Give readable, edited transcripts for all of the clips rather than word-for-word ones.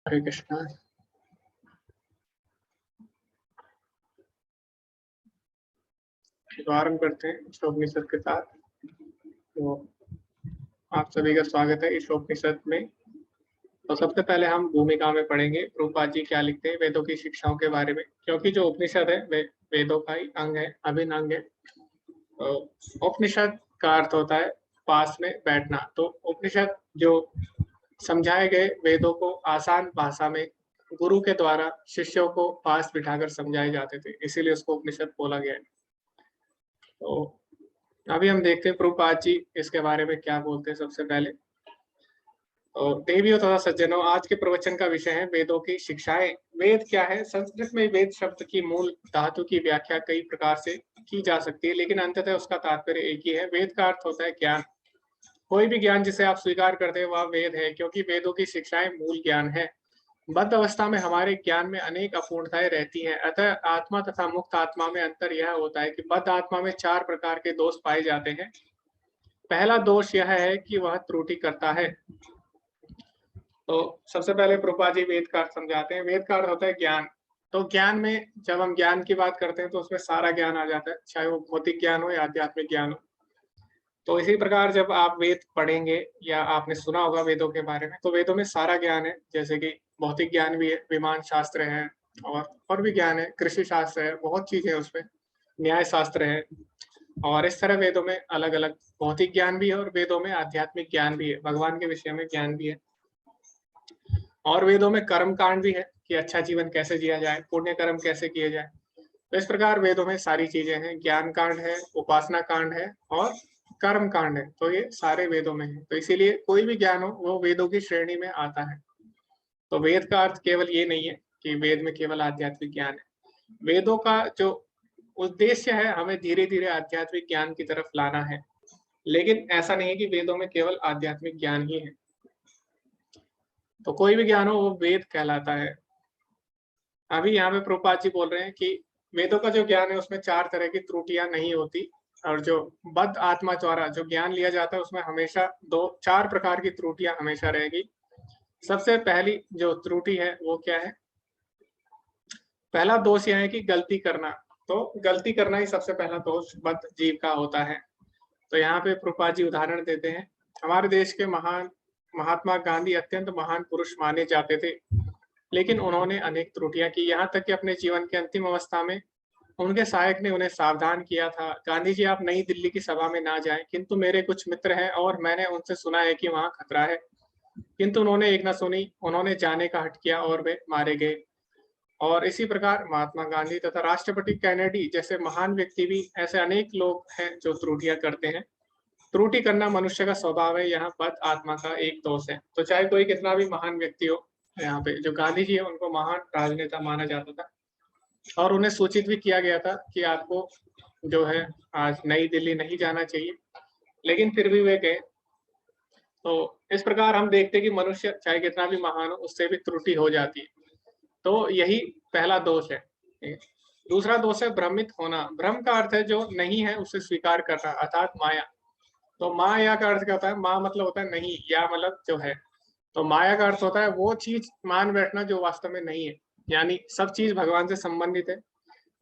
हरे कृष्णा। प्रारंभ करते हैं उपनिषद के साथ। तो आप सभी का स्वागत है इस उपनिषद में। तो सबसे पहले हम भूमिका में पढ़ेंगे प्रभुपाद जी क्या लिखते हैं वेदों की शिक्षाओं के बारे में, क्योंकि जो उपनिषद है वे वेदों का ही अंग है, अभिन्न अंग है। तो उपनिषद का अर्थ होता है पास में बैठना। तो उपनिषद जो समझाए गए वेदों को आसान भाषा में गुरु के द्वारा शिष्यों को पास बिठाकर समझाए जाते थे, इसीलिए उसको उपनिषद बोला गया है। तो अभी हम देखते हैं प्रभुपाद जी इसके बारे में क्या बोलते हैं। सबसे पहले तो देवियों तथा सज्जनों, आज के प्रवचन का विषय है वेदों की शिक्षाएं। वेद क्या है? संस्कृत में वेद शब्द की मूल धातु की व्याख्या कई प्रकार से की जा सकती है, लेकिन अंततः उसका तात्पर्य एक ही है। वेद का अर्थ होता है ज्ञान। कोई भी ज्ञान जिसे आप स्वीकार करते हैं वह वेद है, क्योंकि वेदों की शिक्षाएं मूल ज्ञान है। बद्ध अवस्था में हमारे ज्ञान में अनेक अपूर्णताएं रहती हैं, अतः आत्मा तथा मुक्त आत्मा में अंतर यह होता है कि बद्ध आत्मा में 4 प्रकार के दोष पाए जाते हैं। पहला दोष यह है कि वह त्रुटि करता है। तो सबसे पहले प्रभुपाद जी वेद का अर्थ समझाते हैं। वेद का अर्थ होता है ज्ञान। तो ज्ञान में जब हम ज्ञान की बात करते हैं तो उसमें सारा ज्ञान आ जाता है, चाहे वो भौतिक ज्ञान हो या आध्यात्मिक ज्ञान हो। तो इसी प्रकार जब आप वेद पढ़ेंगे या आपने सुना होगा वेदों के बारे में, तो वेदों में सारा ज्ञान है, जैसे कि भौतिक ज्ञान भी है, विमान शास्त्र है, और भी ज्ञान है, कृषि शास्त्र है, बहुत चीजें है उसमें, न्याय शास्त्र है। और इस तरह वेदों में अलग अलग भौतिक ज्ञान भी है और वेदों में आध्यात्मिक ज्ञान भी है, भगवान के विषय में ज्ञान भी है। और वेदों में कर्म कांड भी है कि अच्छा जीवन कैसे जिया जाए, पुण्य कर्म कैसे किए जाए। तो इस प्रकार वेदों में सारी चीजें हैं, ज्ञान कांड है, उपासना कांड है और कर्म कांड है। तो ये सारे वेदों में है, तो इसीलिए कोई भी ज्ञान हो वो वेदों की श्रेणी में आता है। तो वेद का अर्थ केवल ये नहीं है कि वेद में केवल आध्यात्मिक ज्ञान है। वेदों का जो उद्देश्य है हमें धीरे धीरे आध्यात्मिक ज्ञान की तरफ लाना है, लेकिन ऐसा नहीं है कि वेदों में केवल आध्यात्मिक ज्ञान ही है। तो कोई भी ज्ञान हो वो वेद कहलाता है। अभी यहाँ पे प्रभुपाद जी बोल रहे हैं कि वेदों का जो ज्ञान है उसमें 4 तरह की त्रुटियां नहीं होती, और जो बद्ध आत्मा द्वारा जो ज्ञान लिया जाता है उसमें हमेशा 4 प्रकार की त्रुटियां हमेशा रहेगी। सबसे पहली जो त्रुटि है वो क्या है? पहला दोष यह है कि गलती करना। तो गलती करना ही सबसे पहला दोष बद्ध जीव का होता है। तो यहाँ पे प्रभुपाद जी उदाहरण देते हैं। हमारे देश के महान महात्मा गांधी अत्यंत महान पुरुष माने जाते थे, लेकिन उन्होंने अनेक त्रुटियां की, यहाँ तक कि अपने जीवन के अंतिम अवस्था में उनके सहायक ने उन्हें सावधान किया था, गांधी जी आप नई दिल्ली की सभा में ना जाएं, किंतु मेरे कुछ मित्र हैं और मैंने उनसे सुना है कि वहां खतरा है। किंतु उन्होंने एक न सुनी, उन्होंने जाने का हट किया और वे मारे गए। और इसी प्रकार महात्मा गांधी तथा राष्ट्रपति कैनेडी जैसे महान व्यक्ति भी, ऐसे अनेक लोग हैं जो त्रुटियां करते हैं। त्रुटि करना मनुष्य का स्वभाव है, यहाँ बद्ध आत्मा का एक दोष है। तो चाहे कोई कितना भी महान व्यक्ति हो, यहाँ पे जो गांधी जी है उनको महान राजनेता माना जाता था, और उन्हें सूचित भी किया गया था कि आपको जो है आज नई दिल्ली नहीं जाना चाहिए, लेकिन फिर भी वे गए। तो इस प्रकार हम देखते हैं कि मनुष्य चाहे कितना भी महान हो उससे भी त्रुटि हो जाती है। तो यही पहला दोष है। दूसरा दोष है भ्रमित होना। भ्रम का अर्थ है जो नहीं है उसे स्वीकार करना, अर्थात माया। तो माया का अर्थ क्या होता है? माँ मतलब होता है नहीं, या मतलब जो है। तो माया का अर्थ होता है वो चीज मान बैठना जो वास्तव में नहीं है। यानी सब चीज भगवान से संबंधित है,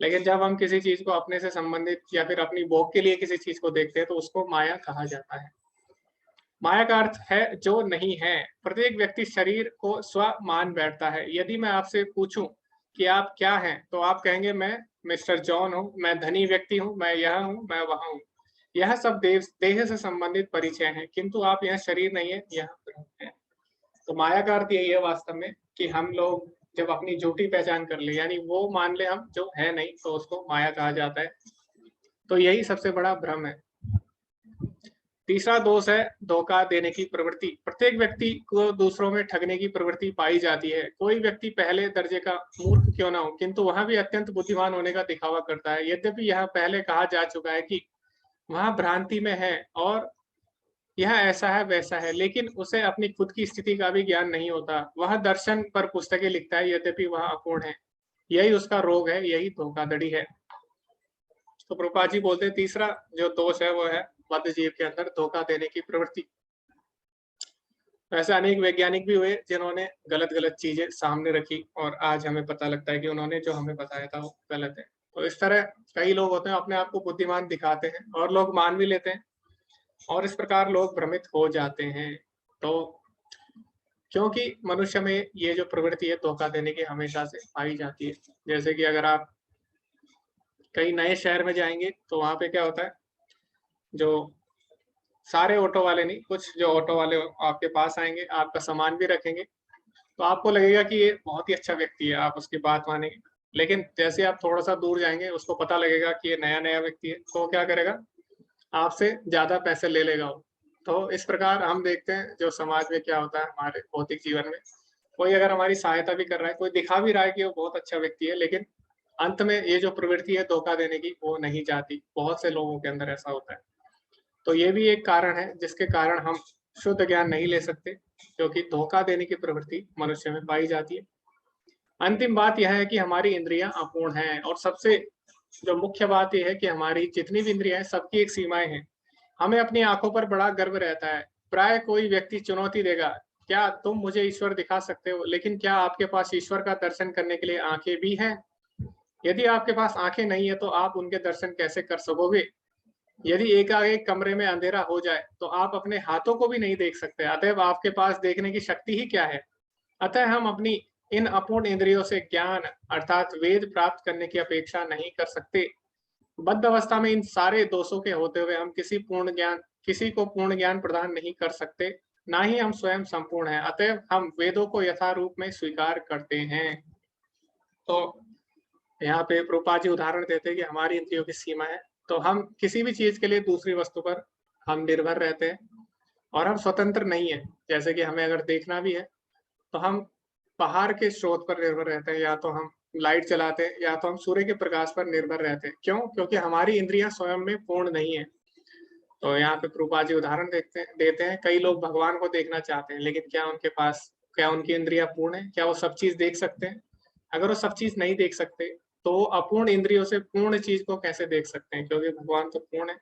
लेकिन जब हम किसी चीज को अपने से संबंधित या फिर अपनी भोग के लिए किसी चीज को देखते हैं तो उसको माया कहा जाता है। माया का अर्थ है जो नहीं है। प्रत्येक व्यक्ति शरीर को स्व मान बैठता है। यदि मैं आपसे पूछूं कि आप क्या हैं, तो आप कहेंगे मैं मिस्टर जॉन हूँ, मैं धनी व्यक्ति हूँ, मैं यह हूँ, मैं वहां हूँ। यह सब देह से संबंधित परिचय हैं, किंतु आप यह शरीर नहीं है, यह ब्रह्म है। तो माया का अर्थ यही है वास्तव में कि हम लोग जब अपनी झूठी पहचान कर ले, यानी वो मान ले हम जो है नहीं, तो उसको माया कहा जाता है। तो यही सबसे बड़ा भ्रम है। तीसरा दोष है धोखा देने की प्रवृत्ति। प्रत्येक व्यक्ति को दूसरों में ठगने की प्रवृत्ति पाई जाती है। कोई व्यक्ति पहले दर्जे का मूर्ख क्यों ना हो, किंतु वहां भी अत्यंत बुद्धिमान होने का दिखावा करता है। यद्यपि यह पहले कहा जा चुका है कि वहां भ्रांति में है और यह ऐसा है वैसा है, लेकिन उसे अपनी खुद की स्थिति का भी ज्ञान नहीं होता। वह दर्शन पर पुस्तकें लिखता है, यद्यपि वह अपूर्ण है। यही उसका रोग है, यही धोखाधड़ी है। तो प्रभुपाद जी बोलते हैं तीसरा जो दोष है वो है बद्ध जीव के अंदर धोखा देने की प्रवृत्ति। वैसे अनेक वैज्ञानिक भी हुए जिन्होंने गलत गलत चीजें सामने रखी और आज हमें पता लगता है कि उन्होंने जो हमें बताया था वो गलत है। तो इस तरह कई लोग होते हैं अपने आप को बुद्धिमान दिखाते हैं और लोग मान भी लेते हैं और इस प्रकार लोग भ्रमित हो जाते हैं। तो क्योंकि मनुष्य में ये जो प्रवृत्ति है धोखा देने की हमेशा से पाई जाती है। जैसे कि अगर आप कहीं नए शहर में जाएंगे तो वहां पे क्या होता है, जो सारे ऑटो वाले नहीं, कुछ जो ऑटो वाले आपके पास आएंगे, आपका सामान भी रखेंगे, तो आपको लगेगा कि ये बहुत ही अच्छा व्यक्ति है, आप उसकी बात मानेंगे। लेकिन जैसे आप थोड़ा सा दूर जाएंगे उसको पता लगेगा कि ये नया नया व्यक्ति है, तो वो क्या करेगा, आपसे ज्यादा पैसे ले लेगा वो। तो इस प्रकार हम देखते हैं जो समाज में क्या होता है हमारे भौतिक जीवन में, कोई अगर हमारी सहायता भी कर रहा है, कोई दिखा भी रहा है कि वो बहुत अच्छा व्यक्ति है, लेकिन अंत में ये जो प्रवृत्ति है धोखा देने की वो नहीं जाती। बहुत से लोगों के अंदर ऐसा होता है। तो ये भी एक कारण है जिसके कारण हम शुद्ध ज्ञान नहीं ले सकते, क्योंकि धोखा देने की प्रवृत्ति मनुष्य में पाई जाती है। अंतिम बात यह है कि हमारी इंद्रियां अपूर्ण हैं और सबसे जो मुख्य बात यह है कि हमारी जितनी भी इंद्रियां हैं सबकी एक सीमाएं हैं। हमें अपनी आंखों पर बड़ा गर्व रहता है। प्राय कोई व्यक्ति चुनौती देगा, क्या तुम मुझे ईश्वर दिखा सकते हो, लेकिन क्या आपके पास ईश्वर का दर्शन करने के लिए आंखें भी हैं? यदि आपके पास आंखें नहीं है तो आप उनके दर्शन कैसे कर सकोगे? यदि एकाएक कमरे में अंधेरा हो जाए तो आप अपने हाथों को भी नहीं देख सकते, अतएव आपके पास देखने की शक्ति ही क्या है? अतः हम अपनी इन अपूर्ण इंद्रियों से ज्ञान अर्थात वेद प्राप्त करने की अपेक्षा नहीं कर सकते। बद्ध अवस्था में इन सारे दोषों के होते हुए हम किसी को पूर्ण ज्ञान प्रदान नहीं कर सकते, ना ही हम स्वयं संपूर्ण हैं। अतएव हम वेदों को यथारूप में स्वीकार करते हैं। तो यहाँ पे प्रभुपाद जी उदाहरण देते हैं कि हमारी इंद्रियों की सीमा है, तो हम किसी भी चीज के लिए दूसरी वस्तु पर हम निर्भर रहते हैं और हम स्वतंत्र नहीं है। जैसे कि हमें अगर देखना भी है तो हम बाहर के स्रोत पर निर्भर रहते हैं, या तो हम लाइट चलाते हैं या तो हम सूर्य के प्रकाश पर निर्भर रहते हैं। क्यों? क्योंकि हमारी इंद्रियां स्वयं में पूर्ण नहीं है। तो यहाँ पे प्रभुपाद जी उदाहरण देते हैं, कई लोग भगवान को देखना चाहते हैं, लेकिन क्या उनकी इंद्रियां पूर्ण है? क्या वो सब चीज देख सकते हैं? अगर वो सब चीज नहीं देख सकते तो वो अपूर्ण इंद्रियों से पूर्ण चीज को कैसे देख सकते हैं? क्योंकि भगवान तो पूर्ण है।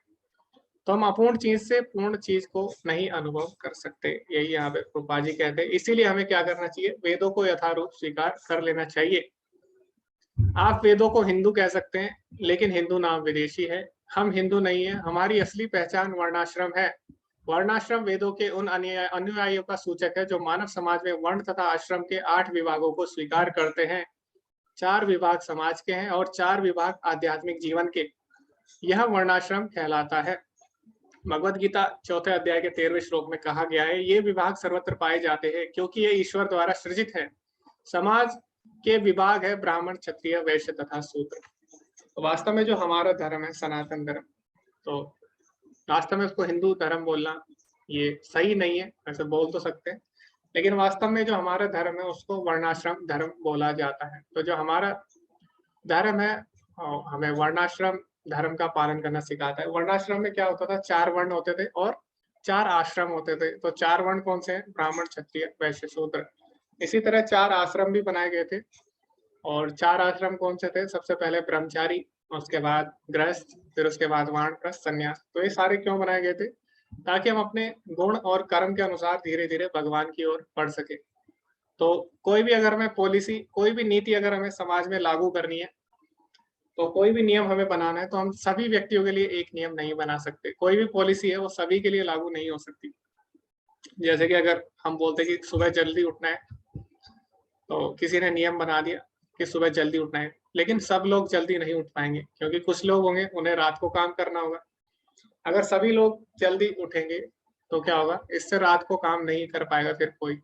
तो हम अपूर्ण चीज से पूर्ण चीज को नहीं अनुभव कर सकते, यही यहाँ पे रूपा जी कहते हैं। इसीलिए हमें क्या करना चाहिए, वेदों को यथारूप स्वीकार कर लेना चाहिए। आप वेदों को हिंदू कह सकते हैं, लेकिन हिंदू नाम विदेशी है। हम हिंदू नहीं है, हमारी असली पहचान वर्णाश्रम है। वर्णाश्रम वेदों के उन अनुयायियों का सूचक है जो मानव समाज में वर्ण तथा आश्रम के 8 विभागों को स्वीकार करते हैं। 4 विभाग समाज के हैं और 4 विभाग आध्यात्मिक जीवन के। यह वर्णाश्रम कहलाता है। भगवद गीता चौथे अध्याय के 13वें श्लोक में कहा गया है, ये विभाग सर्वत्र पाए जाते हैं क्योंकि ये ईश्वर द्वारा सृजित है। समाज के विभाग है ब्राह्मण, क्षत्रिय, वैश्य तथा शूद्र। तो वास्तव में जो हमारा धर्म है सनातन धर्म, तो वास्तव में उसको हिंदू धर्म बोलना ये सही नहीं है। वैसे बोल तो सकते हैं, लेकिन वास्तव में जो हमारा धर्म है उसको वर्णाश्रम धर्म बोला जाता है। तो जो हमारा धर्म है हमें वर्णाश्रम धर्म का पालन करना सिखाता है। वर्णाश्रम में क्या होता था, 4 वर्ण होते थे और 4 आश्रम होते थे। तो 4 वर्ण कौन से हैं? ब्राह्मण, क्षत्रिय, वैश्य, शूद्र। इसी तरह 4 आश्रम भी बनाए गए थे। और 4 आश्रम कौन से थे? सबसे पहले ब्रह्मचारी, उसके बाद गृहस्थ, फिर उसके बाद वानप्रस्थ, संन्यास। तो ये सारे क्यों बनाए गए थे? ताकि हम अपने गुण और कर्म के अनुसार धीरे धीरे भगवान की ओर बढ़ सके। तो कोई भी अगर हमें पॉलिसी, कोई भी नीति अगर हमें समाज में लागू करनी है, तो कोई भी नियम हमें बनाना है, तो हम सभी व्यक्तियों के लिए एक नियम नहीं बना सकते। कोई भी पॉलिसी है वो सभी के लिए लागू नहीं हो सकती। जैसे कि अगर हम बोलते हैं कि सुबह जल्दी उठना है, तो किसी ने नियम बना दिया कि सुबह जल्दी उठना है, लेकिन सब लोग जल्दी नहीं उठ पाएंगे, क्योंकि कुछ लोग होंगे उन्हें रात को काम करना होगा। अगर सभी लोग जल्दी उठेंगे तो क्या होगा, इससे रात को काम नहीं कर पाएगा फिर कोई।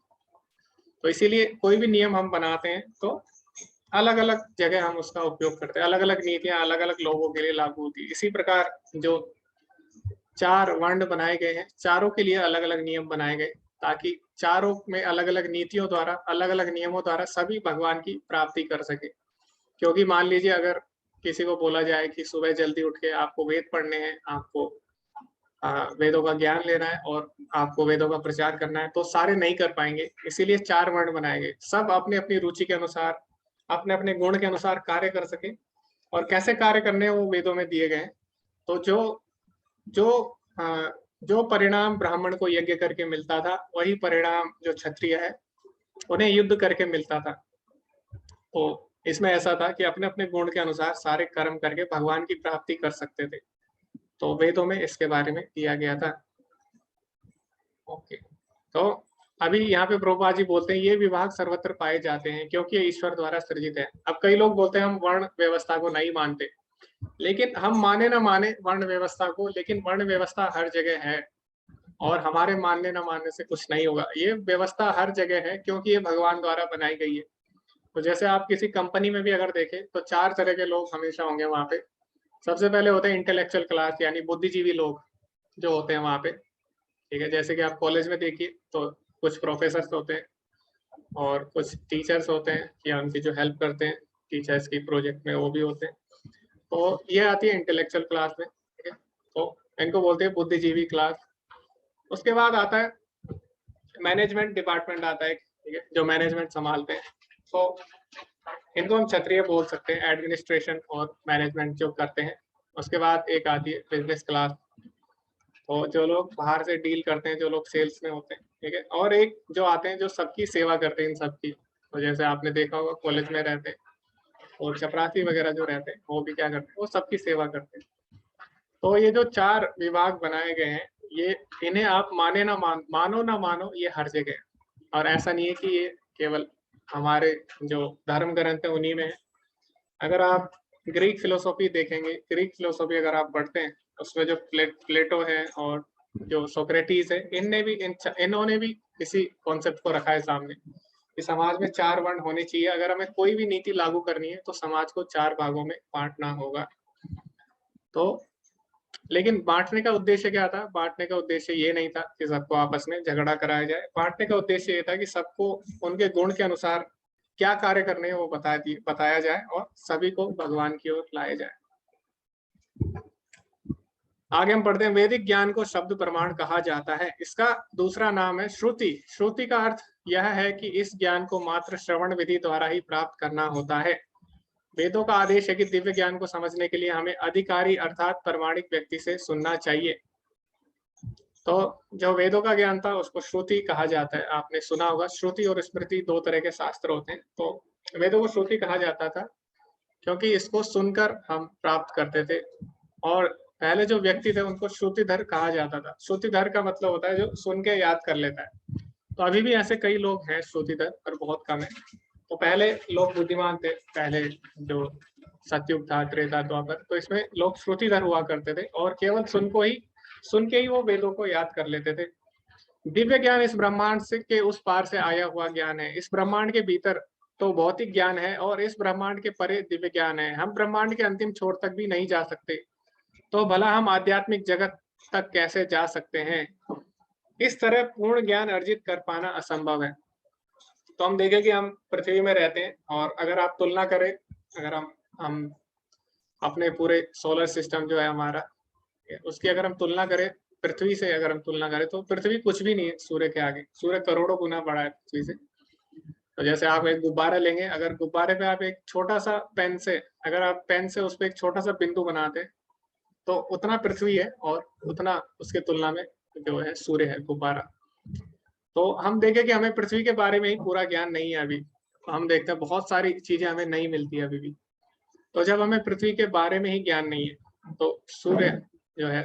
तो इसीलिए कोई भी नियम हम बनाते हैं तो अलग अलग जगह हम उसका उपयोग करते हैं, अलग अलग नीतियां अलग अलग लोगों के लिए लागू होती है। इसी प्रकार जो 4 वर्ण बनाए गए हैं, चारों के लिए अलग अलग नियम बनाए गए, ताकि चारों में अलग अलग नीतियों द्वारा, अलग अलग नियमों द्वारा सभी भगवान की प्राप्ति कर सके। क्योंकि मान लीजिए अगर किसी को बोला जाए कि सुबह जल्दी उठ के आपको वेद पढ़ने हैं, आपको वेदों का ज्ञान लेना है और आपको वेदों का प्रचार करना है, तो सारे नहीं कर पाएंगे। इसीलिए 4 वर्ण बनाए गए, सब अपने अपनी रुचि के अनुसार, अपने अपने गुण के अनुसार कार्य कर सके। और कैसे कार्य करने वो वेदों में दिए गए हैं। तो जो जो जो परिणाम ब्राह्मण को यज्ञ करके मिलता था वही परिणाम जो क्षत्रिय है उन्हें युद्ध करके मिलता था। तो इसमें ऐसा था कि अपने अपने गुण के अनुसार सारे कर्म करके भगवान की प्राप्ति कर सकते थे। तो वेदों में इसके बारे में दिया गया था। ओके, तो अभी यहाँ पे प्रभुपाद जी बोलते हैं ये विभाग सर्वत्र पाए जाते हैं क्योंकि ये ईश्वर द्वारा सृजित है। अब कई लोग बोलते हैं हम वर्ण व्यवस्था को नहीं मानते, लेकिन हम माने ना माने वर्ण व्यवस्था को, लेकिन वर्ण व्यवस्था हर जगह है और हमारे मानने ना मानने से कुछ नहीं होगा। ये व्यवस्था हर जगह है क्योंकि ये भगवान द्वारा बनाई गई है। तो जैसे आप किसी कंपनी में भी अगर देखें तो 4 तरह के लोग हमेशा होंगे वहाँ पे। सबसे पहले होते हैं इंटेलेक्चुअल क्लास यानी बुद्धिजीवी लोग जो होते हैं वहाँ पे, ठीक है। जैसे कि आप कॉलेज में देखिए तो कुछ प्रोफेसर्स होते हैं और कुछ टीचर्स होते हैं या उनकी जो हेल्प करते हैं टीचर्स की प्रोजेक्ट में, वो भी होते हैं। तो ये आती है इंटेलेक्चुअल क्लास में, ठीक है। तो इनको बोलते हैं बुद्धिजीवी क्लास। उसके बाद आता है मैनेजमेंट डिपार्टमेंट आता है, ठीक है, जो मैनेजमेंट संभालते हैं। तो इनको हम क्षत्रिय बोल सकते हैं, एडमिनिस्ट्रेशन और मैनेजमेंट जो करते हैं। उसके बाद एक आती है बिजनेस क्लास, तो जो लोग बाहर से डील करते हैं, जो लोग सेल्स में होते हैं, ठीक है। और एक जो आते हैं जो सबकी सेवा करते हैं, इन सबकी। तो जैसे आपने देखा होगा कॉलेज में रहते हैं और चपरासी वगैरह जो रहते हैं वो भी क्या करते हैं, वो सबकी सेवा करते हैं। तो ये जो 4 विभाग बनाए गए हैं, ये इन्हें आप माने ना मानो ना मानो, ये हर जगह है। और ऐसा नहीं है कि ये केवल हमारे जो धर्म ग्रंथ है उन्हीं में है। अगर आप ग्रीक फिलोसॉफी देखेंगे, ग्रीक फिलोसॉफी अगर आप पढ़ते हैं, उसमें जो प्लेटो है और जो सोक्रेटिस है, इन्होंने भी इसी कॉन्सेप्ट को रखा है सामने कि समाज में 4 वर्ण होने चाहिए। अगर हमें कोई भी नीति लागू करनी है तो समाज को 4 भागों में बांटना होगा। तो लेकिन बांटने का उद्देश्य क्या था? बांटने का उद्देश्य ये नहीं था कि सबको आपस में झगड़ा कराया जाए। बांटने का उद्देश्य ये था कि सबको उनके गुण के अनुसार क्या कार्य करने हैं वो बताया जाए और सभी को भगवान की ओर लाया जाए। आगे हम पढ़ते हैं, वैदिक ज्ञान को शब्द प्रमाण कहा जाता है। इसका दूसरा नाम है श्रुति। श्रुति का अर्थ यह है कि इस ज्ञान को मात्र श्रवण विधि द्वारा ही प्राप्त करना होता है। वेदों का आदेश है कि दिव्य ज्ञान को समझने के लिए हमें अधिकारी अर्थात प्रमाणिक व्यक्ति से सुनना चाहिए। तो जो वेदों का ज्ञान था उसको श्रुति कहा जाता है। आपने सुना होगा, श्रुति और स्मृति 2 तरह के शास्त्र होते हैं। तो वेदों को श्रुति कहा जाता था क्योंकि इसको सुनकर हम प्राप्त करते थे। और पहले जो व्यक्ति थे उनको श्रुतिधर कहा जाता था। श्रुतिधर का मतलब होता है जो सुन के याद कर लेता है। तो अभी भी ऐसे कई लोग हैं श्रुतिधर, पर बहुत कम है। तो पहले लोग बुद्धिमान थे, पहले जो सतयुग था, त्रेता, द्वापर, तो इसमें लोग श्रुतिधर हुआ करते थे और केवल सुन के ही वो वेदों को याद कर लेते थे। दिव्य ज्ञान इस ब्रह्मांड से के उस पार से आया हुआ ज्ञान है। इस ब्रह्मांड के भीतर तो भौतिक ज्ञान है और इस ब्रह्मांड के परे दिव्य ज्ञान है। हम ब्रह्मांड के अंतिम छोर तक भी नहीं जा सकते, तो भला हम आध्यात्मिक जगत तक कैसे जा सकते हैं? इस तरह पूर्ण ज्ञान अर्जित कर पाना असंभव है। तो हम देखें कि हम पृथ्वी में रहते हैं और अगर आप तुलना करें, अगर हम अपने पूरे सोलर सिस्टम जो है हमारा, उसकी अगर हम तुलना करें पृथ्वी से, अगर हम तुलना करें तो पृथ्वी कुछ भी नहीं है सूर्य के आगे। सूर्य करोड़ों गुना बड़ा है पृथ्वी से। तो जैसे आप एक गुब्बारा लेंगे, अगर गुब्बारे पे आप एक छोटा सा पेन से, अगर आप पेन से उस पर एक छोटा सा बिंदु बनाते हैं तो उतना पृथ्वी है और उतना उसके तुलना में जो है सूर्य है, गुब्बारा। तो हम देखें कि हमें पृथ्वी के बारे में ही पूरा ज्ञान नहीं है अभी। तो हम देखते हैं बहुत सारी चीजें हमें नहीं मिलती है अभी भी। तो जब हमें पृथ्वी के बारे में ही ज्ञान नहीं है तो सूर्य जो है,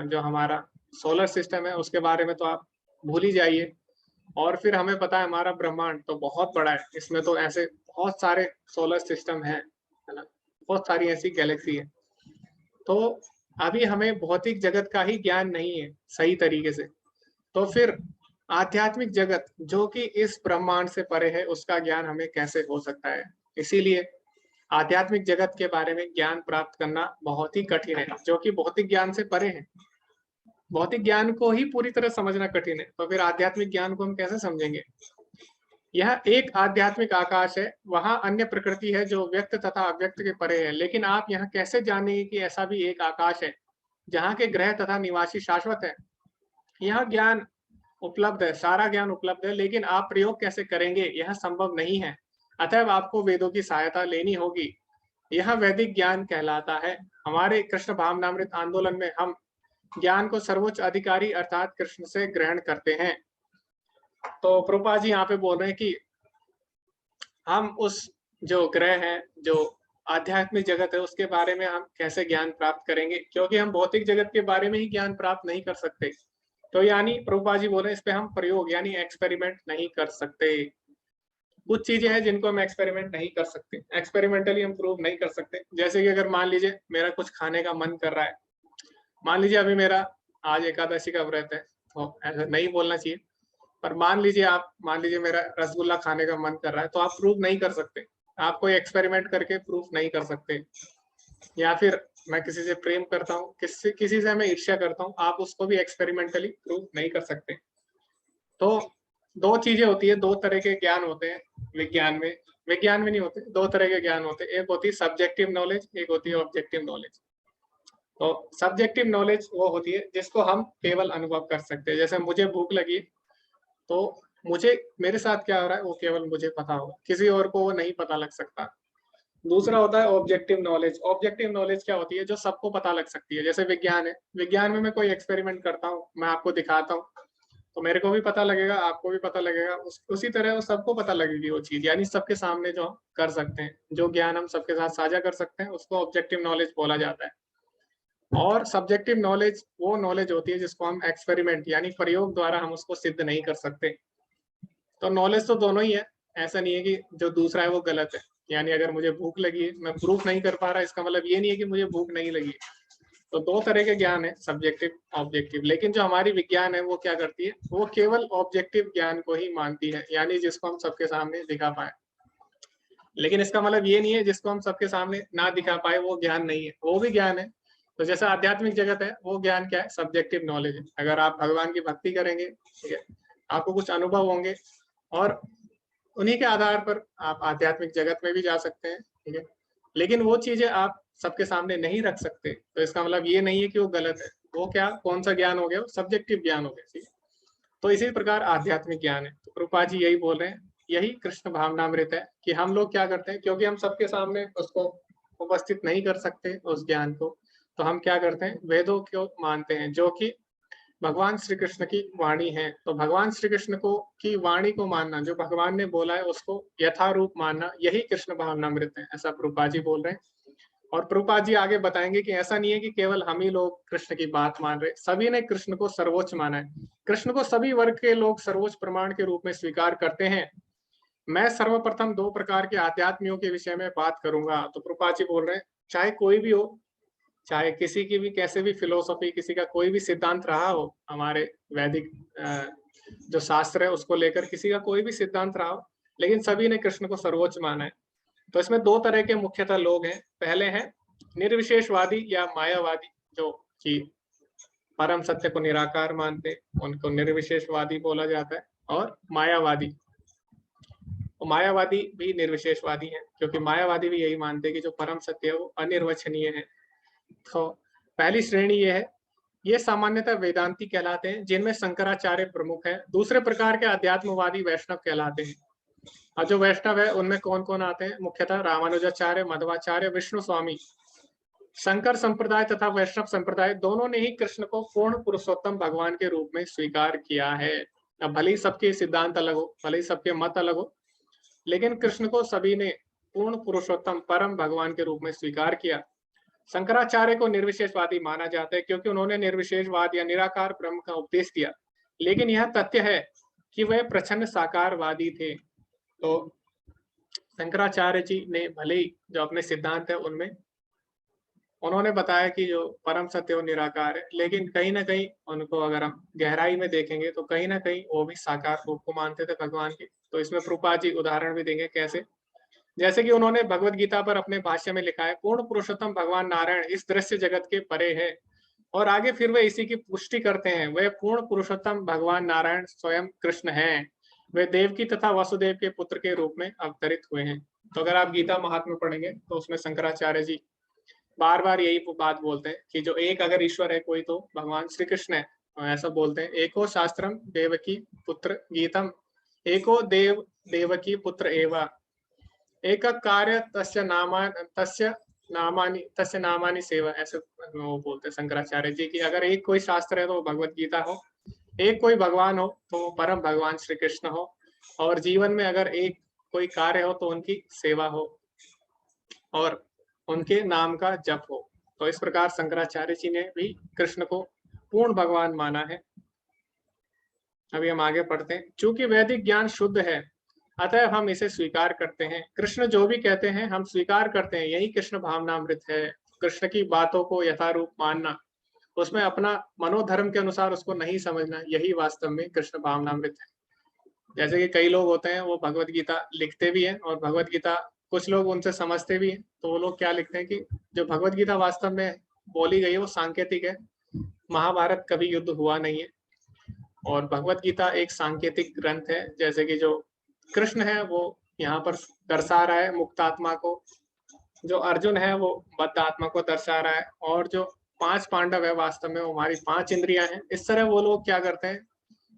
जो हमारा सोलर सिस्टम है उसके बारे में तो आप भूल ही जाइए। और फिर हमें पता है हमारा ब्रह्मांड तो बहुत बड़ा है, इसमें तो ऐसे बहुत सारे सोलर सिस्टम है ना, बहुत सारी ऐसी गैलेक्सी है। तो अभी हमें भौतिक जगत का ही ज्ञान नहीं है सही तरीके से। तो फिर आध्यात्मिक जगत जो कि इस ब्रह्मांड से परे है उसका ज्ञान हमें कैसे हो सकता है? इसीलिए आध्यात्मिक जगत के बारे में ज्ञान प्राप्त करना बहुत ही कठिन है, जो कि भौतिक ज्ञान से परे है। भौतिक ज्ञान को ही पूरी तरह समझना कठिन है, तो फिर आध्यात्मिक ज्ञान को हम कैसे समझेंगे? यह एक आध्यात्मिक आकाश है, वहां अन्य प्रकृति है जो व्यक्त तथा अव्यक्त के परे है। लेकिन आप यहाँ कैसे जानेंगे कि ऐसा भी एक आकाश है जहाँ के ग्रह तथा निवासी शाश्वत है? यह ज्ञान उपलब्ध है, सारा ज्ञान उपलब्ध है, लेकिन आप प्रयोग कैसे करेंगे यह संभव नहीं है। अतः आपको वेदों की सहायता लेनी होगी। यह वैदिक ज्ञान कहलाता है। हमारे कृष्ण भावनामृत आंदोलन में हम ज्ञान को सर्वोच्च अधिकारी अर्थात कृष्ण से ग्रहण करते हैं। तो प्रभुपाद जी यहाँ पे बोल रहे हैं कि हम उस जो ग्रह है, जो आध्यात्मिक जगत है, उसके बारे में हम कैसे ज्ञान प्राप्त करेंगे, क्योंकि हम भौतिक जगत के बारे में ही ज्ञान प्राप्त नहीं कर सकते। तो यानी प्रभुपाद जी बोल रहे हैं इस पे हम प्रयोग यानी एक्सपेरिमेंट नहीं कर सकते। कुछ चीजें हैं जिनको हम एक्सपेरिमेंट नहीं कर सकते, एक्सपेरिमेंटली हम प्रूव नहीं कर सकते। जैसे कि अगर मान लीजिए मेरा कुछ खाने का मन कर रहा है, मान लीजिए अभी मेरा आज एकादशी का व्रत है, तो ऐसा नहीं बोलना चाहिए, पर मान लीजिए मेरा रसगुल्ला खाने का मन कर रहा है, तो आप प्रूव नहीं कर सकते, आप कोई एक्सपेरिमेंट करके प्रूफ नहीं कर सकते। या फिर मैं किसी से प्रेम करता हूँ, किसी से मैं ईर्ष्या करता हूँ, आप उसको भी एक्सपेरिमेंटली प्रूव नहीं कर सकते। तो दो चीजें होती है, दो तरह के ज्ञान होते हैं विज्ञान में नहीं होते, दो तरह के ज्ञान होते हैं, एक होती है सब्जेक्टिव नॉलेज, एक होती है ऑब्जेक्टिव नॉलेज। तो सब्जेक्टिव नॉलेज वो होती है जिसको हम केवल अनुभव कर सकते हैं। जैसे मुझे भूख लगी तो मुझे मेरे साथ क्या हो रहा है वो केवल मुझे पता होगा, किसी और को वो नहीं पता लग सकता। दूसरा होता है ऑब्जेक्टिव नॉलेज। ऑब्जेक्टिव नॉलेज क्या होती है, जो सबको पता लग सकती है। जैसे विज्ञान है, विज्ञान में मैं कोई एक्सपेरिमेंट करता हूँ, मैं आपको दिखाता हूँ, तो मेरे को भी पता लगेगा, आपको भी पता लगेगा, उसी तरह वो सबको पता लगेगी वो चीज। यानी सबके सामने जो हम कर सकते हैं, जो ज्ञान हम सबके साथ साझा कर सकते हैं, उसको ऑब्जेक्टिव नॉलेज बोला जाता है। और सब्जेक्टिव नॉलेज वो नॉलेज होती है जिसको हम एक्सपेरिमेंट यानी प्रयोग द्वारा हम उसको सिद्ध नहीं कर सकते। तो नॉलेज तो दोनों ही है, ऐसा नहीं है कि जो दूसरा है वो गलत है। यानी अगर मुझे भूख लगी है, मैं प्रूफ नहीं कर पा रहा, इसका मतलब ये नहीं है कि मुझे भूख नहीं लगी। तो दो तरह के ज्ञान है, सब्जेक्टिव ऑब्जेक्टिव। लेकिन जो हमारी विज्ञान है वो क्या करती है, वो केवल ऑब्जेक्टिव ज्ञान को ही मानती है, यानी जिसको हम सबके सामने दिखा पाए। लेकिन इसका मतलब ये नहीं है जिसको हम सबके सामने ना दिखा पाए वो ज्ञान नहीं है, वो भी ज्ञान है। तो जैसा आध्यात्मिक जगत है, वो ज्ञान क्या है, सब्जेक्टिव नॉलेज है। अगर आप भगवान की भक्ति करेंगे, ठीक है, आपको कुछ अनुभव होंगे और उन्हीं के आधार पर आप आध्यात्मिक जगत में भी जा सकते हैं, ठीक है। लेकिन वो चीजें आप सबके सामने नहीं रख सकते, तो इसका मतलब ये नहीं है कि वो गलत है। वो क्या, कौन सा ज्ञान हो गया, वो सब्जेक्टिव ज्ञान हो गया, ठीक है। तो इसी प्रकार आध्यात्मिक ज्ञान है। तो कृपा जी यही बोल रहे हैं, यही कृष्ण भावनामृत है कि हम लोग क्या करते हैं, क्योंकि हम सबके सामने उसको उपस्थित नहीं कर सकते उस ज्ञान को, तो हम क्या करते हैं, वेदों को मानते हैं जो कि भगवान श्री कृष्ण की वाणी है। तो भगवान श्री कृष्ण को की वाणी को मानना, जो भगवान ने बोला है उसको यथारूप मानना, यही कृष्ण भावनामृत है, ऐसा प्रभुपाद जी बोल रहे हैं। और प्रभुपाद जी आगे बताएंगे कि ऐसा नहीं है कि केवल हम ही लोग कृष्ण की बात मान रहे, सभी ने कृष्ण को सर्वोच्च माना है। कृष्ण को सभी वर्ग के लोग सर्वोच्च प्रमाण के रूप में स्वीकार करते हैं। मैं सर्वप्रथम दो प्रकार के आध्यात्मियों के विषय में बात करूंगा। तो प्रभुपाद जी बोल रहे हैं, चाहे कोई भी हो, चाहे किसी की भी कैसे भी फिलोसॉफी, किसी का कोई भी सिद्धांत रहा हो, हमारे वैदिक जो शास्त्र है उसको लेकर किसी का कोई भी सिद्धांत रहा हो, लेकिन सभी ने कृष्ण को सर्वोच्च माना है। तो इसमें दो तरह के मुख्यतः लोग हैं। पहले हैं निर्विशेषवादी या मायावादी, जो कि परम सत्य को निराकार मानते, उनको निर्विशेषवादी बोला जाता है। और मायावादी, तो मायावादी भी निर्विशेषवादी हैं, क्योंकि मायावादी भी यही मानते हैं कि जो परम सत्य है वो अनिर्वचनीय है। तो पहली श्रेणी ये है, ये सामान्यतः वेदांती कहलाते हैं, जिनमें शंकराचार्य प्रमुख है। दूसरे प्रकार के अध्यात्मवादी वैष्णव कहलाते हैं। और जो वैष्णव है उनमें कौन कौन आते हैं, मुख्यतः रामानुजाचार्य, मध्वाचार्य, विष्णु स्वामी। शंकर संप्रदाय तथा वैष्णव संप्रदाय दोनों ने ही कृष्ण को पूर्ण पुरुषोत्तम भगवान के रूप में स्वीकार किया है। अब भले ही सबके सिद्धांत अलग हो, भले ही सबके मत अलग हो, लेकिन कृष्ण को सभी ने पूर्ण पुरुषोत्तम परम भगवान के रूप में स्वीकार किया। शंकराचार्य को निर्विशेषवादी माना जाता है, क्योंकि उन्होंने निर्विशेषवाद या निराकार ब्रह्म का उपदेश दिया। लेकिन यह तथ्य है कि वह प्रच्छन्न साकारवादी थे। तो शंकराचार्य जी ने भले ही जो अपने सिद्धांत है उनमें उन्होंने बताया कि जो परम सत्य वो निराकार है, लेकिन कहीं ना कहीं उनको अगर हम गहराई में देखेंगे तो कहीं ना कहीं वो भी साकार रूप को मानते थे भगवान के। तो इसमें प्रभुपाद जी उदाहरण भी देंगे कैसे। जैसे कि उन्होंने भगवत गीता पर अपने भाष्य में लिखा है, पूर्ण पुरुषोत्तम भगवान नारायण इस दृश्य जगत के परे है। और आगे फिर वे इसी की पुष्टि करते हैं, वे पूर्ण पुरुषोत्तम भगवान नारायण स्वयं कृष्ण हैं। वे देवकी तथा वसुदेव के पुत्र के रूप में अवतरित हुए हैं। तो अगर आप गीता महात्म्य पढ़ेंगे तो उसमें शंकराचार्य जी बार बार यही बात बोलते हैं कि जो एक अगर ईश्वर है कोई तो भगवान श्री कृष्ण है। ऐसा बोलते हैं, एको शास्त्रम देवकी पुत्र गीतम, एको देव देवकी पुत्र एवा, एक कार्य तस्य नामा तस्य नामानी तस्य नामानी सेवा, ऐसे वो बोलते हैं शंकराचार्य जी की अगर एक कोई शास्त्र है तो वो भगवत गीता हो, एक कोई भगवान हो तो वो परम भगवान श्री कृष्ण हो, और जीवन में अगर एक कोई कार्य हो तो उनकी सेवा हो और उनके नाम का जप हो। तो इस प्रकार शंकराचार्य जी ने भी कृष्ण को पूर्ण भगवान माना है। अभी हम आगे पढ़ते हैं। चूंकि वैदिक ज्ञान शुद्ध है अतः हम इसे स्वीकार करते हैं। कृष्ण जो भी कहते हैं हम स्वीकार करते हैं, यही कृष्ण भावनामृत है। कृष्ण की बातों को यथारूप मानना, उसमें अपना मनोधर्म के अनुसार उसको नहीं समझना, यही वास्तव में कृष्ण भावनामृत है। जैसे कि कई लोग होते हैं वो भगवत गीता लिखते भी हैं और भगवत गीता कुछ लोग उनसे समझते भी हैं, तो वो लोग क्या लिखते हैं कि जो भगवत गीता वास्तव में बोली गई है वो सांकेतिक है, महाभारत कभी युद्ध हुआ नहीं है। और भगवत गीता एक सांकेतिक ग्रंथ है, जैसे कि जो कृष्ण है वो यहाँ पर दर्शा रहा है मुक्त आत्मा को, जो अर्जुन है वो बद्ध आत्मा को दर्शा रहा है, और जो 5 पांडव है वास्तव में वो हमारी 5 इंद्रियां हैं। इस तरह वो लोग क्या करते हैं,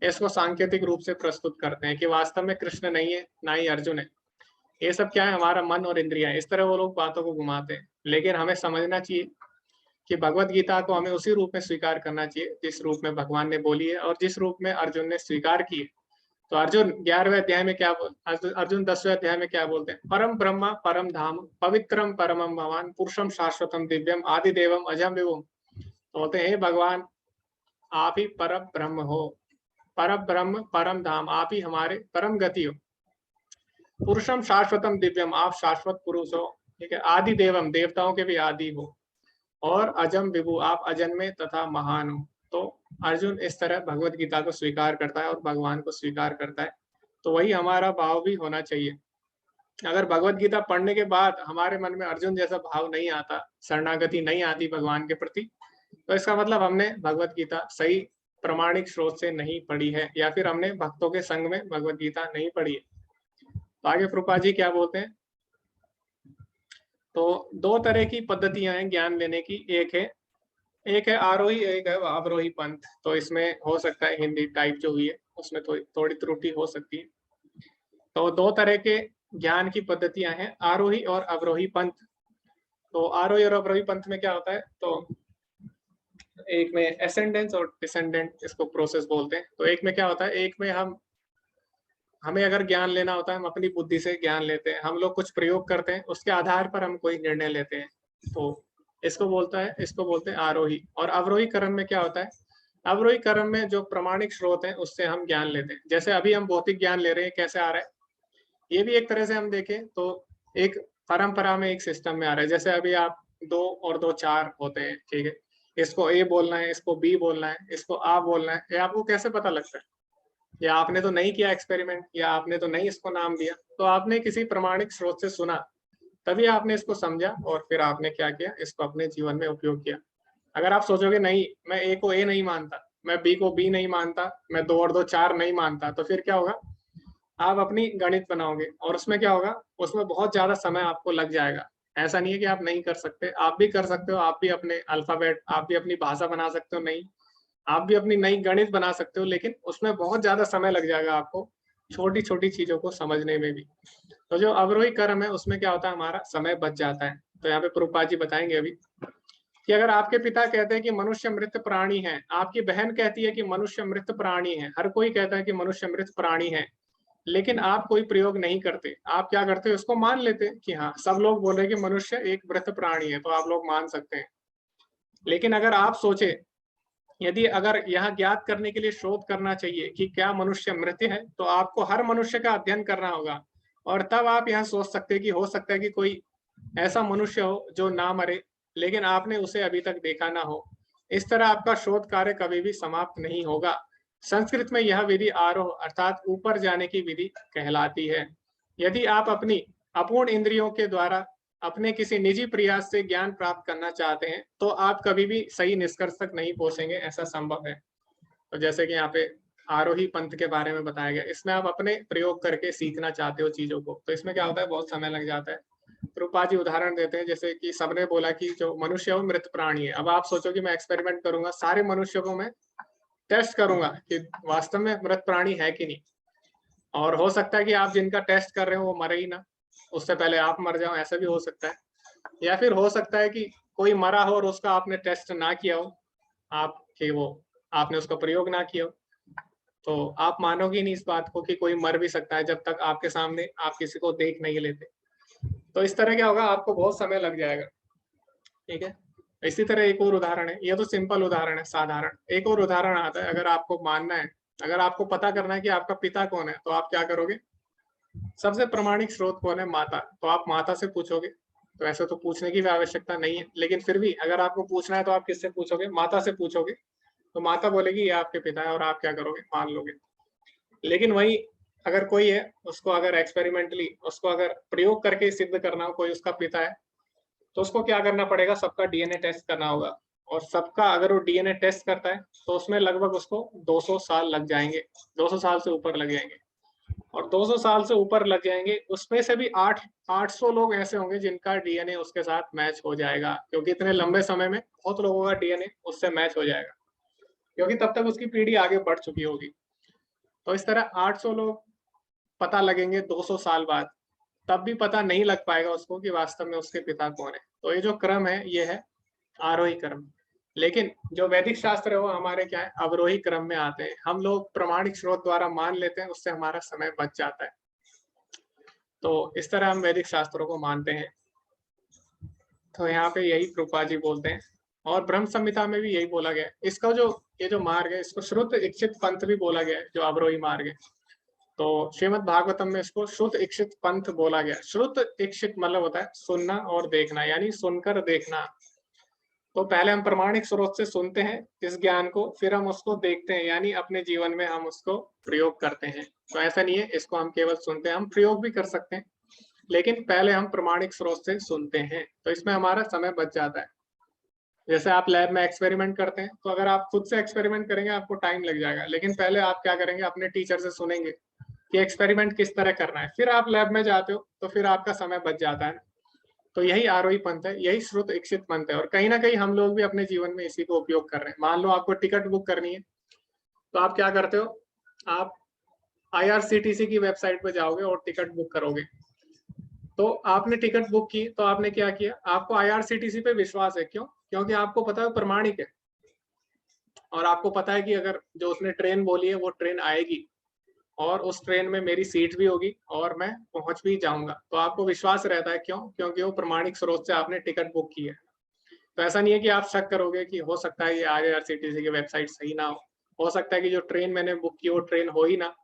इसको सांकेतिक रूप से प्रस्तुत करते हैं कि वास्तव में कृष्ण नहीं है ना ही अर्जुन है, ये सब क्या है, हमारा मन और इंद्रियां। इस तरह वो लोग बातों को घुमाते हैं। लेकिन हमें समझना चाहिए कि भगवत गीता को हमें उसी रूप में स्वीकार करना चाहिए जिस रूप में भगवान ने बोली है और जिस रूप में अर्जुन ने स्वीकार की है। तो अर्जुन 11वें अध्याय में क्या अर्जुन 10वें अध्याय में क्या बोलते हैं, परम ब्रह्म परम धाम पवित्रम परमम भगवान पुरुषम शाश्वतम दिव्यम आदि देवम अजम विभुम। तो बोलते हैं हे भगवान आप ही परम ब्रह्म हो, परम ब्रह्म परम धाम, आप ही हमारे परम गति हो। पुरुषम शाश्वतम दिव्यम, आप शाश्वत पुरुष हो, ठीक है। आदि देवम, देवताओं के भी आदि हो, और अजम विभु, आप अजन्मे तथा महान हो। तो अर्जुन इस तरह भगवत गीता को स्वीकार करता है और भगवान को स्वीकार करता है। तो वही हमारा भाव भी होना चाहिए। अगर भगवत गीता पढ़ने के बाद हमारे मन में अर्जुन जैसा भाव नहीं आता, शरणागति नहीं आती भगवान के प्रति, तो इसका मतलब हमने भगवत गीता सही प्रमाणिक स्रोत से नहीं पढ़ी है, या फिर हमने भक्तों के संग में भगवत गीता नहीं पढ़ी है। तो आगे प्रभुपाद जी क्या बोलते हैं, तो 2 तरह की पद्धतियां हैं ज्ञान लेने की, एक है आरोही, एक है अवरोही पंथ। तो इसमें हो सकता है हिंदी टाइप जो हुई है उसमें थोड़ी त्रुटि हो सकती है। तो 2 तरह के ज्ञान की पद्धतियां हैं, आरोही और अवरोही पंथ। तो आरोही और अवरोही पंथ में क्या होता है, तो एक में एसेंडेंस और डिसेंडेंट इसको प्रोसेस बोलते हैं। तो एक में क्या होता है, एक में हमें अगर ज्ञान लेना होता है हम अपनी बुद्धि से ज्ञान लेते हैं, हम लोग कुछ प्रयोग करते हैं, उसके आधार पर हम कोई निर्णय लेते हैं। तो इसको बोलते हैं आरोही। और अवरोही कर्म में क्या होता है, अवरोही कर्म में जो प्रमाणिक स्रोत है उससे हम ज्ञान लेते हैं। जैसे अभी हम भौतिक ज्ञान ले रहे हैं, कैसे आ रहा है, ये भी एक तरह से हम देखें तो एक परंपरा में एक सिस्टम में आ रहा है। जैसे अभी आप 2 और 2 4 होते हैं, ठीक है, इसको ए बोलना है, इसको बी बोलना है, इसको आ बोलना है, ये आपको कैसे पता लगता है, या आपने तो नहीं किया एक्सपेरिमेंट, या आपने तो नहीं इसको नाम दिया, तो आपने किसी प्रमाणिक स्रोत से सुना, तभी आपने इसको समझा और फिर आपने क्या किया, इसको अपने जीवन में उपयोग किया। अगर आप सोचोगे नहीं मैं ए को ए नहीं मानता, मैं बी को बी नहीं मानता, मैं 2 और 2 4 नहीं मानता, तो फिर क्या होगा, आप अपनी गणित बनाओगे और उसमें क्या होगा, उसमें बहुत ज्यादा समय आपको लग जाएगा। ऐसा नहीं है कि आप नहीं कर सकते, आप भी कर सकते हो, आप भी अपने अल्फाबेट, आप भी अपनी भाषा बना सकते हो, नहीं आप भी अपनी नई गणित बना सकते हो, लेकिन उसमें बहुत ज्यादा समय लग जाएगा आपको छोटी छोटी चीजों को समझने में भी। तो जो अवरोही कर्म है उसमें क्या होता है, हमारा समय बच जाता है। तो यहाँ पे प्रभुपाद जी बताएंगे अभी कि अगर आपके पिता कहते हैं कि मनुष्य मृत प्राणी है, आपकी बहन कहती है कि मनुष्य मृत प्राणी है, हर कोई कहता है कि मनुष्य मृत प्राणी है, लेकिन आप कोई प्रयोग नहीं करते, आप क्या करते हो, उसको मान लेते कि हाँ सब लोग बोल रहे हैं कि मनुष्य एक मृत प्राणी है, तो आप लोग मान सकते हैं। लेकिन अगर आप सोचे, यदि अगर यहाँ ज्ञात करने के लिए शोध करना चाहिए कि क्या मनुष्य मृत है, तो आपको हर मनुष्य का अध्ययन करना होगा, और तब आप यहाँ सोच सकते हैं कि हो सकता है कि कोई ऐसा मनुष्य हो जो ना मरे, लेकिन आपने उसे अभी तक देखा ना हो। इस तरह आपका शोध कार्य कभी भी समाप्त नहीं होगा। संस्कृत में यह विधि आरोह अर्थात ऊपर जाने की विधि कहलाती है। यदि आप अपनी अपूर्ण इंद्रियों के द्वारा अपने किसी निजी प्रयास से ज्ञान प्राप्त करना चाहते हैं तो आप कभी भी सही निष्कर्ष तक नहीं पहुंचेंगे, ऐसा संभव है। तो जैसे कि यहाँ पे आरोही पंथ के बारे में बताया गया, इसमें आप अपने प्रयोग करके सीखना चाहते हो चीजों को, तो इसमें क्या होता है, बहुत समय लग जाता है। रूपाजी उदाहरण देते हैं, जैसे कि सबने बोला कि जो मनुष्य है वो मृत प्राणी है। अब आप सोचो कि मैं एक्सपेरिमेंट करूंगा, सारे मनुष्यों को मैं टेस्ट करूंगा कि वास्तव में मृत प्राणी है कि नहीं, और हो सकता है कि आप जिनका टेस्ट कर रहे हो वो मरे ही ना, उससे पहले आप मर जाओ, ऐसा भी हो सकता है। या फिर हो सकता है कि कोई मरा हो और उसका आपने टेस्ट ना किया हो, आपने उसका प्रयोग ना किया हो, तो आप मानोगे नहीं इस बात को कि कोई मर भी सकता है जब तक आपके सामने आप किसी को देख नहीं लेते। तो इस तरह क्या होगा, आपको बहुत समय लग जाएगा। ठीक है, इसी तरह एक और उदाहरण है, ये तो सिंपल उदाहरण है, साधारण। एक और उदाहरण आता है, अगर आपको मानना है, अगर आपको पता करना है कि आपका पिता कौन है, तो आप क्या करोगे? सबसे प्रामाणिक स्रोत कौन है? माता। तो आप माता से पूछोगे। तो ऐसे तो पूछने की भी आवश्यकता नहीं है, लेकिन फिर भी अगर आपको पूछना है तो आप किससे पूछोगे? माता से पूछोगे। तो माता बोलेगी ये आपके पिता है, और आप क्या करोगे? मान लोगे। लेकिन वही अगर कोई है, उसको अगर एक्सपेरिमेंटली, उसको अगर प्रयोग करके सिद्ध करना हो कोई उसका पिता है, तो उसको क्या करना पड़ेगा? सबका डीएनए टेस्ट करना होगा। और सबका अगर वो डीएनए टेस्ट करता है तो उसमें लगभग उसको 200 साल लग जाएंगे, 200 साल से ऊपर लग जाएंगे। और 200 साल से ऊपर लग जाएंगे, उसमें से भी 800 लोग ऐसे होंगे जिनका डीएनए उसके साथ मैच हो जाएगा, क्योंकि इतने लंबे समय में बहुत लोगों का डीएनए उससे मैच हो जाएगा, क्योंकि तब तक उसकी पीढ़ी आगे बढ़ चुकी होगी। तो इस तरह 800 लोग पता लगेंगे 200 साल बाद, तब भी पता नहीं लग पाएगा उसको कि वास्तव में उसके पिता कौन है। तो ये जो क्रम है ये है आरोही क्रम। लेकिन जो वैदिक शास्त्र है वो हमारे क्या है? अवरोही क्रम में आते हैं। हम लोग प्रमाणिक स्रोत द्वारा मान लेते हैं, उससे हमारा समय बच जाता है। तो इस तरह हम वैदिक शास्त्रों को मानते हैं। तो यहाँ पे यही कृपा जी बोलते हैं, और ब्रह्म संहिता में भी यही बोला गया है। इसका जो ये जो मार्ग है, इसको श्रुत इच्छित पंथ भी बोला गया है, जो अवरोही मार्ग है। तो श्रीमद् भागवतम में इसको श्रुत इच्छित पंथ बोला गया। श्रुत इच्छित मतलब होता है सुनना और देखना, यानी सुनकर देखना। तो पहले हम प्रमाणिक स्रोत से सुनते हैं इस ज्ञान को, फिर हम उसको देखते हैं, यानी अपने जीवन में हम उसको प्रयोग करते हैं। तो ऐसा नहीं है इसको हम केवल सुनते हैं, हम प्रयोग भी कर सकते हैं, लेकिन पहले हम प्रमाणिक स्रोत से सुनते हैं। तो इसमें हमारा समय बच जाता है। जैसे आप लैब में एक्सपेरिमेंट करते हैं, तो अगर आप खुद से एक्सपेरिमेंट करेंगे आपको टाइम लग जाएगा, लेकिन पहले आप क्या करेंगे? अपने टीचर से सुनेंगे कि एक्सपेरिमेंट किस तरह करना है, फिर आप लैब में जाते हो, तो फिर आपका समय बच जाता है। तो यही आरोही पंथ है, यही श्रुत इच्छित पंथ है, और कहीं ना कहीं हम लोग भी अपने जीवन में इसी को उपयोग कर रहे हैं। मान लो आपको टिकट बुक करनी है, तो आप क्या करते हो? आप IRCTC की वेबसाइट पर जाओगे और टिकट बुक करोगे। तो आपने टिकट बुक की, तो आपने क्या किया? आपको IRCTC पे विश्वास है। क्यों? क्योंकि आपको पता है प्रमाणिक है, और आपको पता है कि अगर जो उसने ट्रेन बोली है वो ट्रेन आएगी, और उस ट्रेन में मेरी सीट भी होगी, और मैं पहुंच भी जाऊंगा। तो आपको विश्वास रहता है। क्यों? क्योंकि वो प्रमाणिक स्रोत से आपने टिकट बुक की है। तो ऐसा नहीं है कि आप शक करोगे कि हो सकता है ये IRCTC की वेबसाइट सही ना हो सकता है कि जो ट्रेन मैंने बुक की वो ट्रेन हो ही ना,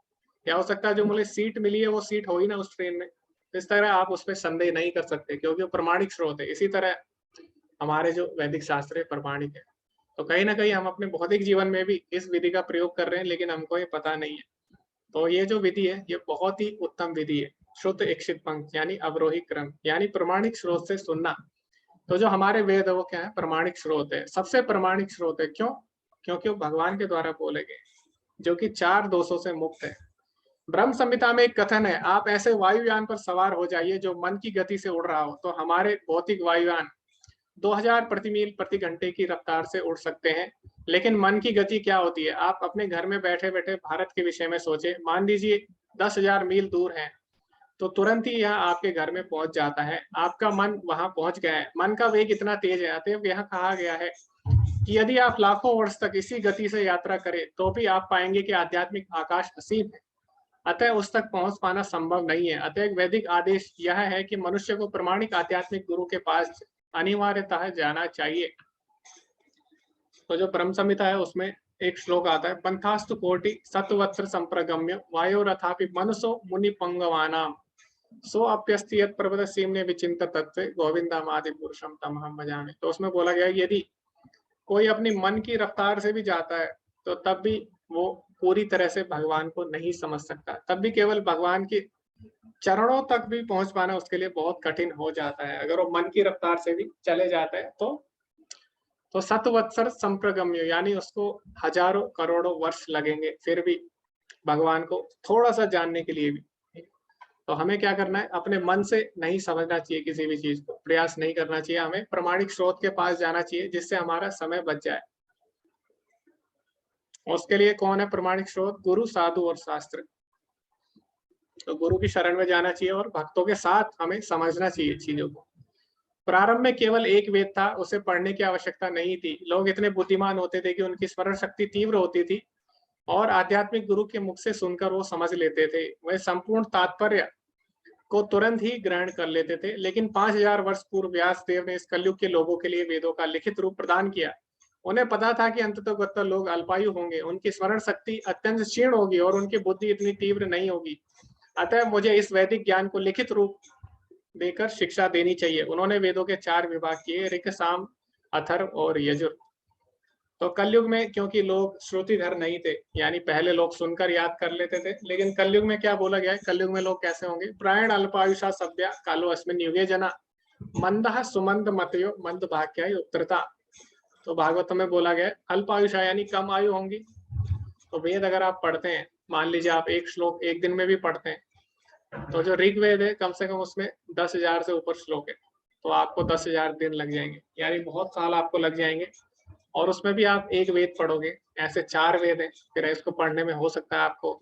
या हो सकता है जो मुझे सीट मिली है वो सीट हो ही ना उस ट्रेन में। इस तरह आप उस पर संदेह नहीं कर सकते, क्योंकि वो प्रमाणिक स्रोत है। इसी तरह हमारे जो वैदिक शास्त्र है प्रमाणिक है। तो कहीं ना कहीं हम अपने भौतिक जीवन में भी इस विधि का प्रयोग कर रहे हैं, लेकिन हमको ये पता नहीं है। तो ये जो विधि है ये बहुत ही उत्तम विधि है, शुद्ध इच्छित पंक्ति, यानी अवरोही क्रम, यानी प्रमाणिक स्रोत से सुनना। तो जो हमारे वेद है वो क्या है? प्रमाणिक स्रोत है, सबसे प्रमाणिक स्रोत है। क्यों? क्योंकि वो भगवान के द्वारा बोले गए, जो कि 4 दोषों से मुक्त है। ब्रह्म संहिता में एक कथन है, आप ऐसे वायुयान पर सवार हो जाइए जो मन की गति से उड़ रहा हो। तो हमारे भौतिक वायुयान 2000 प्रति मील प्रति घंटे की रफ्तार से उड़ सकते हैं, लेकिन मन की गति क्या होती है? आप अपने घर में बैठे बैठे भारत के विषय में सोचे, मान लीजिए 10,000 मील दूर है, तो तुरंत ही यहाँ आपके घर में पहुंच जाता है, आपका मन वहां पहुंच गया है। मन का वेग इतना तेज है, अतएव यहाँ कहा गया है कि यदि आप लाखों वर्ष तक इसी गति से यात्रा करें तो भी आप पाएंगे कि आध्यात्मिक आकाश असीम है, अतः उस तक पहुंच पाना संभव नहीं है। अतः वैदिक आदेश यह है कि मनुष्य को प्रमाणिक आध्यात्मिक गुरु के पास अनिवार्यतः जाना चाहिए। तो जो ब्रह्म संहिता है उसमें एक श्लोक आता है, पंथास्तु कोटि सतवत्सर संप्रगम्य वायोरथापि मनसो मुनि पंगवानाम सो अप्यस्ति यत् पर्वत सीमने विचिंत तत्व गोविंदमादि पुरुषम तमहम भजामि। तो उसमें बोला गया यदि कोई अपनी मन की रफ्तार से भी जाता है तो तब भी वो पूरी तरह से भगवान को नहीं समझ सकता, तब भी केवल भगवान के चरणों तक भी पहुंच पाना उसके लिए बहुत कठिन हो जाता है। अगर वो मन की रफ्तार से भी चले जाता है तो सतवत्सर संप्रगम्य, यानी उसको हजारों करोड़ों वर्ष लगेंगे फिर भी भगवान को थोड़ा सा जानने के लिए भी। तो हमें क्या करना है? अपने मन से नहीं समझना चाहिए किसी भी चीज को, प्रयास नहीं करना चाहिए, हमें प्रमाणिक स्रोत के पास जाना चाहिए, जिससे हमारा समय बच जाए। उसके लिए कौन है प्रमाणिक स्रोत? गुरु, साधु और शास्त्र। तो गुरु की शरण में जाना चाहिए और भक्तों के साथ हमें समझना चाहिए चीजों को। प्रारंभ में केवल एक वेद था, उसे पढ़ने की आवश्यकता नहीं थी। लोग इतने बुद्धिमान होते थे कि उनकी स्मरण शक्ति तीव्र होती थी और आध्यात्मिक गुरु के मुख से सुनकर वो समझ लेते थे। वह संपूर्ण तात्पर्य को तुरंत ही ग्रहण कर लेते थे। लेकिन 5000 वर्ष पूर्व व्यास देव ने इस कलयुग के लोगों के लिए वेदों का लिखित रूप प्रदान किया। उन्हें पता था कि अंततोगत्वा लोग अल्पायु होंगे, उनकी स्मरण शक्ति अत्यंत क्षीण होगी और उनकी बुद्धि इतनी तीव्र नहीं होगी। अतः मुझे इस वैदिक ज्ञान को लिखित रूप देकर शिक्षा देनी चाहिए। उन्होंने वेदों के 4 विभाग किए, ऋक, साम, अथर्व और यजुर। तो कलयुग में क्योंकि लोग श्रुतिधर नहीं थे, यानी पहले लोग सुनकर याद कर लेते थे, लेकिन कलयुग में क्या बोला गया है, कलयुग में लोग कैसे होंगे? प्रायण अल्पायुषा सभ्या कालो अस्मिन् युगे जना मंदः सुमंद मतयो मंद भाग्याय उत्तरता। तो भागवत में बोला गया है अल्पायुषा यानी कम आयु होंगी। तो वेद अगर आप पढ़ते हैं, मान लीजिए आप एक श्लोक एक दिन में भी पढ़ते हैं, तो जो ऋग्वेद है कम से कम उसमें 10,000 से ऊपर श्लोक है, तो आपको 10,000 दिन लग जाएंगे, यानी बहुत साल आपको लग जाएंगे। और उसमें भी आप एक वेद पढ़ोगे, ऐसे 4 वेद हैं, फिर इसको पढ़ने में हो सकता है आपको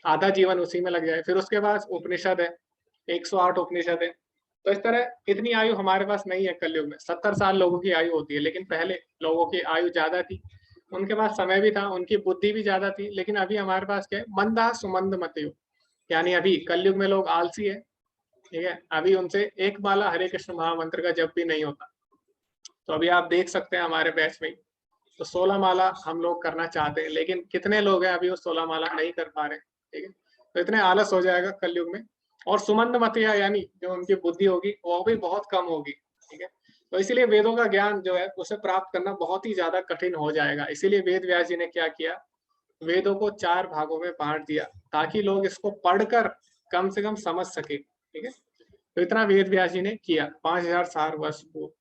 आधा जीवन उसी में लग जाए। फिर उसके बाद उपनिषद है, 108 उपनिषद है। तो इस तरह इतनी आयु हमारे पास नहीं है कलयुग में। 70 साल लोगों की आयु होती है, लेकिन पहले लोगों की आयु ज्यादा थी, उनके पास समय भी था, उनकी बुद्धि भी ज्यादा थी। लेकिन अभी हमारे पास क्या है? मंदा सुमंद मतयु, यानी अभी कलयुग में लोग आलसी है, ठीक है। अभी उनसे एक माला हरे कृष्ण महामंत्र का जप भी नहीं होता। तो अभी आप देख सकते हैं हमारे बैच में तो 16 माला हम लोग करना चाहते हैं, लेकिन कितने लोग हैं अभी वो 16 माला नहीं कर पा रहे, ठीक है। तो इतने आलस हो जाएगा कलयुग में। और सुमंद मतिया यानी जो उनकी बुद्धि होगी वो भी बहुत कम होगी, ठीक है। तो इसीलिए वेदों का ज्ञान जो है उसे प्राप्त करना बहुत ही ज्यादा कठिन हो जाएगा। इसीलिए वेद व्यास जी ने क्या किया, वेदों को 4 भागों में बांट दिया ताकि लोग इसको पढ़कर कम से कम समझ सके, ठीक है। तो इतना वेद व्यास जी ने किया 5000 वर्ष पूर्व।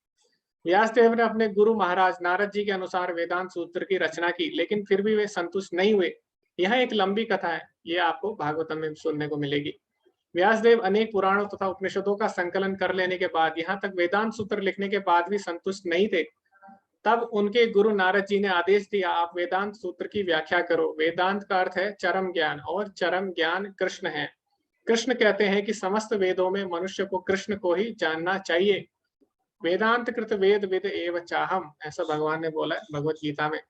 व्यासदेव ने अपने गुरु महाराज नारद जी के अनुसार वेदांत सूत्र की रचना की, लेकिन फिर भी वे संतुष्ट नहीं हुए। यह एक लंबी कथा है, ये आपको भागवतम में सुनने को मिलेगी। व्यासदेव अनेक पुराणों तथा उपनिषदों का संकलन कर लेने के बाद, यहाँ तक वेदांत सूत्र लिखने के बाद भी संतुष्ट नहीं थे। तब उनके गुरु नारद जी ने आदेश दिया, आप वेदांत सूत्र की व्याख्या करो। वेदांत का अर्थ है चरम ज्ञान, और चरम ज्ञान कृष्ण है। कृष्ण कहते हैं कि समस्त वेदों में मनुष्य को कृष्ण को ही जानना चाहिए। वेदांत कृत वेद विद एव चाहम, ऐसा भगवान ने बोला है भगवत गीता में।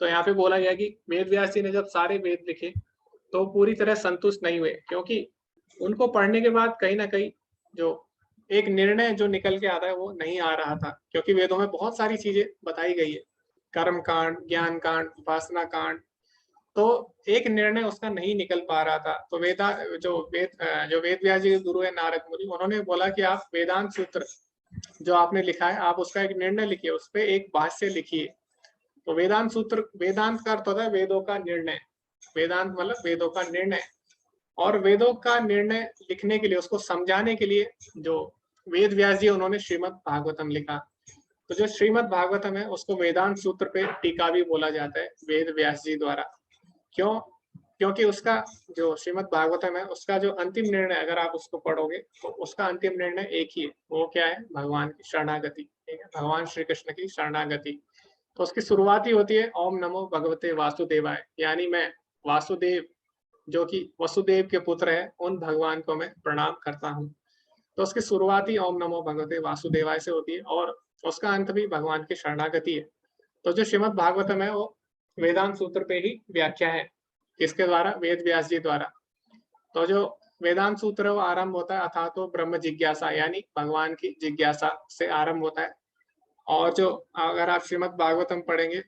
तो यहाँ पे बोला गया कि वेद व्यास जी ने जब सारे वेद लिखे तो पूरी तरह संतुष्ट नहीं हुए, क्योंकि उनको पढ़ने के बाद कहीं ना कहीं जो एक निर्णय जो निकल के आता है वो नहीं आ रहा था, क्योंकि वेदों में बहुत सारी चीजें बताई गई है, कर्म कांड, ज्ञान कांड, उपासना कांड, तो एक निर्णय उसका नहीं निकल पा रहा था। तो जो वेद व्यास जी के गुरु है नारद मुनि, उन्होंने बोला कि आप वेदांत सूत्र जो आपने लिखा है आप उसका एक निर्णय लिखिए, उस पर एक भाष्य लिखिए। तो वेदांत सूत्र, वेदांत का अर्थ होता है वेदों का निर्णय, वेदांत मतलब वेदों का निर्णय। और वेदों का निर्णय लिखने के लिए, उसको समझाने के लिए जो वेद व्यास जी उन्होंने श्रीमद् भागवतम लिखा। तो जो श्रीमद् भागवतम है उसको वेदांत सूत्र पे टीका भी बोला जाता है वेद व्यास जी द्वारा। क्यों? क्योंकि उसका जो श्रीमद् भागवतम है उसका जो अंतिम निर्णय अगर आप उसको पढ़ोगे तो उसका अंतिम निर्णय एक ही है, वो क्या है? भगवान की शरणागति, ठीक है, भगवान श्री कृष्ण की शरणागति। तो उसकी शुरुआत ही होती है ओम नमो भगवते वासुदेवाय, यानी मैं वासुदेव जो कि वसुदेव के पुत्र है उन भगवान को मैं प्रणाम करता हूँ। तो उसकी शुरुआत ही ओम नमो भगवते वासुदेवाय से होती है और उसका अंत भी भगवान की शरणागति है। तो जो श्रीमद् भागवतम है वो वेदांत सूत्र पे ही व्याख्या है, किसके द्वारा? वेद व्यास जी द्वारा। तो जो वेदांत सूत्र वो आरंभ होता है अथा तो ब्रह्म जिज्ञासा, यानी भगवान की जिज्ञासा से आरंभ होता है। और जो अगर आप श्रीमद् भागवतम पढ़ेंगे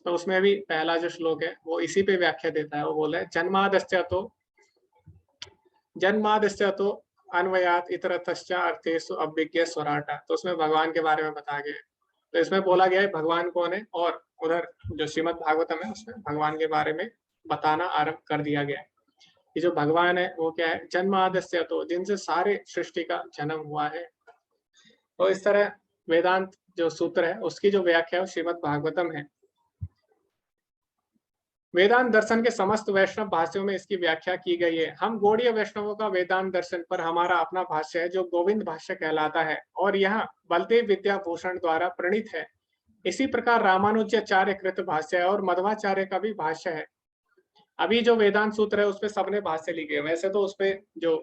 तो उसमें भी पहला जो श्लोक है वो इसी पे व्याख्या देता है। वो बोला है जन्मादस्य तो अन्वयात इतरतश्च अर्थेषु अभिज्ञ स्वराटा। तो उसमें भगवान के बारे में बताया गया है। तो इसमें बोला गया है भगवान कौन है, और उधर जो श्रीमद् भागवतम है उसमें भगवान के बारे में बताना आरंभ कर दिया गया है कि जो भगवान है वो क्या है? जन्मादस्य तो, जिनसे सारे सृष्टि का जन्म हुआ है। तो इस तरह वेदांत जो सूत्र है उसकी जो व्याख्या है श्रीमद् भागवतम है। वेदांत दर्शन के समस्त वैष्णव भाष्यों में इसकी व्याख्या की गई है। हम गौड़ीय वैष्णवों का वेदांत दर्शन पर हमारा अपना भाष्य है जो गोविंद भाष्य कहलाता है, और यह बलदेव विद्याभूषण द्वारा प्रणीत है। इसी प्रकार रामानुजाचार्य कृत भाष्य है और मध्वाचार्य का भी भाष्य है। अभी जो वेदांत सूत्र है उस पर सबने भाष्य लिखे। वैसे तो उस पर जो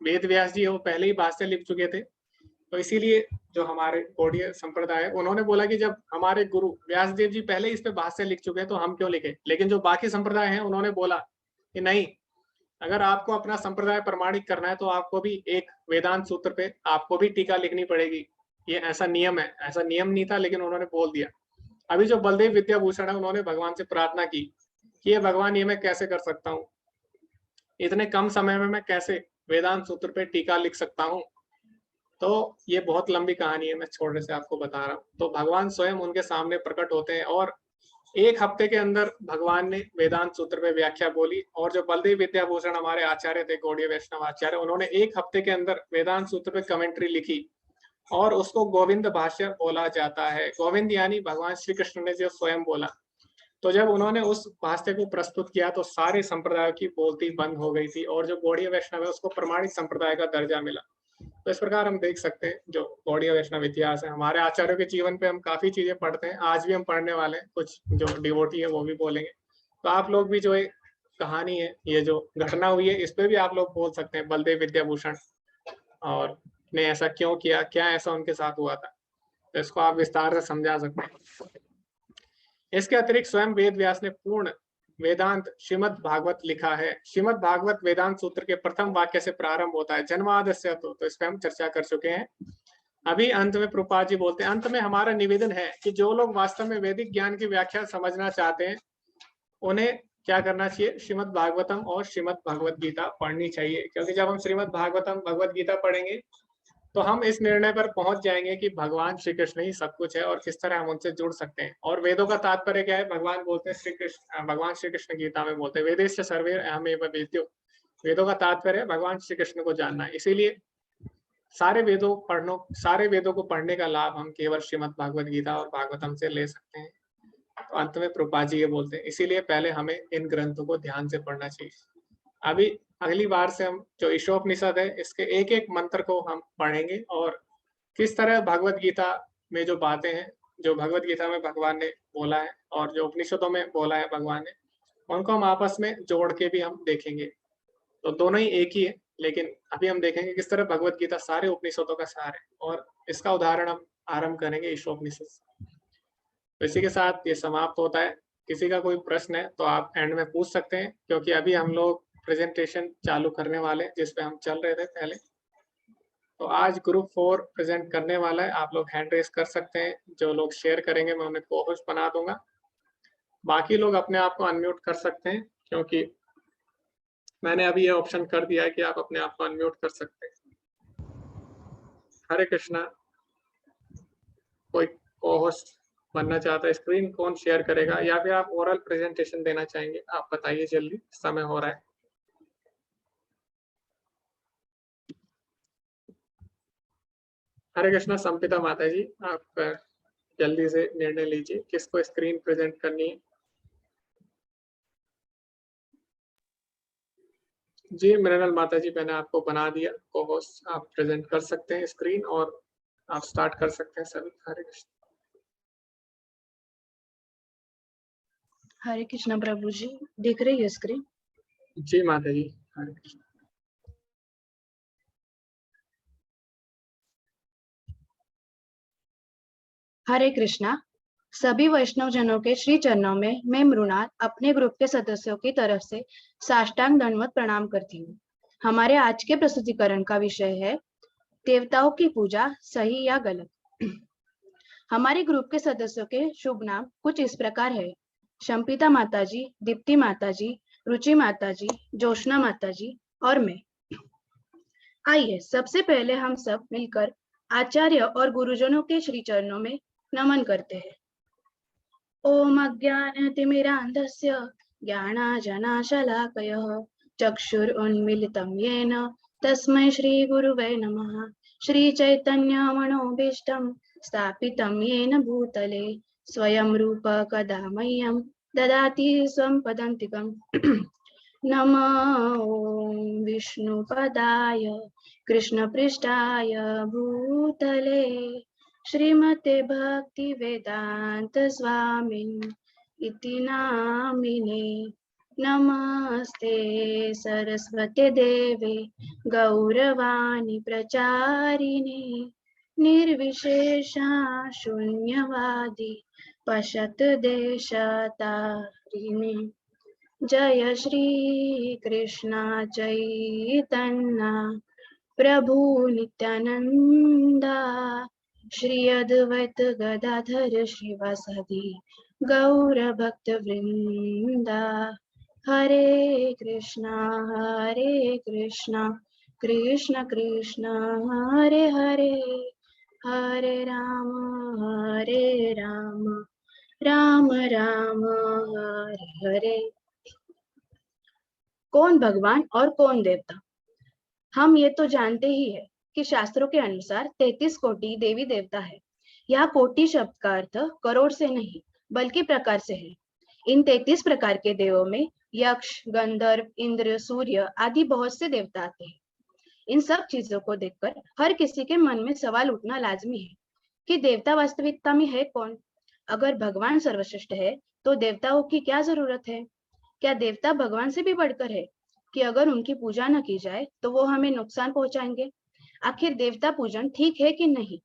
वेद व्यास जी है वो पहले ही भाष्य लिख चुके थे, तो इसीलिए जो हमारे गौड़ीय संप्रदाय है, उन्होंने बोला कि जब हमारे गुरु व्यासदेव जी पहले इस पे भाष्य लिख चुके हैं तो हम क्यों लिखे। लेकिन जो बाकी संप्रदाय हैं उन्होंने बोला कि नहीं, अगर आपको अपना संप्रदाय प्रमाणित करना है तो आपको भी एक वेदांत सूत्र पे आपको भी टीका लिखनी पड़ेगी। ये ऐसा नियम है, ऐसा नियम नहीं था लेकिन उन्होंने बोल दिया। अभी जो बलदेव विद्याभूषण है, उन्होंने भगवान से प्रार्थना की कि ये भगवान, ये मैं कैसे कर सकता हूँ, इतने कम समय में मैं कैसे वेदांत सूत्र पे टीका लिख सकता हूँ। तो ये बहुत लंबी कहानी है, मैं छोड़ने से आपको बता रहा हूँ। तो भगवान स्वयं उनके सामने प्रकट होते हैं और एक हफ्ते के अंदर भगवान ने वेदांत सूत्र पे व्याख्या बोली। और जो बलदेव विद्याभूषण हमारे आचार्य थे, गौड़ीय वैष्णव आचार्य, उन्होंने एक हफ्ते के अंदर वेदांत सूत्र पे कमेंट्री लिखी और उसको गोविंद भाष्य बोला जाता है। गोविंद यानी भगवान श्री कृष्ण ने जो स्वयं बोला। तो जब उन्होंने उस भाष्य को प्रस्तुत किया तो सारे संप्रदायों की बोलती बंद हो गई थी और जो गौड़ीय वैष्णव है उसको प्रमाणित संप्रदाय का दर्जा मिला। तो इस प्रकार हम देख सकते हैं जो गौड़ीय वैष्णव इतिहास है। हमारे आचार्यों के जीवन पे हम काफी चीजें पढ़ते हैं, आज भी हम पढ़ने वाले हैं, कुछ जो डिवोटी है वो भी बोलेंगे। तो आप लोग भी जो एक कहानी है, ये जो घटना हुई है, इस पे भी आप लोग बोल सकते हैं बलदेव विद्याभूषण और ने ऐसा क्यों किया, क्या ऐसा उनके साथ हुआ था, तो इसको आप विस्तार से समझा सकते हैं। इसके अतिरिक्त स्वयं वेद व्यास ने पूर्ण वेदांत श्रीमद् भागवत लिखा है। श्रीमद् भागवत वेदांत सूत्र के प्रथम वाक्य से प्रारंभ होता है, जन्माद्यस्य। तो इस पे हम चर्चा कर चुके हैं। अभी अंत में प्रभुपाद जी बोलते हैं, अंत में हमारा निवेदन है कि जो लोग वास्तव में वैदिक ज्ञान की व्याख्या समझना चाहते हैं उन्हें क्या करना चाहिए, श्रीमद् भागवतम और श्रीमद् भगवत गीता पढ़नी चाहिए। क्योंकि जब हम श्रीमद् भागवतम भगवत गीता पढ़ेंगे तो हम इस निर्णय पर पहुंच जाएंगे कि भगवान श्री कृष्ण ही सब कुछ है और किस तरह हम उनसे जुड़ सकते हैं। और वेदों का तात्पर्य क्या है, भगवान बोलते हैं श्री कृष्ण, भगवान श्री कृष्ण गीता में बोलते हैं, वेदेश सर्वे अहमेव वेद्यो। वेदों का तात्पर्य भगवान श्री कृष्ण को जानना है। इसीलिए सारे वेदों को पढ़ने का लाभ हम केवल श्रीमद् भागवत गीता और भागवतम से ले सकते हैं। तो अंत में प्रभुपाद जी ये बोलते हैं, इसीलिए पहले हमें इन ग्रंथों को ध्यान से पढ़ना चाहिए। अभी अगली बार से हम जो ईशोपनिषद है, इसके एक एक मंत्र को हम पढ़ेंगे और किस तरह भगवत गीता में जो बातें हैं, जो भगवत गीता में भगवान ने बोला है और जो उपनिषदों में बोला है भगवान ने, उनको हम आपस में जोड़ के भी हम देखेंगे। तो दोनों ही एक ही है, लेकिन अभी हम देखेंगे किस तरह भगवत गीता सारे उपनिषदों का सार है और इसका उदाहरण हम आरंभ करेंगे ईशोपनिषद से। तो इसी के साथ ये समाप्त होता है। किसी का कोई प्रश्न है तो आप एंड में पूछ सकते हैं, क्योंकि अभी हम लोग प्रेजेंटेशन चालू करने वाले हैं जिस पे हम चल रहे थे पहले। तो आज ग्रुप 4 प्रेजेंट करने वाला है, आप लोग हैंड रेस कर सकते हैं। जो लोग शेयर करेंगे मैं उन्हें को होस्ट बना दूंगा। बाकी लोग अपने आप को अनम्यूट कर सकते हैं, क्योंकि मैंने अभी ये ऑप्शन कर दिया है कि आप अपने आप को अनम्यूट कर सकते हैं। हरे कृष्णा। कोई को होस्ट बनना चाहता है, स्क्रीन कौन शेयर करेगा, या फिर आप ओरल प्रेजेंटेशन देना चाहेंगे, आप बताइए, जल्दी समय हो रहा है। हरे कृष्णा। संपिता माता जी, आप जल्दी से निर्णय लीजिए किसको स्क्रीन प्रेजेंट करनी है। जी मृणाल माता जी, मैंने आपको बना दिया को होस्ट, आप प्रेजेंट कर सकते हैं स्क्रीन और आप स्टार्ट कर सकते हैं सभी। हरे कृष्ण। हरे कृष्ण प्रभु जी, दिख रही है स्क्रीन? जी माता जी। हरे कृष्ण। हरे कृष्णा। सभी वैष्णव जनों के श्री चरणों में मैं मृणाल अपने ग्रुप के सदस्यों की तरफ से साष्टांग दंडवत प्रणाम करती हूँ। हमारे आज के प्रस्तुतिकरण का विषय है देवताओं की पूजा सही या गलत। हमारे ग्रुप के सदस्यों के शुभ नाम कुछ इस प्रकार है: शंपिता माता जी, दीप्ति माता जी, रुचि माता जी, जोशना माता जी और मैं। आइए सबसे पहले हम सब मिलकर आचार्य और गुरुजनों के श्री चरणों में नमन करते हैं। ओम अज्ञानतिमिरान्धस्य ज्ञानांजनशलाकयः चक्षुरुन्मीलितं येन तस्मै श्रीगुरुवे नमः। श्रीचैतन्यमनोभीष्टं स्थापितं येन भूतले स्वयं रूप कदा मह्यं ददाति स्वं पदान्तिकम्। नमो ॐ विष्णुपदाय कृष्णपृष्ठाय भूतले श्रीमते भक्ति वेदांत स्वामिन् इति नामिने। नमस्ते सरस्वती देवे गौरवाणी प्रचारिणे निर्विशेषा शून्यवादी पश्यत देशतारिणे। जय श्री कृष्ण चैतन्य प्रभु नित्यानंदा, श्री अद्वैत गदाधर श्रीवासदि गौर भक्त वृंदा। हरे कृष्णा कृष्ण कृष्ण हरे हरे, हरे राम राम राम हरे हरे। कौन भगवान और कौन देवता? हम ये तो जानते ही है कि शास्त्रों के अनुसार 33 कोटि देवी देवता है। यह कोटि शब्द का अर्थ करोड़ से नहीं बल्कि प्रकार से है। इन 33 प्रकार के देवों में यक्ष, गंधर्व, इंद्र, सूर्य आदि बहुत से देवता आते हैं। इन सब चीजों को देखकर हर किसी के मन में सवाल उठना लाजमी है कि देवता वास्तविकता में है कौन? अगर भगवान सर्वश्रेष्ठ है तो देवताओं की क्या जरूरत है? क्या देवता भगवान से भी बढ़कर है कि अगर उनकी पूजा न की जाए तो वो हमें नुकसान पहुंचाएंगे? आखिर देवता पूजन ठीक है कि नहीं?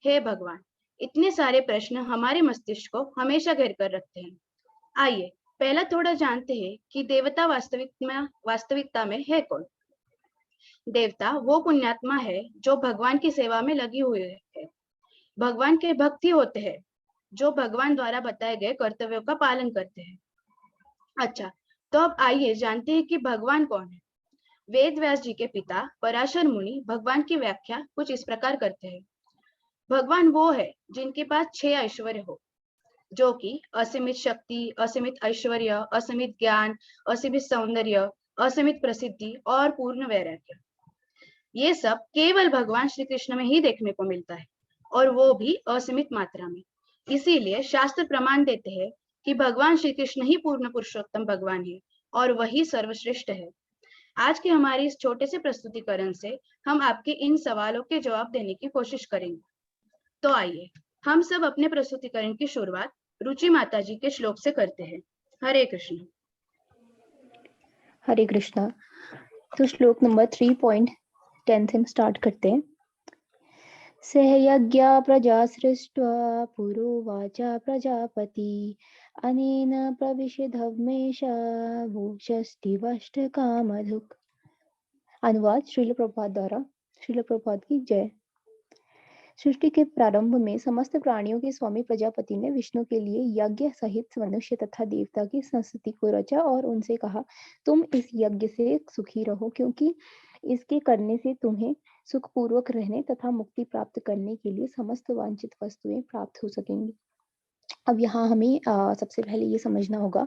हे भगवान, इतने सारे प्रश्न हमारे मस्तिष्क को हमेशा घेर कर रखते हैं। आइए पहला थोड़ा जानते हैं कि देवता वास्तविकता में है कौन। देवता वो पुण्यात्मा है जो भगवान की सेवा में लगी हुई है। भगवान के भक्त ही होते हैं जो भगवान द्वारा बताए गए कर्तव्यों का पालन करते हैं। अच्छा, तो अब आइए जानते हैं कि भगवान कौन है। वेद व्यास जी के पिता पराशर मुनि भगवान की व्याख्या कुछ इस प्रकार करते हैं। भगवान वो है जिनके पास 6 ऐश्वर्य हो, जो कि असीमित शक्ति, असीमित ऐश्वर्य, असीमित ज्ञान, असीमित सौंदर्य, असीमित प्रसिद्धि और पूर्ण वैराग्य। ये सब केवल भगवान श्री कृष्ण में ही देखने को मिलता है और वो भी असीमित मात्रा में। इसीलिए शास्त्र प्रमाण देते हैं कि भगवान श्री कृष्ण ही पूर्ण पुरुषोत्तम भगवान है और वही सर्वश्रेष्ठ है। आज के हमारे इस छोटे से प्रस्तुतिकरण से हम आपके इन सवालों के जवाब देने की कोशिश करेंगे। तो आइए हम सब अपने प्रस्तुतिकरण की शुरुआत रुचि माता जी के श्लोक से करते हैं। हरे कृष्ण। हरे कृष्णा। तो श्लोक नंबर 3.10 से हम स्टार्ट करते हैं। सहयज्ञा प्रजा सृष्ट्वा पुरोवाचा प्रजापति अनेन प्रविशधर्मेशा भूषष्टिवष्टकामधुक्। अनुवाद श्रील प्रभुपाद द्वारा। श्रील प्रभुपाद की जय। सृष्टि के प्रारंभ में समस्त प्राणियों के स्वामी प्रजापति ने विष्णु के लिए यज्ञ सहित मनुष्य तथा देवता की संस्कृति को रचा और उनसे कहा, तुम इस यज्ञ से सुखी रहो, क्योंकि इसके करने से तुम्हें सुखपूर्वक रहने तथा मुक्ति प्राप्त करने के लिए समस्त वांछित वस्तुएं प्राप्त हो सकेंगी। अब यहाँ हमें सबसे पहले ये समझना होगा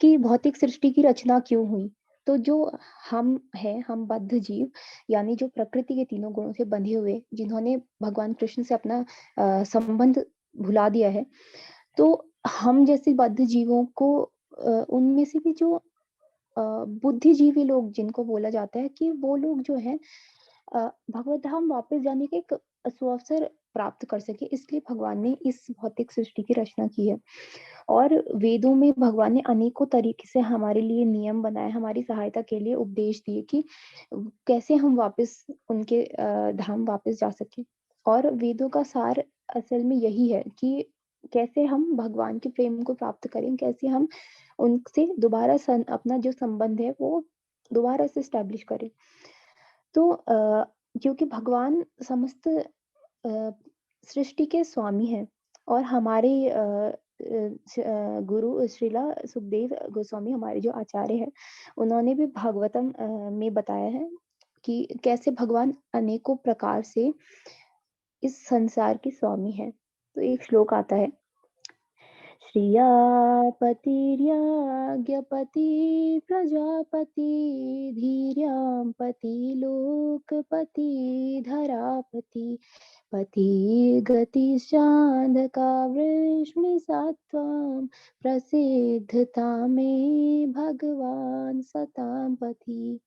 कि भौतिक सृष्टि की रचना क्यों हुई। तो जो हम हैं, हम बद्ध जीव, यानी जो प्रकृति के तीनों गुणों से बंधे हुए, जिन्होंने भगवान कृष्ण से अपना संबंध भुला दिया है, तो हम जैसे बद्ध जीवों को उनमें से भी जो बुद्धिजीवी लोग जिनको बोला जाता है कि वो लोग जो है भगवत धाम वापस जाने के एक सुअवसर प्राप्त कर सके, इसलिए भगवान ने इस भौतिक सृष्टि की रचना की है। और वेदों में भगवान ने अनेकों तरीके से हमारे लिए नियम बनाए, हमारी सहायता के लिए उपदेश दिए कि कैसे हम वापस उनके धाम वापस जा सके। और वेदों का सार असल में यही है कि कैसे हम भगवान के प्रेम को प्राप्त करें, कैसे हम उनसे दोबारा अपना जो संबंध है वो दोबारा से स्टैब्लिश करें। तो क्योंकि भगवान समस्त सृष्टि के स्वामी हैं और हमारे गुरु श्रीला सुखदेव गोस्वामी, हमारे जो आचार्य हैं, उन्होंने भी भागवतम में बताया है कि कैसे भगवान अनेकों प्रकार से इस संसार के स्वामी हैं। तो एक श्लोक आता है, श्रियापतिर्याज्ञपति प्रजापति धीर्यापति लोकपति धरापति पति गतिश्चान्दका वृष्णि सत्त्वं प्रसिद्धता में भगवान सतां पति।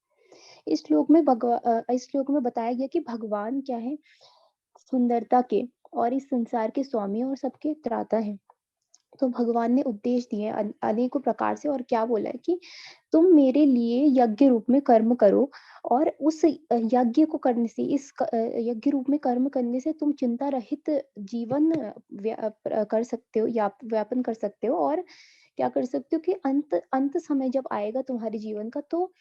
इस श्लोक में बताया गया कि भगवान क्या है, सुंदरता के और इस संसार के स्वामी और सबके त्राता हैं। तो भगवान ने उपदेश दिए अनेकों प्रकार से, और क्या बोला है कि तुम मेरे लिए यज्ञ रूप में कर्म करो, और उस यज्ञ को करने से, यज्ञ रूप में कर्म करने से तुम चिंता रहित जीवन कर सकते हो या व्यापन कर सकते हो, और क्या कर सकते हो कि अंत अंत समय जब आएगा तुम्हारे जीवन का, तो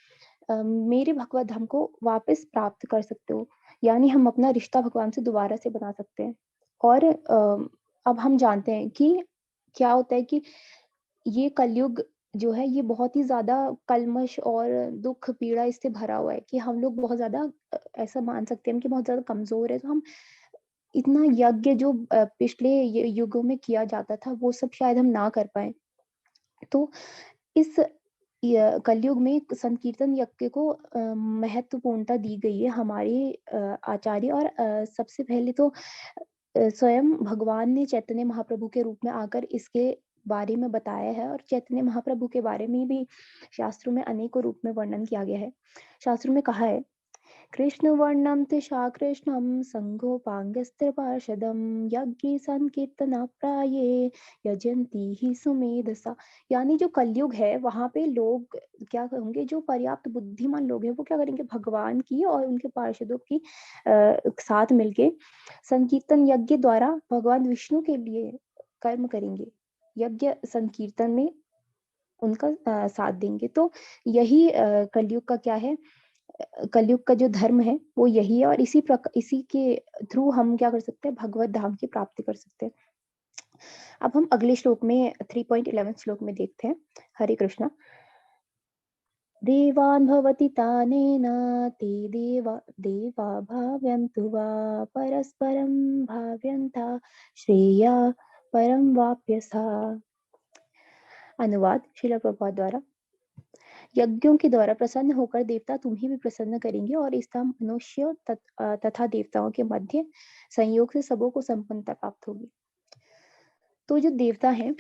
मेरे भगवत धाम को वापस प्राप्त कर सकते हो, यानी हम अपना रिश्ता भगवान से दोबारा से बना सकते हैं। और अब हम जानते हैं कि क्या होता है कि ये कलयुग जो है ये बहुत ही ज्यादा कल्मश और दुख पीड़ा इससे भरा हुआ है, कि हम लोग बहुत ज्यादा ऐसा मान सकते हैं कि बहुत ज्यादा कमजोर है। तो हम इतना यज्ञ जो पिछले युगों में किया जाता था वो सब शायद हम ना कर पाए। तो इस कलयुग में संकीर्तन यज्ञ को महत्वपूर्णता दी गई है हमारे आचार्य, और सबसे पहले तो स्वयं भगवान ने चैतन्य महाप्रभु के रूप में आकर इसके बारे में बताया है, और चैतन्य महाप्रभु के बारे में भी शास्त्रों में अनेकों रूप में वर्णन किया गया है। शास्त्रों में कहा है, कृष्ण वर्णम तिशा कृष्णम संगोपांगस्त्र पार्षदम यज्ञ संकीर्तना प्राये यजंती ही सुमेधसा। यानी जो कलयुग है वहां पे लोग क्या करेंगे, जो पर्याप्त बुद्धिमान लोग हैं वो क्या करेंगे, भगवान की और उनके पार्षदों की साथ मिलके संकीर्तन यज्ञ द्वारा भगवान विष्णु के लिए कर्म करेंगे, यज्ञ संकीर्तन में उनका साथ देंगे। तो यही कलयुग का क्या है, कलयुग का जो धर्म है वो यही है, और इसी के थ्रू हम क्या कर सकते हैं, भगवत धाम की प्राप्ति कर सकते हैं। अब हम अगले श्लोक में 3.11 श्लोक में देखते हैं। हरे कृष्णा। देवान् भवति तानेन ते देवा भाव्यन्तु वा परस्परं भाव्यन्ता श्रेया परम वाप्यसा। अनुवाद श्रील प्रभुपाद द्वारा। यज्ञों के द्वारा प्रसन्न होकर देवता तुम्हें भी प्रसन्न करेंगे, और इसका मनुष्य तथा देवताओं के मध्य संयोग से सबों को संपन्नता प्राप्त होगी। तो जो देवता हैं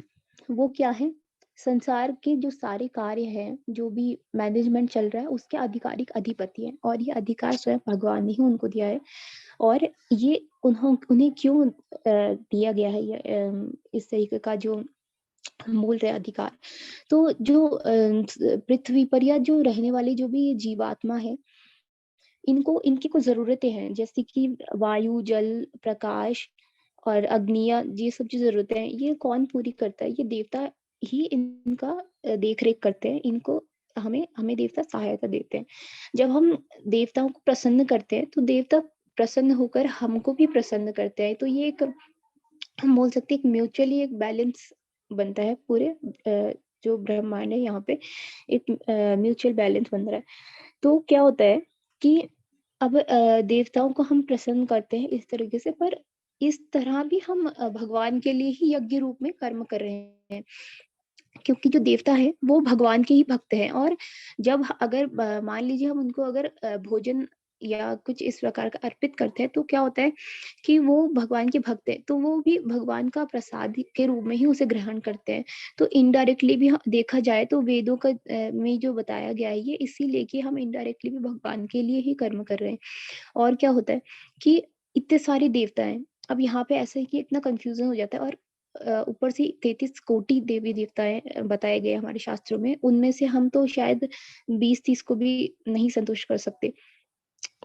वो क्या है, संसार के जो सारे कार्य हैं, जो भी मैनेजमेंट चल रहा है उसके आधिकारिक अधिपति हैं, और ये अधिकार स्वयं भगवान ने ही उनको दिया है। और ये उन्हें क्यों दिया गया है इस तरीके का जो मूल रहे अधिकार। तो जो पृथ्वी पर या जो रहने वाले जो भी जीवात्मा है, इनको इनकी कुछ जरूरतें हैं, जैसे कि वायु, जल, प्रकाश और अग्निया, ये सब जो जरूरतें हैं ये कौन पूरी करता है, ये देवता ही इनका देख रेख करते हैं। इनको हमें देवता सहायता देते हैं। जब हम देवताओं को प्रसन्न करते हैं तो देवता प्रसन्न होकर हमको भी प्रसन्न करते हैं। तो ये एक, हम बोल सकते हैं, एक म्यूचुअली एक बैलेंस बनता है पूरे जो ब्रह्मांड है, यहाँ पे एक म्यूचुअल बैलेंस बन रहा है। तो क्या होता है कि अब देवताओं को हम प्रसन्न करते हैं इस तरीके से, पर इस तरह भी हम भगवान के लिए ही यज्ञ रूप में कर्म कर रहे हैं, क्योंकि जो देवता है वो भगवान के ही भक्त हैं। और जब अगर मान लीजिए हम उनको अगर भोजन या कुछ इस प्रकार का अर्पित करते हैं, तो क्या होता है कि वो भगवान के भक्त हैं, तो वो भी भगवान का प्रसाद के रूप में ही उसे ग्रहण करते हैं। तो इनडायरेक्टली भी देखा जाए तो वेदों का में जो बताया गया है ये इसीलिए कि हम इनडायरेक्टली भी भगवान के लिए ही कर्म कर रहे हैं। और क्या होता है कि इतने सारे देवता हैं, अब यहाँ पे ऐसा है कि इतना कंफ्यूजन हो जाता है। और ऊपर से 33 कोटि देवी देवताएं बताए गए हमारे शास्त्रों में, उनमें से हम तो शायद 20-30 को भी नहीं संतुष्ट कर सकते।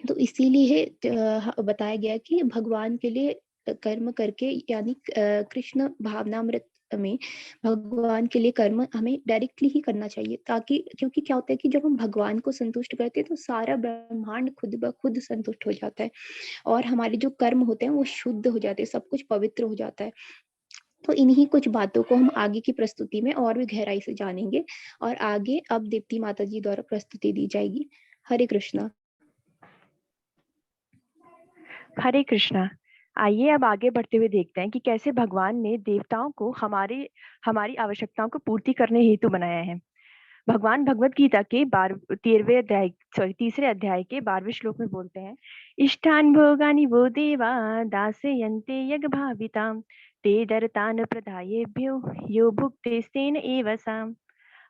तो इसीलिए बताया गया कि भगवान के लिए कर्म करके, यानी कृष्ण भावनामृत में भगवान के लिए कर्म हमें डायरेक्टली ही करना चाहिए, ताकि, क्योंकि क्या होता है कि जब हम भगवान को संतुष्ट करते हैं तो सारा ब्रह्मांड खुद ब खुद संतुष्ट हो जाता है, और हमारे जो कर्म होते हैं वो शुद्ध हो जाते हैं, सब कुछ पवित्र हो जाता है। तो इन्हीं कुछ बातों को हम आगे की प्रस्तुति में और भी गहराई से जानेंगे, और आगे अब दीप्ति माता जी द्वारा प्रस्तुति दी जाएगी। हरे कृष्णा। हरे कृष्णा। आइए अब आगे बढ़ते हुए देखते हैं कि कैसे भगवान ने देवताओं को हमारी आवश्यकताओं को पूर्ति करने हेतु बनाया है। भगवान भगवत गीता के 3 अध्याय के 12वें श्लोक में बोलते हैं, इष्टान भोगानि वो देवा दासयन्ते यज्ञ भाविताम ते दरतान प्रदायेभ्यो यो भुक्तेस्तेन एव साम।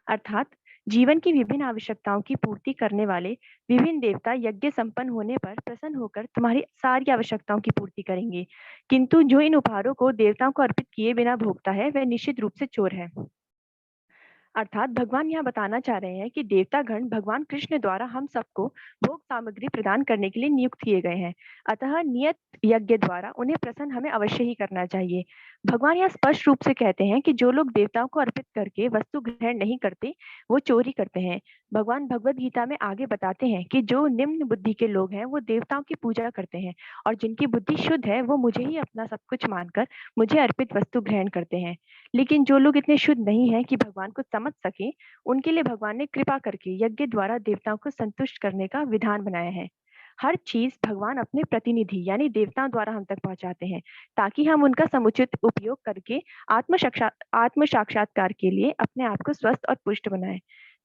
अर्थात जीवन की विभिन्न आवश्यकताओं की पूर्ति करने वाले विभिन्न देवता यज्ञ संपन्न होने पर प्रसन्न होकर तुम्हारी सारी आवश्यकताओं की पूर्ति करेंगे, किंतु जो इन उपहारों को देवताओं को अर्पित किए बिना भोगता है वह निश्चित रूप से चोर है। अर्थात भगवान यहाँ बताना चाह रहे हैं कि देवतागण भगवान कृष्ण द्वारा हम सबको भोग सामग्री प्रदान करने के लिए नियुक्त किए गए हैं, अतः नियत यज्ञ द्वारा उन्हें प्रसन्न हमें अवश्य ही करना चाहिए। भगवान यहाँ स्पष्ट रूप से कहते हैं कि जो लोग देवताओं को अर्पित करके वस्तु ग्रहण नहीं करते वो चोरी करते हैं। भगवान भगवद गीता में आगे बताते हैं कि जो निम्न बुद्धि के लोग हैं वो देवताओं की पूजा करते हैं और जिनकी बुद्धि शुद्ध है वो मुझे ही अपना सब कुछ मानकर मुझे अर्पित वस्तु ग्रहण करते हैं। लेकिन जो लोग इतने शुद्ध नहीं है कि भगवान को समझ सके, उनके लिए भगवान ने कृपा करके यज्ञ द्वारा देवताओं को संतुष्ट करने का विधान बनाया है। हर चीज भगवान अपने प्रतिनिधि यानी देवताओं द्वारा हम तक पहुंचाते हैं ताकि हम उनका समुचित उपयोग करके आत्म साक्षात्कार के लिए अपने आप को स्वस्थ और पुष्ट बनाएं,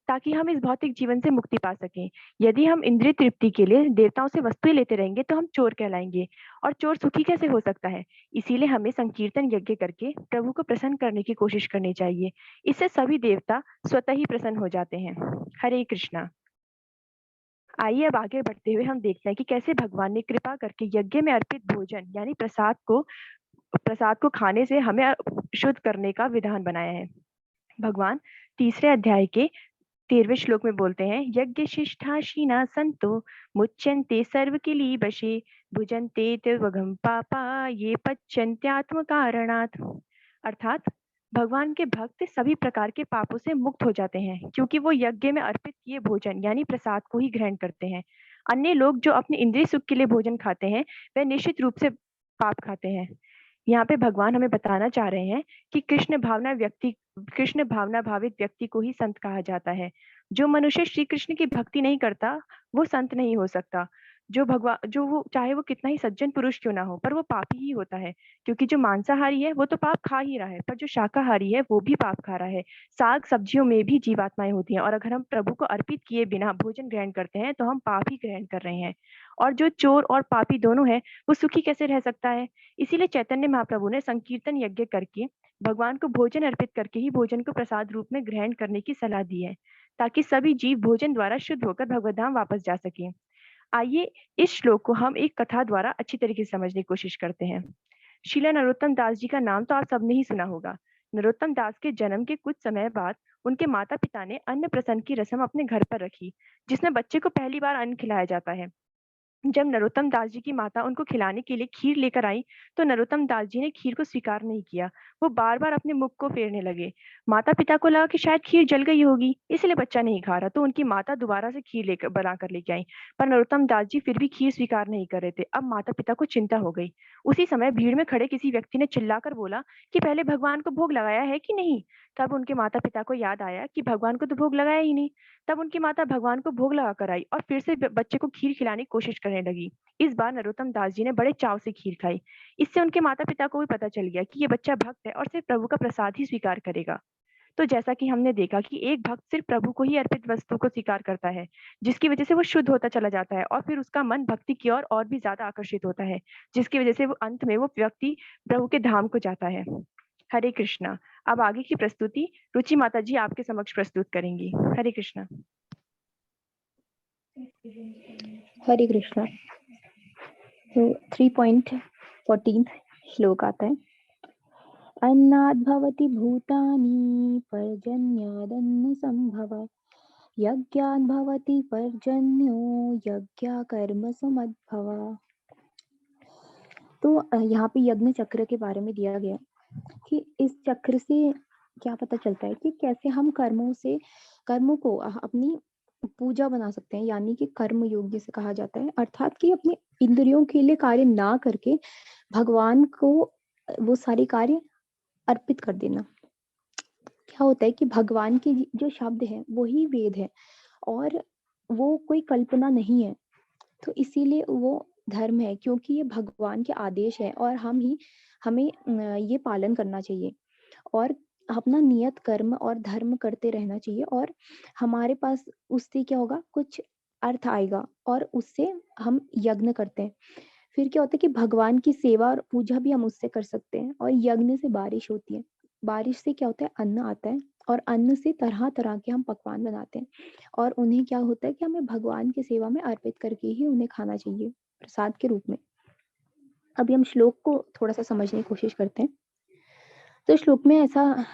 ताकि हम इस भौतिक जीवन से मुक्ति पा सकें। यदि हम इंद्रिय तृप्ति के लिए देवताओं से वस्तुएं लेते रहेंगे तो हम चोर कहलाएंगे, और चोर सुखी कैसे हो सकता है। इसीलिए हमें संकीर्तन यज्ञ करके प्रभु को प्रसन्न करने की कोशिश करनी चाहिए। इससे सभी देवता स्वतः ही प्रसन्न हो जाते हैं। हरे कृष्णा। आइए अब आगे बढ़ते हुए हम देखते हैं कि कैसे भगवान ने कृपा करके यज्ञ में अर्पित भोजन यानी प्रसाद को खाने से हमें शुद्ध करने का विधान बनाया है। भगवान तीसरे अध्याय के 13वें श्लोक में बोलते हैं, यज्ञ शिष्टाशीना संतो मुच्यन्ते सर्वकिलीबशे भुजन्ते तिर्वघं पापा ये पच्यन्त्यात्म कारणात्। अर्थात भगवान के भक्त सभी प्रकार के पापों से मुक्त हो जाते हैं क्योंकि वो यज्ञ में अर्पित किए भोजन यानी प्रसाद को ही ग्रहण करते हैं। अन्य लोग जो अपने इंद्रिय सुख के लिए भोजन खाते हैं वह निश्चित रूप से पाप खाते हैं। यहाँ पे भगवान हमें बताना चाह रहे हैं कि कृष्ण भावना भावित व्यक्ति को ही संत कहा जाता है। जो मनुष्य श्री कृष्ण की भक्ति नहीं करता वो संत नहीं हो सकता। जो वो चाहे वो कितना ही सज्जन पुरुष क्यों ना हो, पर वो पापी ही होता है, क्योंकि जो मांसाहारी है वो तो पाप खा ही रहा है, पर जो शाकाहारी है वो भी पाप खा रहा है। साग सब्जियों में भी जीवात्माएं होती हैं, और अगर हम प्रभु को अर्पित किए बिना भोजन ग्रहण करते हैं तो हम पाप ही ग्रहण कर रहे हैं। और जो चोर और पापी दोनों है वो सुखी कैसे रह सकता है। इसीलिए चैतन्य महाप्रभु ने संकीर्तन यज्ञ करके भगवान को भोजन अर्पित करके ही भोजन को प्रसाद रूप में ग्रहण करने की सलाह दी है, ताकि सभी जीव भोजन द्वारा शुद्ध होकर भगवद्धाम वापस जा सके। आइए इस श्लोक को हम एक कथा द्वारा अच्छी तरीके से समझने की कोशिश करते हैं। श्रील नरोत्तम दास जी का नाम तो आप सबने ही सुना होगा। नरोत्तम दास के जन्म के कुछ समय बाद उनके माता पिता ने अन्न प्रसन की रस्म अपने घर पर रखी, जिसमें बच्चे को पहली बार अन्न खिलाया जाता है। जब नरोत्तम दास जी की माता उनको खिलाने के लिए खीर लेकर आई तो नरोत्तम दास जी ने खीर को स्वीकार नहीं किया। वो बार बार अपने मुख को फेरने लगे। माता पिता को लगा कि शायद खीर जल गई होगी, इसलिए बच्चा नहीं खा रहा, तो उनकी माता दोबारा से खीर लेकर बनाकर लेके आई, पर नरोत्तम दास जी फिर भी खीर स्वीकार नहीं कर रहे थे। अब माता पिता को चिंता हो गई। उसी समय भीड़ में खड़े किसी व्यक्ति ने चिल्लाकर बोला कि पहले भगवान को भोग लगाया है कि नहीं। तब उनके माता पिता को याद आया कि भगवान को तो भोग लगाया ही नहीं। तब उनकी माता भगवान को भोग लगा कर आई और फिर से बच्चे को खीर खिलाने की कोशिश करने लगी। इस बार नरोत्तम दास जी ने बड़े चाव से खीर खाई। इससे उनके माता पिता को भी पता चल गया कि ये बच्चा भक्त है और सिर्फ प्रभु का प्रसाद ही स्वीकार करेगा। तो जैसा कि हमने देखा कि एक भक्त सिर्फ प्रभु को ही अर्पित वस्तु को स्वीकार करता है, जिसकी वजह से वो शुद्ध होता चला जाता है और फिर उसका मन भक्ति की ओर और भी ज्यादा आकर्षित होता है, जिसकी वजह से वो अंत में वो व्यक्ति प्रभु के धाम को जाता है। हरे कृष्णा। अब आगे की प्रस्तुति रुचि माता जी आपके समक्ष प्रस्तुत करेंगी। हरे कृष्णा। हरे कृष्णा। तो 3.14 श्लोक आता है, अन्नाद् भवति भूतानि पर्जन्यादन्न संभव यज्ञाद् भवति पर्जन्यो यज्ञाकर्म समद्भव। तो यहाँ पे यज्ञ चक्र के बारे में दिया गया कि इस चक्र से क्या पता चलता है कि कैसे हम कर्मों को अपनी पूजा बना सकते हैं, यानी कि कर्म योग जिसे कहा जाता है, अर्थात कि अपने इंद्रियों के लिए कार्य ना करके भगवान को वो सारे कार्य अर्पित कर देना। क्या होता है कि भगवान के जो शब्द है वो ही वेद है और वो कोई कल्पना नहीं है, तो इसीलिए वो धर्म है, क्योंकि ये भगवान के आदेश है और हमें ये पालन करना चाहिए और अपना नियत कर्म और धर्म करते रहना चाहिए, और हमारे पास उससे क्या होगा, कुछ अर्थ आएगा और उससे हम यज्ञ करते हैं। फिर क्या होता है कि भगवान की सेवा और पूजा भी हम उससे कर सकते हैं, और यज्ञ से बारिश होती है। बारिश से क्या होता है, अन्न आता है और अन्न से तरह तरह के हम पकवान बनाते हैं और उन्हें क्या होता है कि हमें भगवान की सेवा में अर्पित करके ही उन्हें खाना चाहिए प्रसाद के रूप में। अभी हम श्लोक को थोड़ा सा समझने की कोशिश करते हैं। तो श्लोक में ऐसा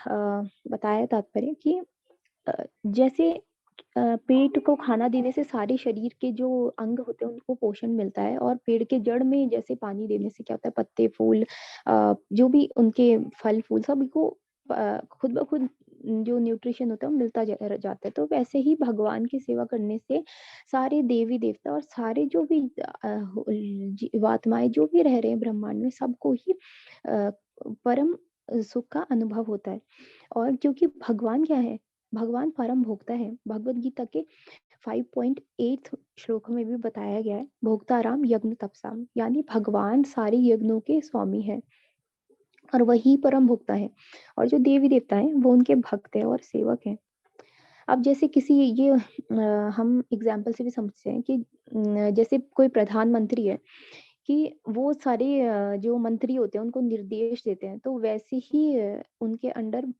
बताया तात्पर्य कि जैसे पेट को खाना देने से सारे शरीर के जो अंग होते हैं उनको पोषण मिलता है, और पेड़ के जड़ में जैसे पानी देने से क्या होता है, पत्ते फूल जो भी उनके फल फूल सभी को खुद ब खुद जो न्यूट्रिशन होता है वो मिलता जाता है। तो वैसे ही भगवान की सेवा करने से सारे देवी देवता और सारे जो भी जीवात्माएं जो भी रह रहे हैं ब्रह्मांड में, सबको ही परम सुख का अनुभव होता है। और क्योंकि भगवान क्या है, भगवान परम भोक्ता है। भगवत गीता के 5.8 श्लोक में भी बताया गया है, भोक्ताराम यज्ञ तपसाम, यानी भगवान सारे यज्ञों के स्वामी है और वही परम भोक्ता है। और जो देवी देवता हैं वो उनके भक्त हैं और सेवक हैं। अब जैसे किसी ये हम एग्जाम्पल से भी समझते हैं कि जैसे कोई प्रधानमंत्री है कि वो सारे जो मंत्री होते हैं उनको निर्देश देते हैं, तो वैसे ही उनके अंडर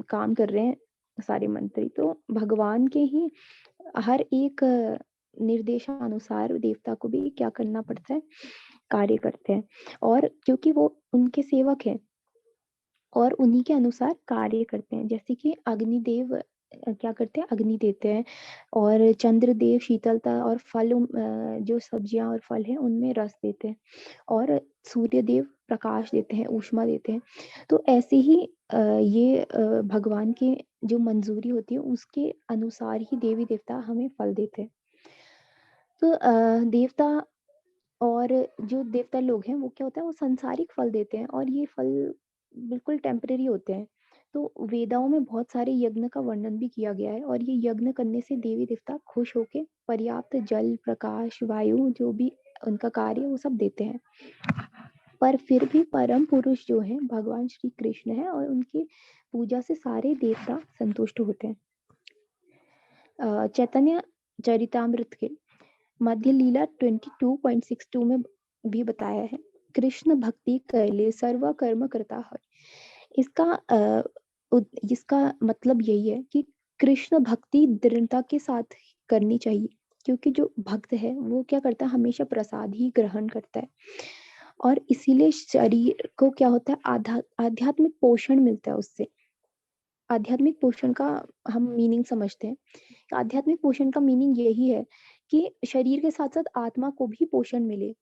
काम कर रहे हैं सारे मंत्री। तो भगवान के ही हर एक निर्देशानुसार देवता को भी क्या करना पड़ता है, कार्य करते हैं। और क्योंकि वो उनके सेवक हैं और उन्हीं के अनुसार कार्य करते हैं। जैसे कि अग्निदेव क्या करते हैं, अग्नि देते हैं, और चंद्रदेव शीतलता और फल जो सब्जियां और फल हैं उनमें रस देते हैं, और सूर्यदेव प्रकाश देते हैं, ऊष्मा देते हैं। तो ऐसे ही ये भगवान की जो मंजूरी होती है उसके अनुसार ही देवी देवता हमें फल देते हैं। तो देवता और जो देवता लोग हैं वो क्या होता है, वो सांसारिक फल देते हैं और ये फल बिल्कुल टेम्परेरी होते हैं। तो वेदाओं में बहुत सारे यज्ञ का वर्णन भी किया गया है, और ये यज्ञ करने से देवी देवता खुश होके पर्याप्त जल प्रकाश वायु जो भी उनका कार्य वो सब देते हैं। पर फिर भी परम पुरुष जो है भगवान श्री कृष्ण है, और उनकी पूजा से सारे देवता संतुष्ट होते हैं। चैतन्य चरितामृत के मध्य लीला 22.62 में भी बताया है, कृष्ण भक्ति कैले सर्व कर्म करता है। इसका मतलब यही है कि कृष्ण भक्ति दृढ़ता के साथ करनी चाहिए, क्योंकि जो भक्त है वो क्या करता है, हमेशा प्रसाद ही ग्रहण करता है, और इसीलिए शरीर को क्या होता है, आध्यात्मिक पोषण मिलता है उससे। आध्यात्मिक पोषण का हम मीनिंग समझते हैं। आध्यात्मिक पोषण का मीनिंग यही है कि शरीर के साथ साथ आत्मा को भी पोषण मिले।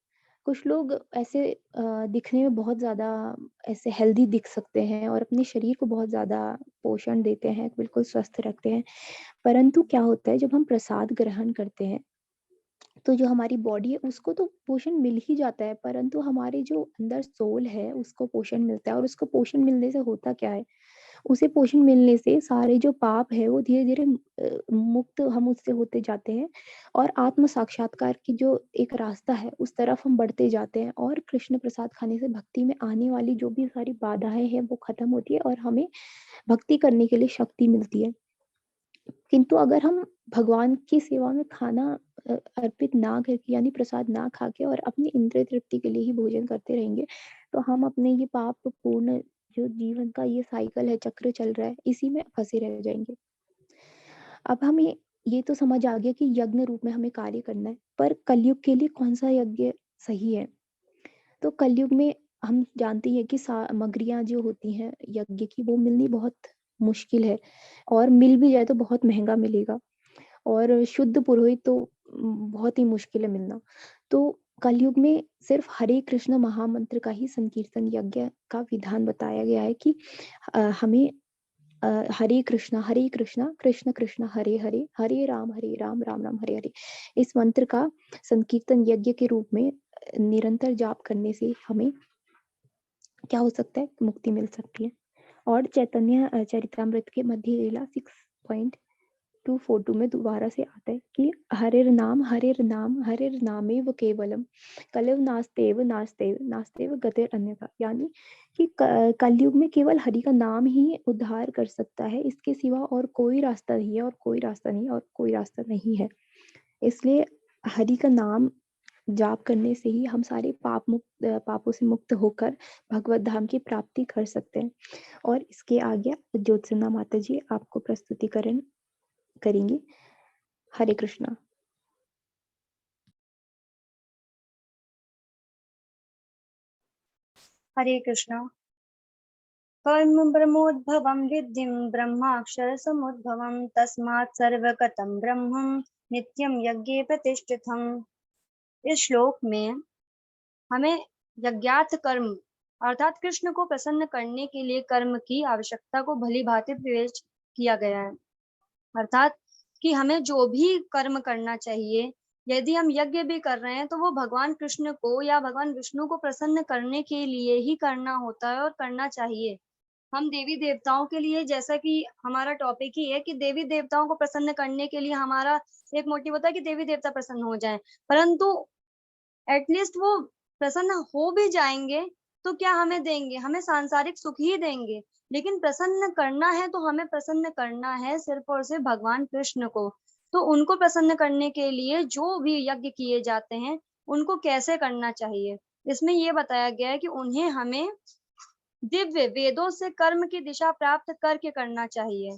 कुछ लोग ऐसे दिखने में बहुत ज्यादा ऐसे हेल्दी दिख सकते हैं और अपने शरीर को बहुत ज्यादा पोषण देते हैं, बिल्कुल स्वस्थ रखते हैं, परंतु क्या होता है जब हम प्रसाद ग्रहण करते हैं तो जो हमारी बॉडी है उसको तो पोषण मिल ही जाता है, परंतु हमारे जो अंदर सोल है उसको पोषण मिलता है। और उसको पोषण मिलने से होता क्या है, उसे पोषण मिलने से सारे जो पाप है वो धीरे धीरे मुक्त हम उससे होते जाते हैं, और आत्म साक्षात्कार की जो एक रास्ता है उस तरफ हम बढ़ते जाते हैं। और कृष्ण प्रसाद खाने से भक्ति में आने वाली जो भी सारी बाधाएं हैं वो खत्म होती है और हमें भक्ति करने के लिए शक्ति मिलती है। किंतु अगर हम भगवान की सेवा में खाना अर्पित ना करके, यानी प्रसाद ना खा के और अपनी इंद्रिय तृप्ति के लिए ही भोजन करते रहेंगे, तो हम अपने ये पाप पूर्ण जो जीवन का ये साइकिल है, चक्र चल रहा है, इसी में फंसे रह जाएंगे। अब हमें ये तो समझ आ गया कि यज्ञ रूप में हमें कार्य करना है, पर कलयुग के लिए कौन सा यज्ञ सही है। तो कलयुग में हम जानते हैं कि सामग्रियां जो होती हैं यज्ञ की वो मिलनी बहुत मुश्किल है, और मिल भी जाए तो बहुत महंगा मिलेगा, और शुद्ध पुरोहित तो बहुत ही मुश्किल है मिलना। तो कलयुग में सिर्फ हरे कृष्ण महामंत्र का ही संकीर्तन यज्ञ का विधान बताया गया है कि हमें हरे कृष्णा कृष्ण कृष्ण हरे हरे, हरे राम राम राम हरे हरे, इस मंत्र का संकीर्तन यज्ञ के रूप में निरंतर जाप करने से हमें क्या हो सकता है, मुक्ति मिल सकती है। और चैतन्य चरितामृत के मध्य लीला 6.242 में दोबारा से आता है कि हरेर नाम नामेव केवलम कलव नास्तेव नास्तेव नास्तेव गतिर अन्यथा, यानी कि कलयुग में केवल हरि का नाम ही उद्धार कर सकता है, इसके सिवा और कोई रास्ता नहीं है, और कोई रास्ता नहीं, और कोई रास्ता नहीं है। इसलिए हरि का नाम जाप करने से ही हम सारे पापों से मुक्त होकर भगवत धाम की प्राप्ति कर सकते हैं। और इसके आगे ज्योत्सना माता जी आपको प्रस्तुतिकरण करेंगी। हरे कृष्णा। हरे कृष्णा। कर्म ब्रह्मोद्भवं विद्धिं ब्रह्माक्षर समुद्भवं तस्मात् सर्वगतं ब्रह्मं नित्यं यज्ञे प्रतिष्ठितम्। इस श्लोक में हमें यज्ञार्थ कर्म अर्थात कृष्ण को प्रसन्न करने के लिए कर्म की आवश्यकता को भली भांति विवेच किया गया है। अर्थात कि हमें जो भी कर्म करना चाहिए, यदि हम यज्ञ भी कर रहे हैं तो वो भगवान कृष्ण को या भगवान विष्णु को प्रसन्न करने के लिए ही करना होता है और करना चाहिए। हम देवी देवताओं के लिए, जैसा कि हमारा टॉपिक ही है कि देवी देवताओं को प्रसन्न करने के लिए हमारा एक मोटिव होता है कि देवी देवता प्रसन्न हो जाएं, परंतु एटलीस्ट वो प्रसन्न हो भी जाएंगे तो क्या हमें देंगे? हमें सांसारिक सुख ही देंगे। लेकिन प्रसन्न करना है तो हमें प्रसन्न करना है सिर्फ और सिर्फ भगवान कृष्ण को। तो उनको प्रसन्न करने के लिए जो भी यज्ञ किए जाते हैं उनको कैसे करना चाहिए, इसमें ये बताया गया है कि उन्हें हमें दिव्य वेदों से कर्म की दिशा प्राप्त करके करना चाहिए।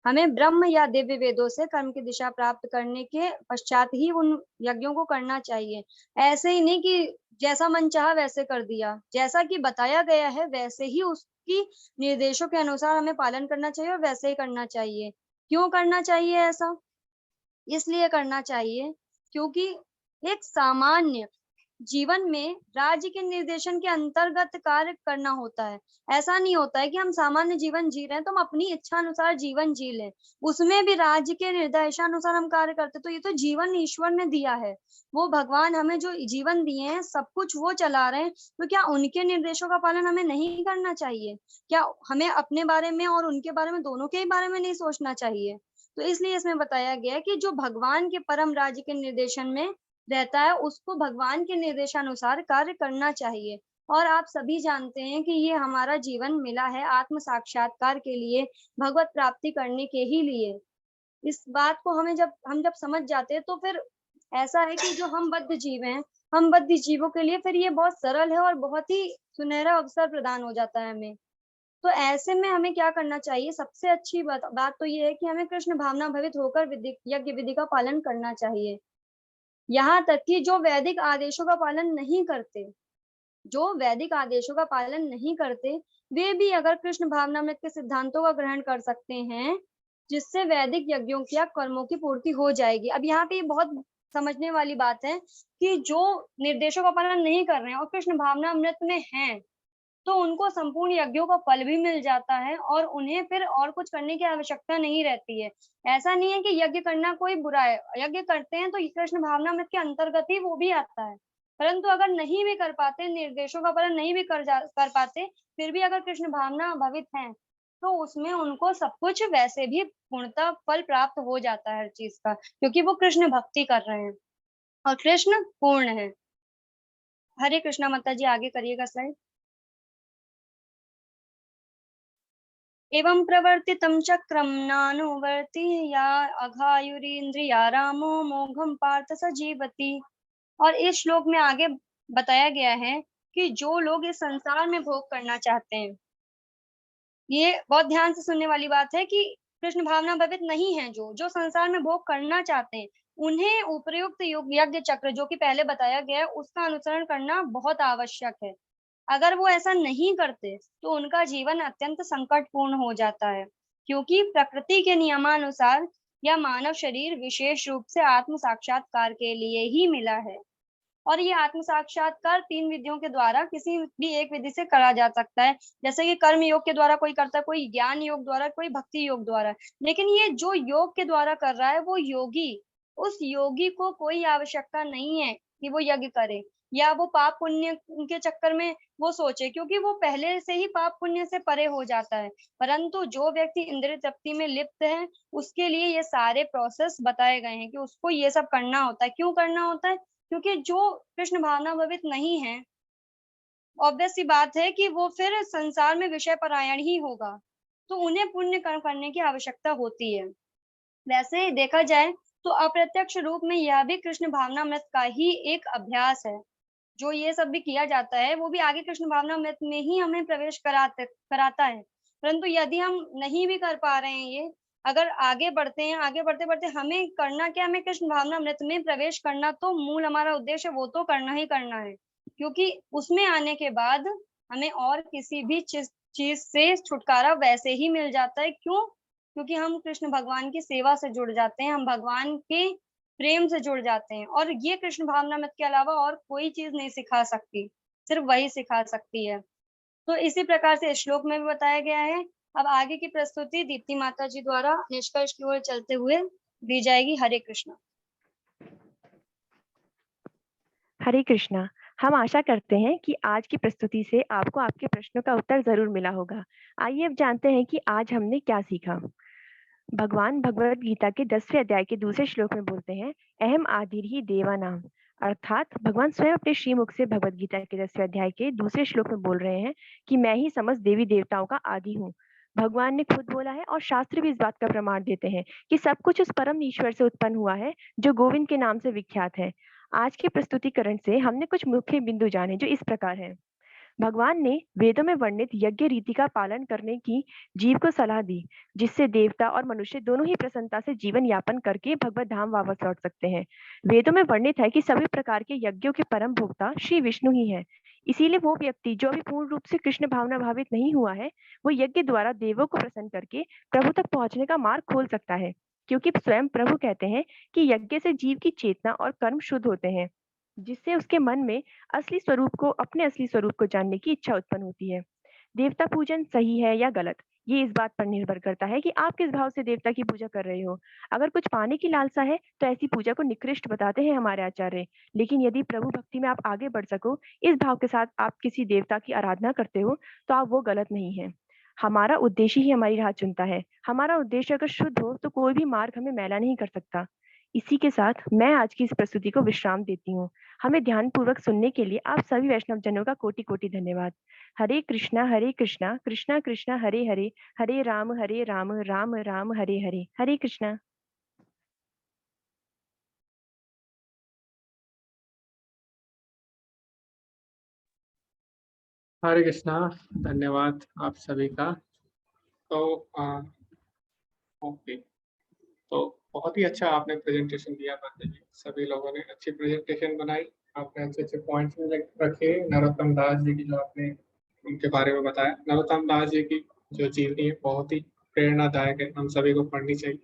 हमें ब्रह्म या दिव्य वेदों से कर्म की दिशा प्राप्त करने के पश्चात ही उन यज्ञों को करना चाहिए। ऐसे ही नहीं कि जैसा मन चाहा वैसे कर दिया, जैसा कि बताया गया है वैसे ही उसकी निर्देशों के अनुसार हमें पालन करना चाहिए और वैसे ही करना चाहिए। क्यों करना चाहिए ऐसा? इसलिए करना चाहिए क्योंकि एक सामान्य जीवन में राज्य के निर्देशन के अंतर्गत कार्य करना होता है। ऐसा नहीं होता है कि हम सामान्य जीवन जी रहे हैं तो हम अपनी इच्छा अनुसार जीवन जी लें, उसमें भी राज्य के निर्देशानुसार हम कार्य करते। तो ये तो जीवन ईश्वर ने दिया है, वो भगवान हमें जो जीवन दिए हैं सब कुछ वो चला रहे हैं, तो क्या उनके निर्देशों का पालन हमें नहीं करना चाहिए? क्या हमें अपने बारे में और उनके बारे में, दोनों के ही बारे में नहीं सोचना चाहिए? तो इसलिए इसमें बताया गया है कि जो भगवान के परम राज्य के निर्देशन में रहता है उसको भगवान के निर्देशानुसार कार्य करना चाहिए। और आप सभी जानते हैं कि ये हमारा जीवन मिला है आत्म साक्षात्कार के लिए, भगवत प्राप्ति करने के ही लिए। इस बात को हमें जब समझ जाते हैं तो फिर ऐसा है कि जो हम बद्ध जीव हैं, हम बद्ध जीवों के लिए फिर ये बहुत सरल है और बहुत ही सुनहरा अवसर प्रदान हो जाता है हमें। तो ऐसे में हमें क्या करना चाहिए? सबसे अच्छी बात तो ये है कि हमें कृष्ण भावना भवित होकर यज्ञ विधि का पालन करना चाहिए। यहाँ तक कि जो वैदिक आदेशों का पालन नहीं करते, वे भी अगर कृष्ण भावनामृत के सिद्धांतों का ग्रहण कर सकते हैं, जिससे वैदिक यज्ञों या कर्मों की पूर्ति हो जाएगी। अब यहाँ पे बहुत समझने वाली बात है कि जो निर्देशों का पालन नहीं कर रहे हैं और कृष्ण भावनामृत में हैं, तो उनको संपूर्ण यज्ञों का फल भी मिल जाता है और उन्हें फिर और कुछ करने की आवश्यकता नहीं रहती है। ऐसा नहीं है कि यज्ञ करना कोई बुरा है, यज्ञ करते हैं तो कृष्ण भावनामृत के अंतर्गत ही वो भी आता है। परंतु अगर नहीं भी कर पाते, निर्देशों का पालन नहीं भी कर पाते, फिर भी अगर कृष्ण भावना भवित हैं तो उसमें उनको सब कुछ वैसे भी पूर्णतः फल प्राप्त हो जाता है हर चीज का, क्योंकि वो कृष्ण भक्ति कर रहे हैं और कृष्ण पूर्ण है। हरे कृष्णा। माता जी आगे करिएगा स्लाइड। एवं प्रवर्तितं चक्रं नानुवर्ति या अघायुरीन्द्रिया रामो मोघम पार्थ स जीवति। और इस श्लोक में आगे बताया गया है कि जो लोग इस संसार में भोग करना चाहते हैं, ये बहुत ध्यान से सुनने वाली बात है कि कृष्ण भावना भवित नहीं है, जो संसार में भोग करना चाहते हैं, उन्हें उपयुक्त यज्ञ चक्र जो कि पहले बताया गया है उसका अनुसरण करना बहुत आवश्यक है। अगर वो ऐसा नहीं करते तो उनका जीवन अत्यंत संकटपूर्ण हो जाता है, क्योंकि प्रकृति के नियमानुसार यह मानव शरीर विशेष रूप से आत्म साक्षात्कार के लिए ही मिला है। और ये आत्म साक्षात्कार 3 विधियों के द्वारा किसी भी एक विधि से करा जा सकता है। जैसे कि कर्म योग के द्वारा कोई करता है, कोई ज्ञान योग द्वारा, कोई भक्ति योग द्वारा। लेकिन ये जो योग के द्वारा कर रहा है वो योगी, उस योगी को कोई आवश्यकता नहीं है कि वो यज्ञ करे या वो पाप पुण्य के चक्कर में वो सोचे, क्योंकि वो पहले से ही पाप पुण्य से परे हो जाता है। परंतु जो व्यक्ति इंद्रिय तृप्ति में लिप्त है उसके लिए ये सारे प्रोसेस बताए गए हैं कि उसको ये सब करना होता है। क्यों करना होता है? क्योंकि जो कृष्ण भावना भवित नहीं है, ऑब्वियस सी बात है कि वो फिर संसार में विषय परायण ही होगा, तो उन्हें पुण्य कर्म करने की आवश्यकता होती है। वैसे देखा जाए तो अप्रत्यक्ष रूप में यह भी कृष्ण भावनामृत का ही एक अभ्यास है। जो ये सब भी किया जाता है वो भी आगे कृष्ण भावनामृत में ही हमें प्रवेश कराता है। परंतु यदि हम नहीं भी कर पा रहे हैं ये, अगर आगे बढ़ते हैं, आगे बढ़ते बढ़ते हमें करना क्या, हमें कृष्ण भावनामृत में प्रवेश करना तो मूल हमारा उद्देश्य है, वो तो करना ही करना है। क्योंकि उसमें आने के बाद हमें और किसी भी चीज से छुटकारा वैसे ही मिल जाता है। क्यों? क्योंकि हम कृष्ण भगवान की सेवा से जुड़ जाते हैं, हम भगवान के प्रेम से जुड़ जाते हैं। और ये कृष्ण भावनामृत के अलावा और कोई चीज नहीं सिखा सकती, सिर्फ वही सिखा सकती है। तो इसी प्रकार से श्लोक में भी बताया गया है। अब आगे की प्रस्तुति दीप्ति माता जी द्वारा निष्कर्ष की ओर चलते हुए दी जाएगी। हरे कृष्णा। हरे कृष्णा। हम आशा करते हैं कि आज की प्रस्तुति से आपको आपके प्रश्नों का उत्तर जरूर मिला होगा। आइए अब जानते हैं कि आज हमने क्या सीखा। भगवान भगवद गीता के 10वें अध्याय के दूसरे श्लोक में बोलते हैं, अहम आदिर ही देवा नाम। अर्थात भगवान स्वयं अपने श्रीमुख से भगवद गीता के 10वें अध्याय के दूसरे श्लोक में बोल रहे हैं कि मैं ही समस्त देवी देवताओं का आदि हूँ। भगवान ने खुद बोला है और शास्त्र भी इस बात का प्रमाण देते हैं कि सब कुछ उस परम ईश्वर से उत्पन्न हुआ है जो गोविंद के नाम से विख्यात है। आज के प्रस्तुतिकरण से हमने कुछ मुख्य बिंदु जाने जो इस प्रकार है। भगवान ने वेदों में वर्णित यज्ञ रीति का पालन करने की जीव को सलाह दी, जिससे देवता और मनुष्य दोनों ही प्रसन्नता से जीवन यापन करके भगवत धाम वापस लौट सकते हैं। वेदों में वर्णित है कि सभी प्रकार के यज्ञों के परम भोक्ता श्री विष्णु ही है। इसीलिए वो व्यक्ति जो अभी पूर्ण रूप से कृष्ण भावना भावित नहीं हुआ है, वो यज्ञ द्वारा देवों को प्रसन्न करके प्रभु तक पहुंचने का मार्ग खोल सकता है, क्योंकि स्वयं प्रभु कहते हैं कि यज्ञ से जीव की चेतना और कर्म शुद्ध होते हैं, जिससे उसके मन में अपने असली स्वरूप को जानने की इच्छा उत्पन्न होती है। देवता पूजन सही है या गलत, ये इस बात पर निर्भर करता है कि आप किस भाव से देवता की पूजा कर रहे हो। अगर कुछ पाने की लालसा है तो ऐसी पूजा को निकृष्ट बताते हैं हमारे आचार्य। लेकिन यदि प्रभु भक्ति में आप आगे बढ़ सको, इस भाव के साथ आप किसी देवता की आराधना करते हो, तो आप वो गलत नहीं है। हमारा उद्देश्य ही हमारी राह चुनता है। हमारा उद्देश्य अगर शुद्ध हो तो कोई भी मार्ग हमें मैला नहीं कर सकता। इसी के साथ मैं आज की इस प्रस्तुति को विश्राम देती हूँ। हमें ध्यानपूर्वक सुनने के लिए आप सभी वैष्णव जनों का कोटि कोटि धन्यवाद। हरे कृष्णा कृष्णा कृष्णा हरे हरे, हरे राम राम राम हरे हरे। हरे कृष्णा। हरे कृष्णा। धन्यवाद आप सभी का। तो ओके, तो बहुत ही अच्छा आपने प्रेजेंटेशन दिया माता जी। सभी लोगों ने अच्छी प्रेजेंटेशन बनाई, आपने अच्छे अच्छे पॉइंट्स रखे। नरोत्तम दास जी की जो आपने उनके बारे में बताया, नरोत्तम दास जी की जो जीवनी है बहुत ही प्रेरणादायक है, हम सभी को पढ़नी चाहिए।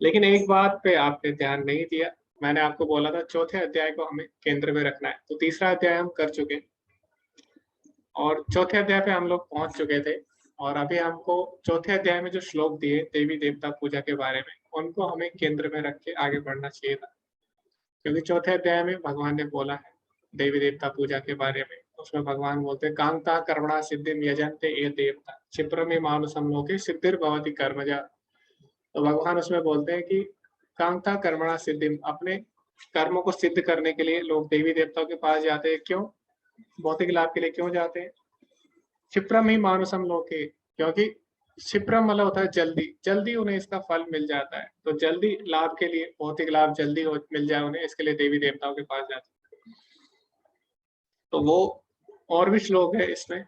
लेकिन एक बात पे आपने ध्यान नहीं दिया। मैंने आपको बोला था चौथे अध्याय को हमें केंद्र में रखना है, तो तीसरा अध्याय हम कर चुके और चौथे अध्याय पे हम लोग पहुंच चुके थे। और अभी हमको चौथे अध्याय में जो श्लोक दिए देवी देवता पूजा के बारे में, उनको हमें केंद्र में रख के आगे बढ़ना चाहिए था। क्योंकि चौथे अध्याय में भगवान ने बोला है देवी देवता पूजा के बारे में। उसमें भगवान बोलते हैं, कांता कर्मणा सिद्धिम यजन्ते ये देवता क्षिप्रमे मानुषम लोके सिद्धिर्भवति कर्मजा। तो भगवान उसमें बोलते हैं कि कांता कर्मणा सिद्धिम, अपने कर्मों को सिद्ध करने के लिए लोग देवी देवताओं के पास जाते हैं। क्यों? भौतिक लाभ के लिए क्यों जाते हैं? क्षिप्रम ही मानुषम लोके, क्योंकि क्षिप्रम मतलब होता है जल्दी, जल्दी उन्हें इसका फल मिल जाता है। तो जल्दी लाभ के लिए, भौतिक लाभ जल्दी मिल जाए उन्हें, इसके लिए देवी देवताओं के पास जाते हैं। तो वो और भी श्लोक है इसमें।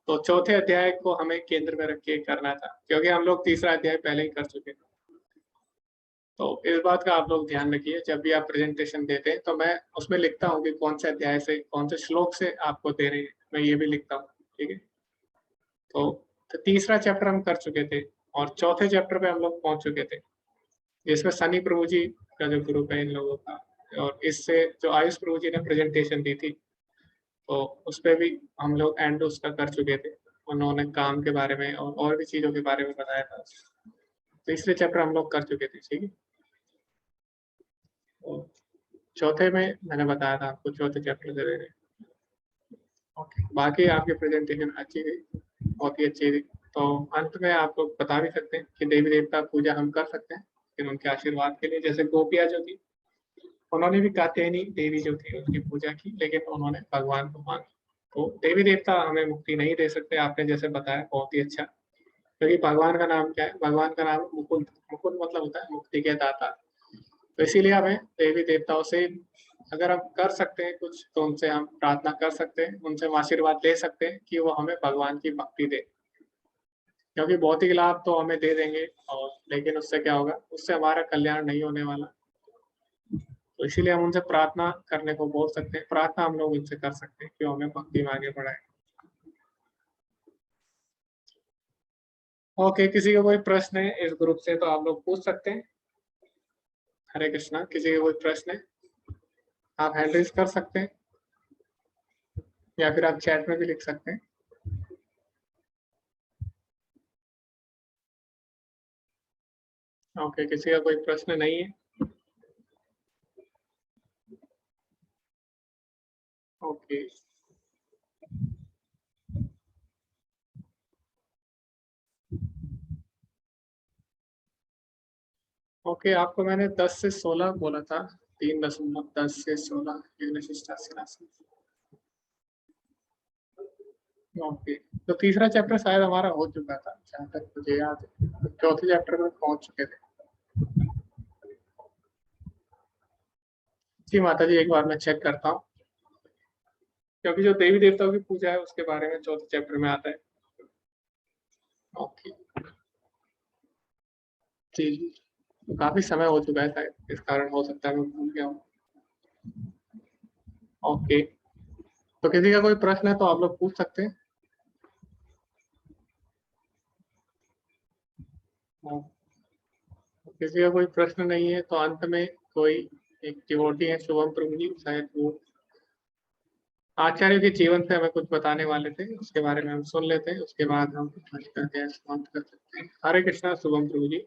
तो चौथे अध्याय को हमें केंद्र में रख के करना था, क्योंकि हम लोग तीसरा अध्याय पहले ही कर चुके थे। तो इस बात का आप लोग ध्यान रखिए, जब भी आप प्रेजेंटेशन देते हैं तो मैं उसमें लिखता हूँ कि कौन से अध्याय से, कौन से श्लोक से आपको दे रहे हैं, मैं ये भी लिखता हूँ। ठीक है, तो तीसरा चैप्टर हम कर चुके थे और चौथे चैप्टर पे हम लोग पहुंच चुके थे, जिसमें सनी प्रभु जी का जो ग्रुप है इन लोगों का, और इससे जो आयुष प्रभु जी ने प्रेजेंटेशन दी थी, तो उस पर भी हम लोग एंड उसका कर चुके थे। उन्होंने काम के बारे में और भी चीजों के बारे में बताया था। तो इसलिए चैप्टर हम लोग कर चुके थे। ठीक है, तो चौथे में मैंने बताया था आपको चौथे चैप्टर दे रहे। बाकी आपकी प्रेजेंटेशन अच्छी थी, बहुत ही अच्छी थी। तो अंत में आप लोग बता भी सकते हैं कि देवी देवता पूजा हम कर सकते हैं, लेकिन उनके आशीर्वाद के लिए। जैसे गोपिया जो थी, उन्होंने भी कात्यायनी देवी जो थी उनकी पूजा की, लेकिन उन्होंने भगवान को मांगा। तो देवी देवता हमें मुक्ति नहीं दे सकते, आपने जैसे बताया बहुत ही अच्छा। क्योंकि भगवान का नाम क्या है? भगवान का नाम मुकुंद। मुकुंद मतलब होता है मुक्ति के दाता। तो इसीलिए हमें देवी देवताओं से अगर हम कर सकते हैं कुछ तो उनसे हम प्रार्थना कर सकते हैं, उनसे हम आशीर्वाद ले सकते हैं कि वो हमें भगवान की भक्ति दे, क्योंकि भौतिक लाभ तो हमें दे देंगे और लेकिन उससे क्या होगा, उससे हमारा कल्याण नहीं होने वाला। तो इसीलिए हम उनसे प्रार्थना करने को बोल सकते हैं, प्रार्थना हम लोग उनसे कर सकते हैं कि वो हमें भक्ति में आगे बढ़ाए। ओके, किसी का कोई प्रश्न है इस ग्रुप से तो आप लोग पूछ सकते हैं। हरे कृष्णा, किसी का कोई प्रश्न है आप हैंड रेज कर सकते हैं या फिर आप चैट में भी लिख सकते हैं। ओके, किसी का कोई प्रश्न नहीं है। ओके, ओके, आपको मैंने 10 से 16 बोला था, 3.10 से 16 ओके, तो तीसरा चैप्टर शायद हमारा हो चुका था जहाँ तक मुझे याद है, चौथे चैप्टर में पहुंच चुके थे। जी माता जी, एक बार मैं चेक करता हूँ, क्योंकि जो देवी देवताओं की पूजा है उसके बारे में चौथे चैप्टर में आता है। ओके, जी जी, तो काफी समय हो चुका है शायद, इस कारण हो सकता है मैं भूल गया हूँ। ओके, तो किसी का कोई प्रश्न है तो आप लोग पूछ सकते हैं। किसी का कोई प्रश्न नहीं है तो अंत में कोई एक डिवोटी है शुभम प्रभु जी, शायद वो आचार्य के जीवन से हमें कुछ बताने वाले थे, उसके बारे में हम सुन लेते हैं, उसके बाद हम करके समाप्त कर सकते हैं। हरे कृष्णा शुभम प्रभु जी।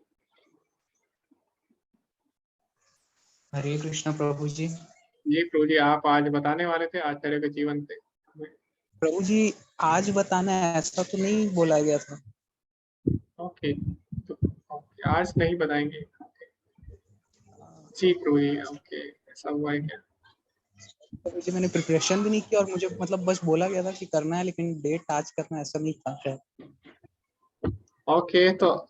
हरे कृष्ण प्रभु जी। जी प्रभु जी, आप आज बताने वाले थे आचार्य के जीवन से। प्रभु जी, आज बताना है ऐसा तो नहीं बोला गया था। ओके, तो ओके, आज नहीं बताएंगे। जी प्रभु जी, ओके, ऐसा हुआ है क्या? प्रभु जी, मैंने प्रिपरेशन भी नहीं की और मुझे मतलब बस बोला गया था कि करना है, लेकिन डेट आज करना है ऐसा नहीं था शायद। ओके, तो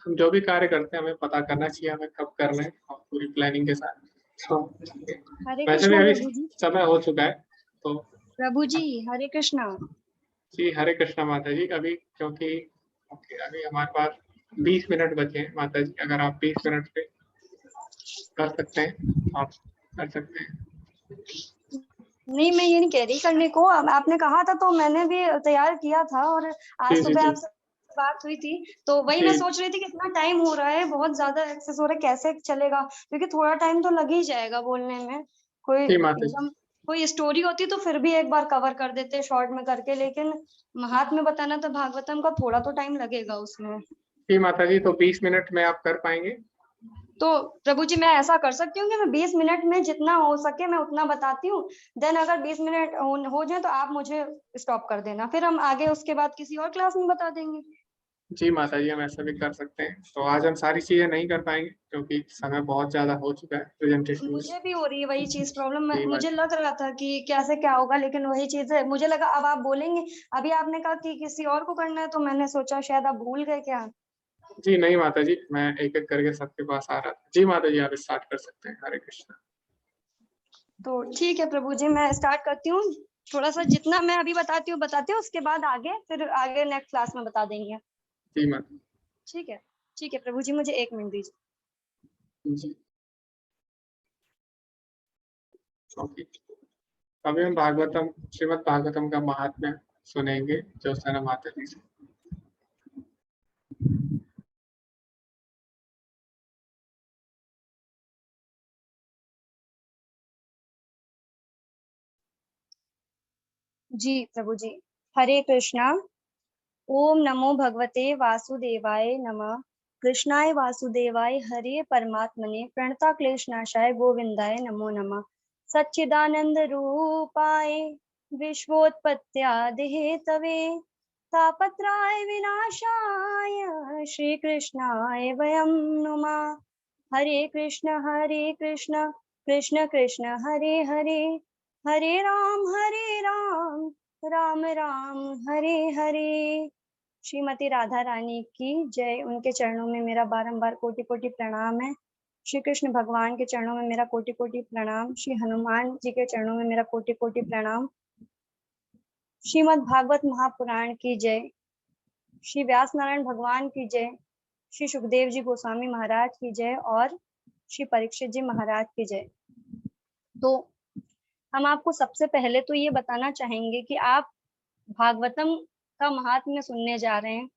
हम जो भी कार्य करते हैं हमें पता करना चाहिए हमें कब करना है और पूरी प्लानिंग के साथ। तो हरे वैसे भी कृष्णा अभी प्रभु जी। समय हो चुका है तो। प्रभु जी हरे कृष्णा। जी हरे कृष्णा माता जी, अभी क्योंकि ओके अभी हमारे पास 20 मिनट बचे हैं माता जी, अगर आप 20 मिनट पे कर सकते हैं आप कर सकते हैं। नहीं, मैं ये नहीं कह रही करने को, आपने कहा था तो मैंने भी तैयार किया था, और आज जी जी सुबह जी आपसे बात हुई थी तो वही मैं जी सोच रही थी कि इतना टाइम हो रहा है, बहुत ज्यादा एक्सेस हो रहा है, कैसे चलेगा, क्योंकि थोड़ा टाइम तो लग ही जाएगा बोलने में। कोई जी माता जी। एकदम कोई स्टोरी होती तो फिर भी एक बार कवर कर देते शॉर्ट में करके, लेकिन महात्म्य बताना तो भागवतम का, थोड़ा तो टाइम लगेगा उसमें। जी माता जी, तो 20 मिनट में आप कर पाएंगे? तो प्रभु जी मैं ऐसा कर सकती हूँ कि मैं 20 मिनट में जितना हो सके मैं उतना बताती हूँ, देन अगर 20 मिनट हो जाए तो आप मुझे स्टॉप कर देना, फिर हम आगे उसके बाद किसी और क्लास में बता देंगे। जी माता जी, हम ऐसा भी कर सकते हैं। तो आज हम सारी चीजें नहीं कर पाएंगे क्योंकि समय बहुत ज्यादा हो चुका है प्रेजेंटेशन में। मुझे भी हो रही है वही चीज प्रॉब्लम, जी मुझे माता लग रहा था कि कैसे क्या होगा, लेकिन वही चीज है, मुझे लगा अब आप बोलेंगे। अभी आपने कहा कि किसी और को करना है तो मैंने सोचा शायद आप भूल गए क्या। जी नहीं माता जी, मैं एक एक करके सबके पास आ रहा था। जी माता जी, आप स्टार्ट कर सकते हैं। हरे कृष्णा। तो ठीक है प्रभु जी, मैं स्टार्ट करती हूँ। थोड़ा सा जितना मैं अभी बताती हूँ उसके बाद आगे फिर आगे नेक्स्ट क्लास में बता देंगे। जी माता ठीक है, ठीक है प्रभु जी, मुझे 1 मिनट दीजिए। जी। ओके, अभी हम भागवतम श्रीमद् भागवतम का महात्म्य सुनेंगे ज्योत्सना माता जी से। जी प्रभु जी। हरे कृष्णा। ओम नमो भगवते वासुदेवाय नमः। कृष्णाय वासुदेवाय हरे परमात्मने प्रणता क्लेशनाशाय गोविंदाय नमो नमः। सच्चिदानंद रूपाय विश्वोत्पत्त्यादिहेतवे तापत्राय विनाशाय श्री कृष्णाय वयं नुमः। हरे कृष्ण कृष्ण कृष्ण हरे हरे, हरे राम राम राम हरे हरे। श्रीमती राधा रानी की जय। उनके चरणों में मेरा बारंबार कोटि कोटि प्रणाम है। श्री कृष्ण भगवान के चरणों में मेरा कोटि कोटि प्रणाम। श्री हनुमान जी के चरणों में मेरा कोटि कोटि प्रणाम। श्रीमद् भागवत महापुराण की जय। श्री व्यास नारायण भगवान की जय। श्री सुखदेव जी गोस्वामी महाराज की जय और श्री परीक्षित जी महाराज की जय। तो हम आपको सबसे पहले तो ये बताना चाहेंगे कि आप भागवतम का महात्म्य सुनने जा रहे हैं,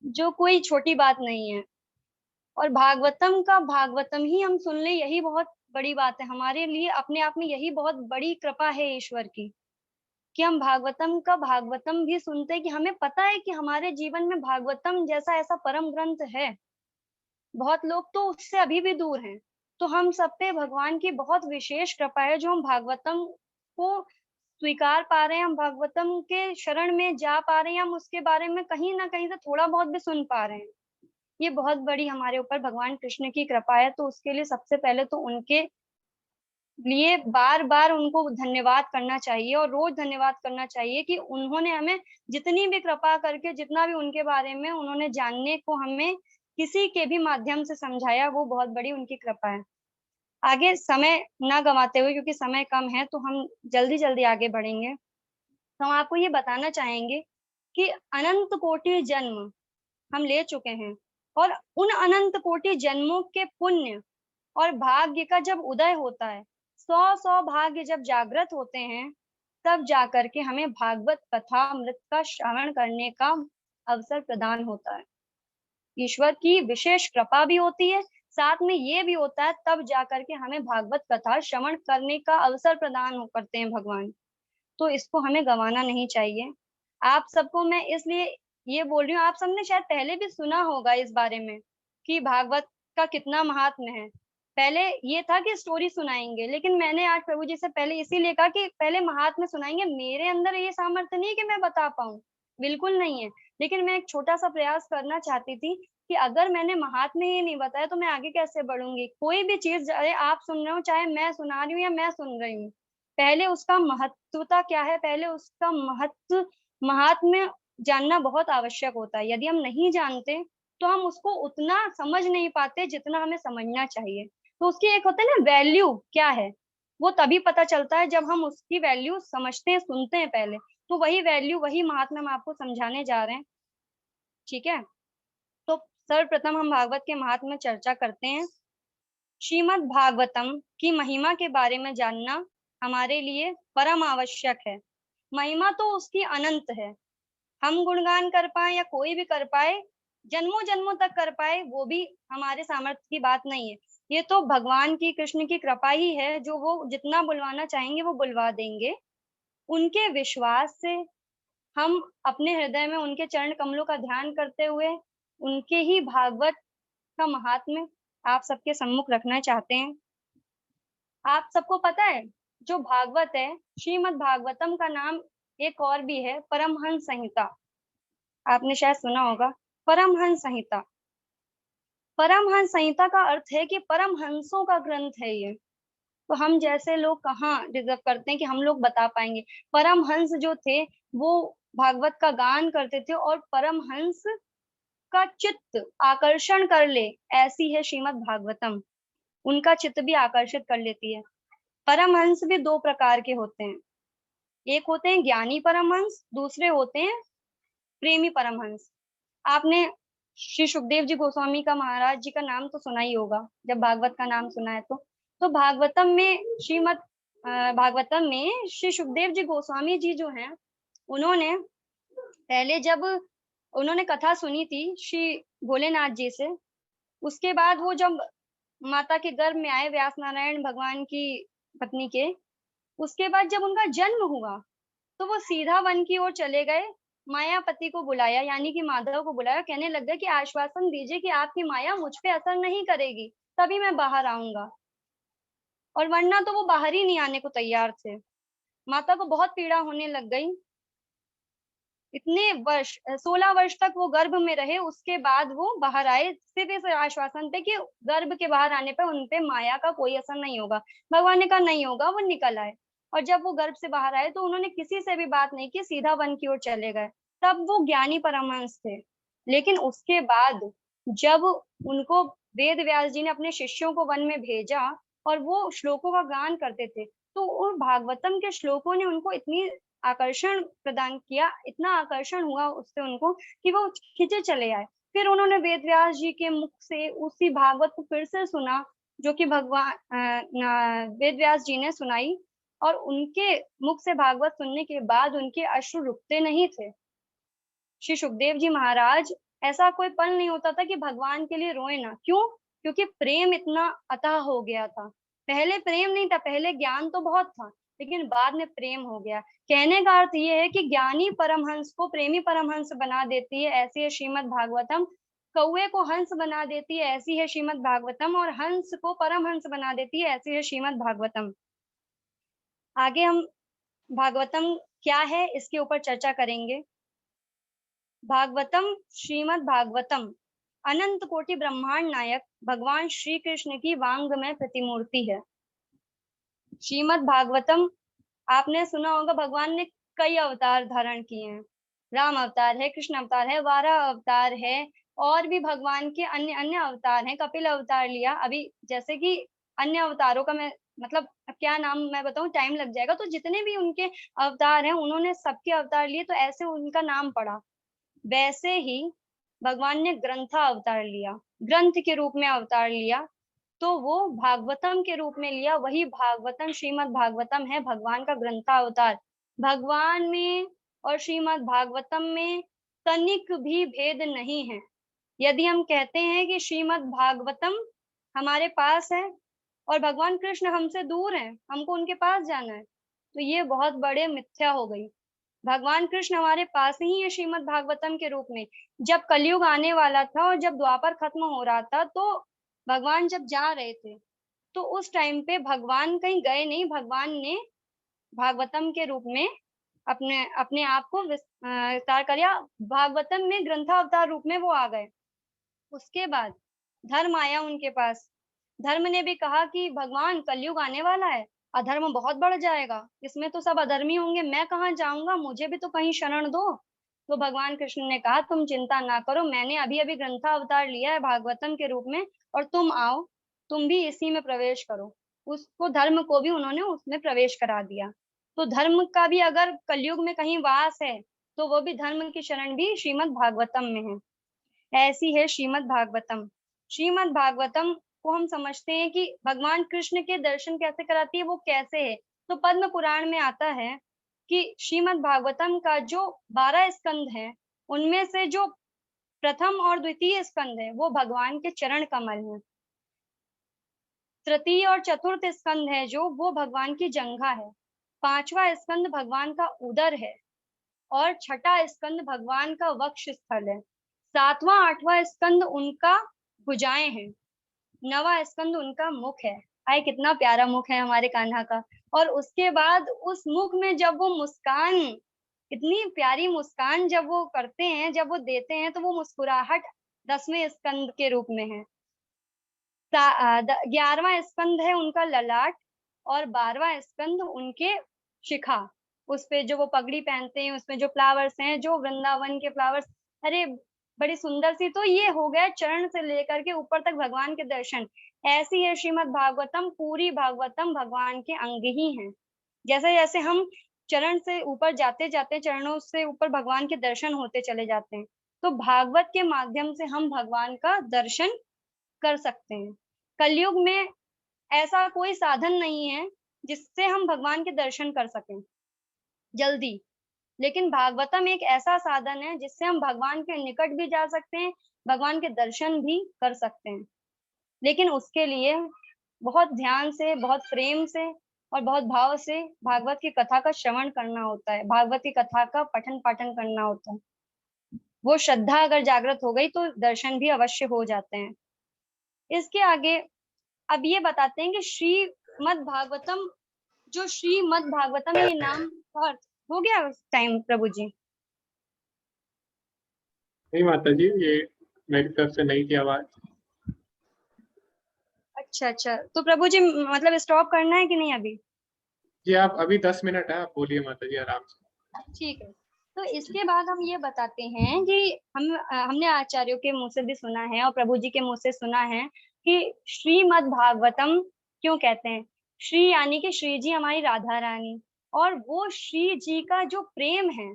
जो कोई छोटी बात नहीं है। और भागवतम का भागवतम ही हम सुन ले, यही बहुत बड़ी बात है हमारे लिए। अपने आप में यही बहुत बड़ी कृपा है ईश्वर की कि हम भागवतम का भागवतम भी सुनते हैं, कि हमें पता है कि हमारे जीवन में भागवतम जैसा ऐसा परम ग्रंथ है। बहुत लोग तो उससे अभी भी दूर हैं। तो हम सब पे भगवान की बहुत विशेष कृपा है जो हम भागवतम को स्वीकार पा रहे हैं, हम भागवतम के शरण में जा पा रहे हैं, हम उसके बारे में कहीं ना कहीं से थोड़ा बहुत भी सुन पा रहे हैं। ये बहुत बड़ी हमारे ऊपर भगवान कृष्ण की कृपा है। तो उसके लिए सबसे पहले तो उनके लिए बार बार उनको धन्यवाद करना चाहिए और रोज धन्यवाद करना चाहिए कि उन्होंने हमें जितनी भी कृपा करके, जितना भी उनके बारे में उन्होंने जानने को हमें किसी के भी माध्यम से समझाया, वो बहुत बड़ी उनकी कृपा है। आगे समय ना गंवाते हुए, क्योंकि समय कम है, तो हम जल्दी जल्दी आगे बढ़ेंगे। तो हम आपको ये बताना चाहेंगे कि अनंत कोटि जन्म हम ले चुके हैं और उन अनंत कोटि जन्मों के पुण्य और भाग्य का जब उदय होता है, 100 भाग्य जब जागृत होते हैं, तब जाकर के हमें भागवत कथा अमृत का श्रवण करने का अवसर प्रदान होता है। ईश्वर की विशेष कृपा भी होती है, साथ में ये भी होता है तब जाकर के हमें भागवत कथा श्रवण करने का अवसर प्रदान करते हैं भगवान। तो इसको हमें गंवाना नहीं चाहिए। आप सबको मैं इसलिए ये बोल रही हूँ, आप सबने शायद पहले भी सुना होगा इस बारे में कि भागवत का कितना महात्म्य है। पहले ये था कि स्टोरी सुनाएंगे, लेकिन मैंने आज प्रभु जी से पहले इसीलिए कहा कि पहले महात्म्य सुनाएंगे। मेरे अंदर ये सामर्थ्य नहीं कि मैं बता पाऊं, बिल्कुल नहीं है, लेकिन मैं एक छोटा सा प्रयास करना चाहती थी कि अगर मैंने महात्म्य ही नहीं बताया तो मैं आगे कैसे बढ़ूंगी। कोई भी चीज, चाहे आप सुन रहे हो, चाहे मैं सुना रही हूँ या मैं सुन रही हूँ, पहले उसका महत्वता क्या है, पहले उसका महात्म्य जानना बहुत आवश्यक होता है। यदि हम नहीं जानते तो हम उसको उतना समझ नहीं पाते जितना हमें समझना चाहिए। तो उसकी एक होता है ना वैल्यू क्या है, वो तभी पता चलता है जब हम उसकी वैल्यू समझते हैं, सुनते हैं पहले। तो वही वैल्यू, वही महात्म्य हम आपको समझाने जा रहे हैं, ठीक है। तो सर्वप्रथम हम भागवत के महात्म्य में चर्चा करते हैं। श्रीमद् भागवतम की महिमा के बारे में जानना हमारे लिए परम आवश्यक है। महिमा तो उसकी अनंत है। हम गुणगान कर पाए या कोई भी कर पाए, जन्मों जन्मों तक कर पाए, वो भी हमारे सामर्थ्य की बात नहीं है। ये तो भगवान की, कृष्ण की कृपा ही है, जो वो जितना बुलवाना चाहेंगे वो बुलवा देंगे। उनके विश्वास से हम अपने हृदय में उनके चरण कमलों का ध्यान करते हुए उनके ही भागवत का महात्म्य आप सबके सम्मुख रखना चाहते हैं। आप सबको पता है जो भागवत है, श्रीमद् भागवतम का नाम एक और भी है, परमहंस संहिता। आपने शायद सुना होगा परमहंस संहिता। परमहंस संहिता का अर्थ है कि परमहंसों का ग्रंथ है ये। तो हम जैसे लोग कहाँ डिजर्व करते हैं कि हम लोग बता पाएंगे। परमहंस जो थे वो भागवत का गान करते थे और परमहंस का चित्त आकर्षण कर ले, ऐसी है श्रीमद् भागवतम। उनका चित्त भी आकर्षित कर लेती है। परमहंस भी दो प्रकार के होते हैं, एक होते हैं ज्ञानी परमहंस, दूसरे होते हैं प्रेमी परमहंस। आपने श्री सुखदेव जी गोस्वामी का, महाराज जी का नाम तो सुना ही होगा जब भागवत का नाम सुना है तो भागवतम में भागवतम में श्री सुखदेव जी गोस्वामी जी जो हैं, उन्होंने पहले जब उन्होंने कथा सुनी थी श्री भोलेनाथ जी से, उसके बाद वो जब माता के गर्भ में आए व्यास नारायण भगवान की पत्नी के, उसके बाद जब उनका जन्म हुआ तो वो सीधा वन की ओर चले गए। मायापति को बुलाया, यानी कि माधव को बुलाया, कहने लग गए कि आश्वासन दीजिए कि आपकी माया मुझ पे असर नहीं करेगी, तभी मैं बाहर आऊंगा। और वरना तो वो बाहर ही नहीं आने को तैयार थे। माता को बहुत पीड़ा होने लग गई। इतने वर्ष 16 वर्ष तक वो गर्भ में रहे, उसके बाद वो बाहर आए सिर्फ इस आश्वासन पे कि गर्भ के बाहर आने पे उनपे माया का कोई असर नहीं होगा। भगवान ने कहा नहीं होगा, वो निकल आए। और जब वो गर्भ से बाहर आए तो उन्होंने किसी से भी बात नहीं की, सीधा वन की ओर चले गए। तब वो ज्ञानी परमहंस थे। लेकिन उसके बाद जब उनको वेद व्यास जी ने अपने शिष्यों को वन में भेजा और वो श्लोकों का गान करते थे, तो उन भागवतम के श्लोकों ने उनको इतनी आकर्षण प्रदान किया, इतना आकर्षण हुआ उससे उनको कि वो खिंचे चले आए। फिर उन्होंने वेद व्यास जी के मुख से उसी भागवत को फिर से सुना, जो कि भगवान वेद व्यास जी ने सुनाई, और उनके मुख से भागवत सुनने के बाद उनके अश्रु रुकते नहीं थे। श्री सुखदेव जी महाराज, ऐसा कोई पल नहीं होता था कि भगवान के लिए रोए ना। क्यों? क्योंकि प्रेम इतना अथाह हो गया था। पहले प्रेम नहीं था, पहले ज्ञान तो बहुत था, लेकिन बाद में प्रेम हो गया। कहने का अर्थ ये है कि ज्ञानी परमहंस को प्रेमी परमहंस बना देती है, ऐसी है श्रीमद् भागवतम। कौए को हंस बना देती है, ऐसी है श्रीमद् भागवतम। और हंस को परमहंस बना देती है, ऐसी है श्रीमद् भागवतम। आगे हम भागवतम क्या है इसके ऊपर चर्चा करेंगे। भागवतम, श्रीमद् भागवतम अनंत कोटि ब्रह्मांड नायक भगवान श्री कृष्ण की वांगमय प्रतिमूर्ति है। श्रीमद् भागवतम आपने सुना होगा, भगवान ने कई अवतार धारण किए हैं। राम अवतार है, कृष्ण अवतार है, वाराह अवतार है, और भी भगवान के अन्य अन्य अवतार हैं। कपिल अवतार लिया अभी, जैसे कि अन्य अवतारों का मैं मतलब क्या नाम मैं बताऊं, टाइम लग जाएगा। तो जितने भी उनके अवतार हैं, उन्होंने सबके अवतार लिए, तो ऐसे उनका नाम पड़ा। वैसे ही भगवान ने ग्रंथा अवतार लिया, ग्रंथ के रूप में अवतार लिया, तो वो भागवतम के रूप में लिया। वही भागवतम, श्रीमद् भागवतम है भगवान का ग्रंथा अवतार। भगवान में और श्रीमद् भागवतम में तनिक भी भेद नहीं है। यदि हम कहते हैं कि श्रीमद् भागवतम हमारे पास है और भगवान कृष्ण हमसे दूर हैं, हमको उनके पास जाना है, तो ये बहुत बड़े मिथ्या हो गई। भगवान कृष्ण हमारे पास ही है श्रीमद् भागवतम के रूप में। जब कलयुग आने वाला था और जब द्वापर खत्म हो रहा था, तो भगवान जब जा रहे थे, तो उस टाइम पे भगवान कहीं गए नहीं, भगवान ने भागवतम के रूप में अपने अपने आप को विस्तार किया। भागवतम में ग्रंथावतार रूप में वो आ गए। उसके बाद धर्म आया उनके पास। धर्म ने भी कहा कि भगवान कलयुग आने वाला है, अधर्म बहुत बढ़ जाएगा, इसमें तो सब अधर्मी होंगे, मैं कहाँ जाऊंगा, मुझे भी तो कहीं शरण दो। तो भगवान कृष्ण ने कहा, तुम चिंता ना करो, मैंने अभी अभी ग्रंथा अवतार लिया है भागवतम के रूप में, और तुम आओ, तुम भी इसी में प्रवेश करो। उसको, धर्म को भी उन्होंने उसमें प्रवेश करा दिया। तो धर्म का भी अगर कलयुग में कहीं वास है, तो वो भी धर्म की शरण भी श्रीमद् भागवतम में है। ऐसी है श्रीमद् भागवतम। श्रीमद् भागवतम को हम समझते हैं कि भगवान कृष्ण के दर्शन कैसे कराती है, वो कैसे है। तो पद्म पुराण में आता है कि श्रीमद् भागवतम का जो 12 स्कंद है, उनमें से जो प्रथम और द्वितीय स्कंद है वो भगवान के चरण कमल है। तृतीय और चतुर्थ स्कंद है जो, वो भगवान की जंघा है। पांचवा स्कंद भगवान का उदर है, और छठा स्कंद भगवान का वक्ष स्थल है। सातवां आठवां स्कंद उनका भुजाएं हैं। नवा स्कंद उनका मुख है। आए कितना प्यारा मुख है हमारे कान्हा का। और उसके बाद उस मुख में जब वो मुस्कान, इतनी प्यारी मुस्कान जब वो करते हैं, जब वो देते हैं, तो वो मुस्कुराहट 10वें स्कंद के रूप में है। 11वां स्कंद है उनका ललाट, और 12वां स्कंद उनके शिखा। उस पे जो वो पगड़ी पहनते हैं, उसमें जो फ्लावर्स हैं, जो वृंदावन के फ्लावर्स, अरे बड़ी सुंदर सी। तो ये हो गया चरण से लेकर के ऊपर तक भगवान के दर्शन। ऐसी है श्रीमद् भागवतम। पूरी भागवतम भगवान के अंग ही हैं। जैसे जैसे हम चरण से ऊपर जाते जाते, चरणों से ऊपर भगवान के दर्शन होते चले जाते हैं। तो भागवत के माध्यम से हम भगवान का दर्शन कर सकते हैं। कलयुग में ऐसा कोई साधन नहीं है जिससे हम भगवान के दर्शन कर सकें जल्दी, लेकिन भागवतम एक ऐसा साधन है जिससे हम भगवान के निकट भी जा सकते हैं, भगवान के दर्शन भी कर सकते हैं। लेकिन उसके लिए बहुत ध्यान से, बहुत प्रेम से और बहुत भाव से भागवत की कथा का श्रवण करना होता है, भागवत की कथा का पठन पाठन करना होता है। वो श्रद्धा अगर जागृत हो गई तो दर्शन भी अवश्य हो जाते हैं। इसके आगे अब ये बताते हैं कि श्रीमद् भागवतम, जो श्रीमद् भागवतम ये नाम का अर्थ हो गया टाइम प्रभु जी? नहीं माता जी, ये मेरी तरफ से नहीं थी आवाज। अच्छा, तो प्रभु जी मतलब स्टॉप करना है कि नहीं अभी? जी आप अभी 10 मिनट है, आप बोलिए माता जी आराम से। ठीक है। तो इसके बाद हम ये बताते हैं कि हमने आचार्यों के मुंह से भी सुना है और प्रभु जी के मुंह से सुना है कि श्रीमद् भागवतम क्यों कहते हैं। श्री यानी कि श्री जी हमारी राधा रानी, और वो श्री जी का जो प्रेम है,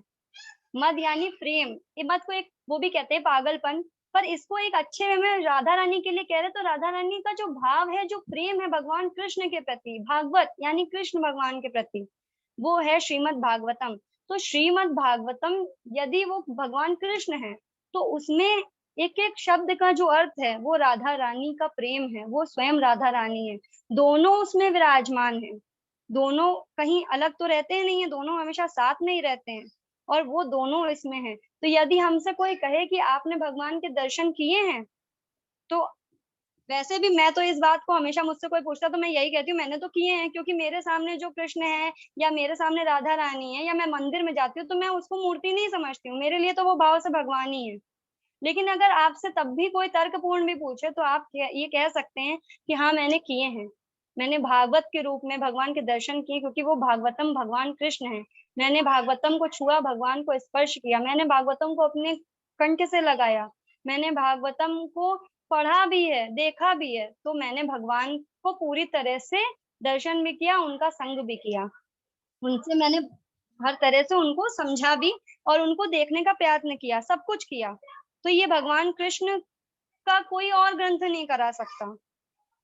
मद यानी प्रेम, ये मद को एक वो भी कहते हैं पागलपन, पर इसको एक अच्छे वे में राधा रानी के लिए कह रहे, तो राधा रानी का जो भाव है, जो प्रेम है भगवान कृष्ण के प्रति, भागवत यानी कृष्ण भगवान के प्रति, वो है श्रीमद् भागवतम। तो श्रीमद् भागवतम यदि वो भगवान कृष्ण है, तो उसमें एक एक शब्द का जो अर्थ है वो राधा रानी का प्रेम है, वो स्वयं राधा रानी है, दोनों उसमें विराजमान है, दोनों कहीं अलग तो रहते नहीं है, दोनों हमेशा साथ में ही रहते हैं, और वो दोनों इसमें है। तो यदि हमसे कोई कहे कि आपने भगवान के दर्शन किए हैं, तो वैसे भी मैं तो इस बात को हमेशा, मुझसे कोई पूछता तो मैं यही कहती हूँ मैंने तो किए हैं, क्योंकि मेरे सामने जो कृष्ण है या मेरे सामने राधा रानी है, या मैं मंदिर में जाती हूँ तो मैं उसको मूर्ति नहीं समझती हूँ, मेरे लिए तो वो भाव से भगवान ही है। लेकिन अगर आपसे तब भी कोई तर्कपूर्ण भी पूछे तो आप ये कह सकते हैं कि हाँ मैंने किए हैं, मैंने भागवत के रूप में भगवान के दर्शन किए, क्योंकि वो भागवतम भगवान कृष्ण है, मैंने भागवतम को छुआ, भगवान को स्पर्श किया, मैंने भागवतम को अपने कंठ से लगाया, मैंने भागवतम को पढ़ा भी है, देखा भी है, तो मैंने भगवान को पूरी तरह से दर्शन भी किया, उनका संग भी किया, उनसे मैंने हर तरह से उनको समझा भी और उनको देखने का प्रयत्न किया, सब कुछ किया। तो ये भगवान कृष्ण का कोई और ग्रंथ नहीं करा सकता।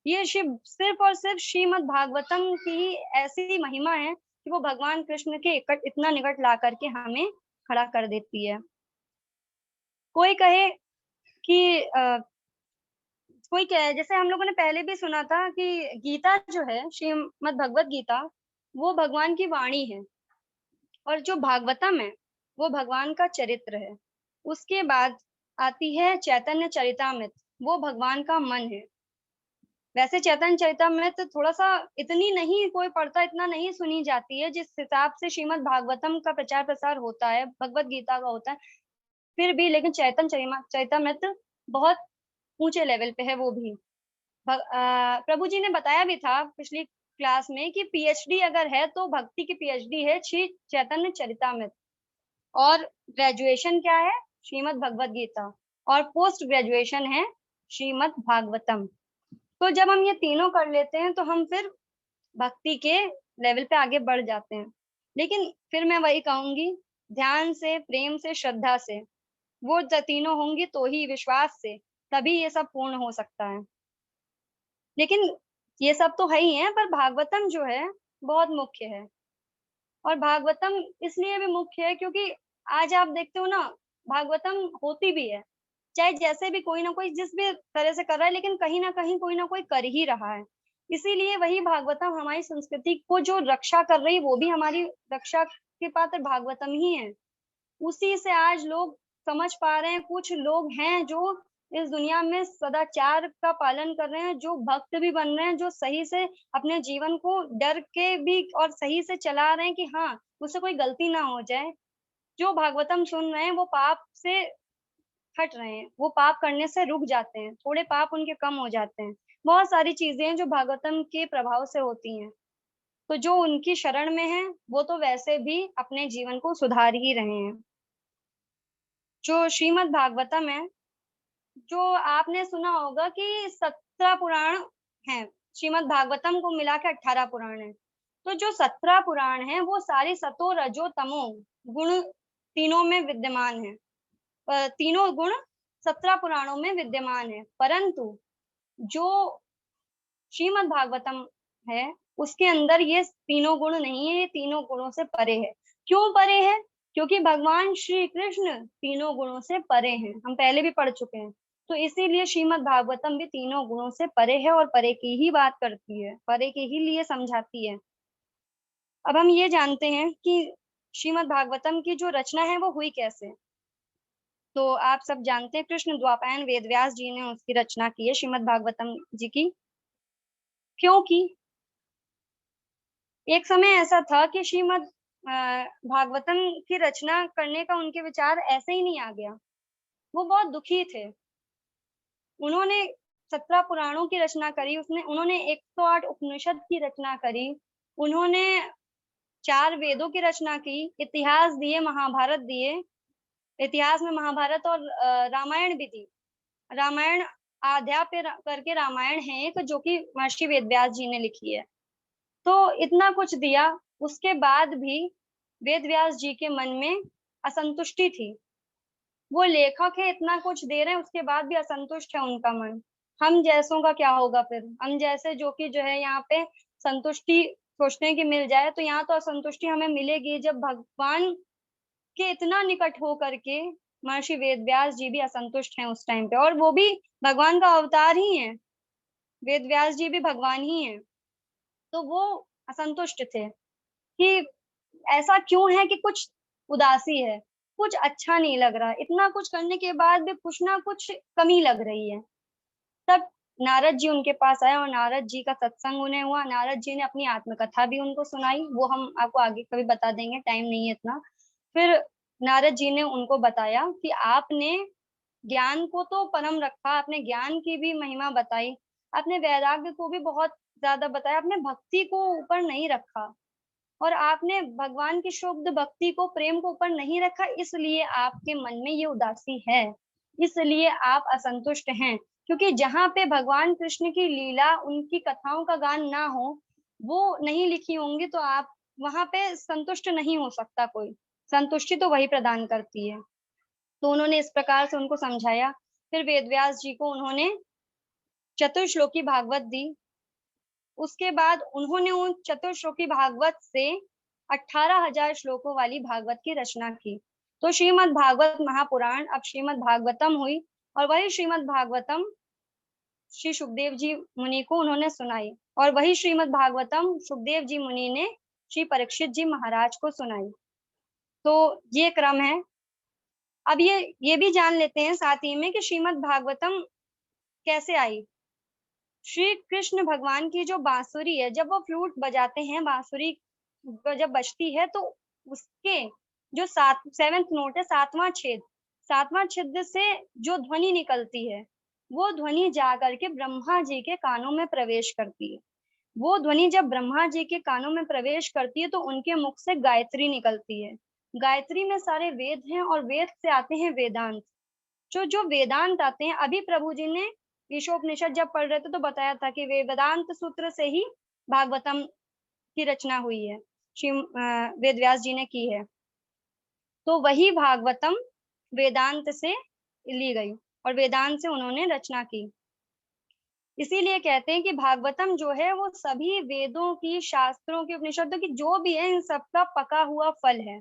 ये शिव सिर्फ और सिर्फ श्रीमद् भागवतम की ऐसी महिमा है कि वो भगवान कृष्ण के इतना निकट ला करके हमें खड़ा कर देती है। कोई कहे कि कोई कहे, जैसे हम लोगों ने पहले भी सुना था कि गीता जो है, श्रीमद् भगवत गीता, वो भगवान की वाणी है, और जो भागवतम है वो भगवान का चरित्र है। उसके बाद आती है चैतन्य चरितामृत, वो भगवान का मन है। वैसे चैतन्य चरितामृत थोड़ा सा इतनी नहीं कोई पढ़ता, इतना नहीं सुनी जाती है जिस हिसाब से श्रीमद् भागवतम का प्रचार प्रसार होता है, भगवत गीता का होता है, फिर भी लेकिन चैतन्य चरितामृत बहुत ऊंचे लेवल पे है वो भी। प्रभु जी ने बताया भी था पिछली क्लास में कि पीएचडी अगर है तो भक्ति की पीएचडी है श्री चैतन्य चरितामृत, और ग्रेजुएशन क्या है, श्रीमद् भगवत गीता, और पोस्ट ग्रेजुएशन है श्रीमद् भागवतम। तो जब हम ये तीनों कर लेते हैं तो हम फिर भक्ति के लेवल पे आगे बढ़ जाते हैं। लेकिन फिर मैं वही कहूंगी, ध्यान से, प्रेम से, श्रद्धा से, वो तीनों होंगी तो ही, विश्वास से, तभी ये सब पूर्ण हो सकता है। लेकिन ये सब तो है ही है, पर भागवतम जो है बहुत मुख्य है, और भागवतम इसलिए भी मुख्य है क्योंकि आज आप देखते हो ना, भागवतम होती भी है, चाहे जैसे भी कोई ना कोई जिस भी तरह से कर रहा है, लेकिन कहीं ना कहीं कोई ना कोई कर ही रहा है। इसीलिए वही भागवतम हमारी संस्कृति को जो रक्षा कर रही, वो भी हमारी रक्षा के पात्र भागवतम ही है। उसी से आज लोग समझ पा रहे हैं, कुछ लोग हैं जो इस दुनिया में सदाचार का पालन कर रहे हैं, जो भक्त भी बन रहे हैं, जो सही से अपने जीवन को डर के भी और सही से चला रहे हैं कि हाँ मुझसे कोई गलती ना हो जाए। जो भागवतम सुन रहे हैं वो पाप से हट रहे हैं, वो पाप करने से रुक जाते हैं, थोड़े पाप उनके कम हो जाते हैं। बहुत सारी चीजें हैं जो भागवतम के प्रभाव से होती हैं। तो जो उनकी शरण में है वो तो वैसे भी अपने जीवन को सुधार ही रहे हैं। जो श्रीमद् भागवतम है, जो आपने सुना होगा कि 17 पुराण हैं, श्रीमद् भागवतम को मिला के 18 पुराण है। तो जो 17 पुराण है वो सारी सतो रजो तमो गुण तीनों में विद्यमान है, तीनों गुण 17 पुराणों में विद्यमान है, परंतु जो श्रीमद् भागवतम है उसके अंदर ये तीनों गुण नहीं है, ये तीनों गुणों से परे है। क्यों परे है? क्योंकि भगवान श्री कृष्ण तीनों गुणों से परे हैं, हम पहले भी पढ़ चुके हैं। तो इसीलिए श्रीमद् भागवतम भी तीनों गुणों से परे है और परे की ही बात करती है, परे के ही लिए समझाती है। अब हम ये जानते हैं कि श्रीमद् भागवतम की जो रचना है वो हुई कैसे। तो आप सब जानते हैं कृष्ण द्वापायन वेद व्यास जी ने उसकी रचना की है, श्रीमद् भागवतम जी की। क्योंकि एक समय ऐसा था कि श्रीमद् भागवतम की रचना करने का उनके विचार ऐसे ही नहीं आ गया, वो बहुत दुखी थे। उन्होंने 17 पुराणों की रचना करी, उन्होंने 108 उपनिषद की रचना करी, उन्होंने 4 वेदों की रचना की, इतिहास दिए, महाभारत दिए। इतिहास में महाभारत और रामायण भी थी। रामायण आध्यात्म करके रामायण है एक, जो कि महर्षि वेदव्यास जी ने लिखी है। तो इतना कुछ दिया, उसके बाद भी वेदव्यास जी के मन में असंतुष्टि थी। वो लेखक है, इतना कुछ दे रहे हैं, उसके बाद भी असंतुष्ट है उनका मन। हम जैसों का क्या होगा फिर? हम जैसे जो कि जो है यहाँ पे संतुष्टि सोचते हैं कि मिल जाए, तो यहाँ तो असंतुष्टि हमें मिलेगी जब भगवान के इतना निकट हो करके महर्षि वेदव्यास जी भी असंतुष्ट हैं उस टाइम पे, और वो भी भगवान का अवतार ही है। वेदव्यास जी भी भगवान ही है। तो वो असंतुष्ट थे कि ऐसा क्यों है कि कुछ उदासी है, कुछ अच्छा नहीं लग रहा, इतना कुछ करने के बाद भी कुछ ना कुछ कमी लग रही है। तब नारद जी उनके पास आए और नारद जी का सत्संग उन्हें हुआ। नारद जी ने अपनी आत्मकथा भी उनको सुनाई, वो हम आपको आगे कभी बता देंगे, टाइम नहीं है इतना। फिर नारद जी ने उनको बताया कि आपने ज्ञान को तो परम रखा, आपने ज्ञान की भी महिमा बताई, आपने वैराग्य को भी बहुत ज्यादा बताया, आपने भक्ति को ऊपर नहीं रखा, और आपने भगवान की शुद्ध भक्ति को, प्रेम को ऊपर नहीं रखा, इसलिए आपके मन में ये उदासी है, इसलिए आप असंतुष्ट हैं। क्योंकि जहाँ पे भगवान कृष्ण की लीला, उनकी कथाओं का गान ना हो, वो नहीं लिखी होंगी, तो आप वहां पे संतुष्ट नहीं हो सकता कोई। संतुष्टि तो वही प्रदान करती है। तो उन्होंने इस प्रकार से उनको समझाया। फिर वेदव्यास जी को उन्होंने चतुर्श्लोकी भागवत दी। उसके बाद उन्होंने उन चतुर्श्लोकी भागवत से 18,000 श्लोकों वाली भागवत की रचना की। तो श्रीमद् भागवत महापुराण अब श्रीमद् भागवतम हुई, और वही श्रीमद् भागवतम श्री सुखदेव जी मुनि को उन्होंने सुनाई, और वही श्रीमद् भागवतम सुखदेव जी मुनि ने श्री परीक्षित जी महाराज को सुनाई। तो ये क्रम है। अब ये भी जान लेते हैं साथ ही में कि श्रीमद् भागवतम कैसे आई। श्री कृष्ण भगवान की जो बांसुरी है, जब वो फ्लूट बजाते हैं, बांसुरी जब बजती है, तो उसके जो 7वें नोट है, 7वां छेद से जो ध्वनि निकलती है, वो ध्वनि जाकर के ब्रह्मा जी के कानों में प्रवेश करती है। वो ध्वनि जब ब्रह्मा जी के कानों में प्रवेश करती है, तो उनके मुख से गायत्री निकलती है। गायत्री में सारे वेद हैं, और वेद से आते हैं वेदांत। जो वेदांत आते हैं, अभी प्रभु जी ने ईशोपनिषद जब पढ़ रहे थे तो बताया था कि वेदांत सूत्र से ही भागवतम की रचना हुई है, श्री वेदव्यास जी ने की है। तो वही भागवतम वेदांत से ली गई, और वेदांत से उन्होंने रचना की। इसीलिए कहते हैं कि भागवतम जो है वो सभी वेदों की, शास्त्रों की, उपनिषदों की, जो भी है, इन सबका पका हुआ फल है।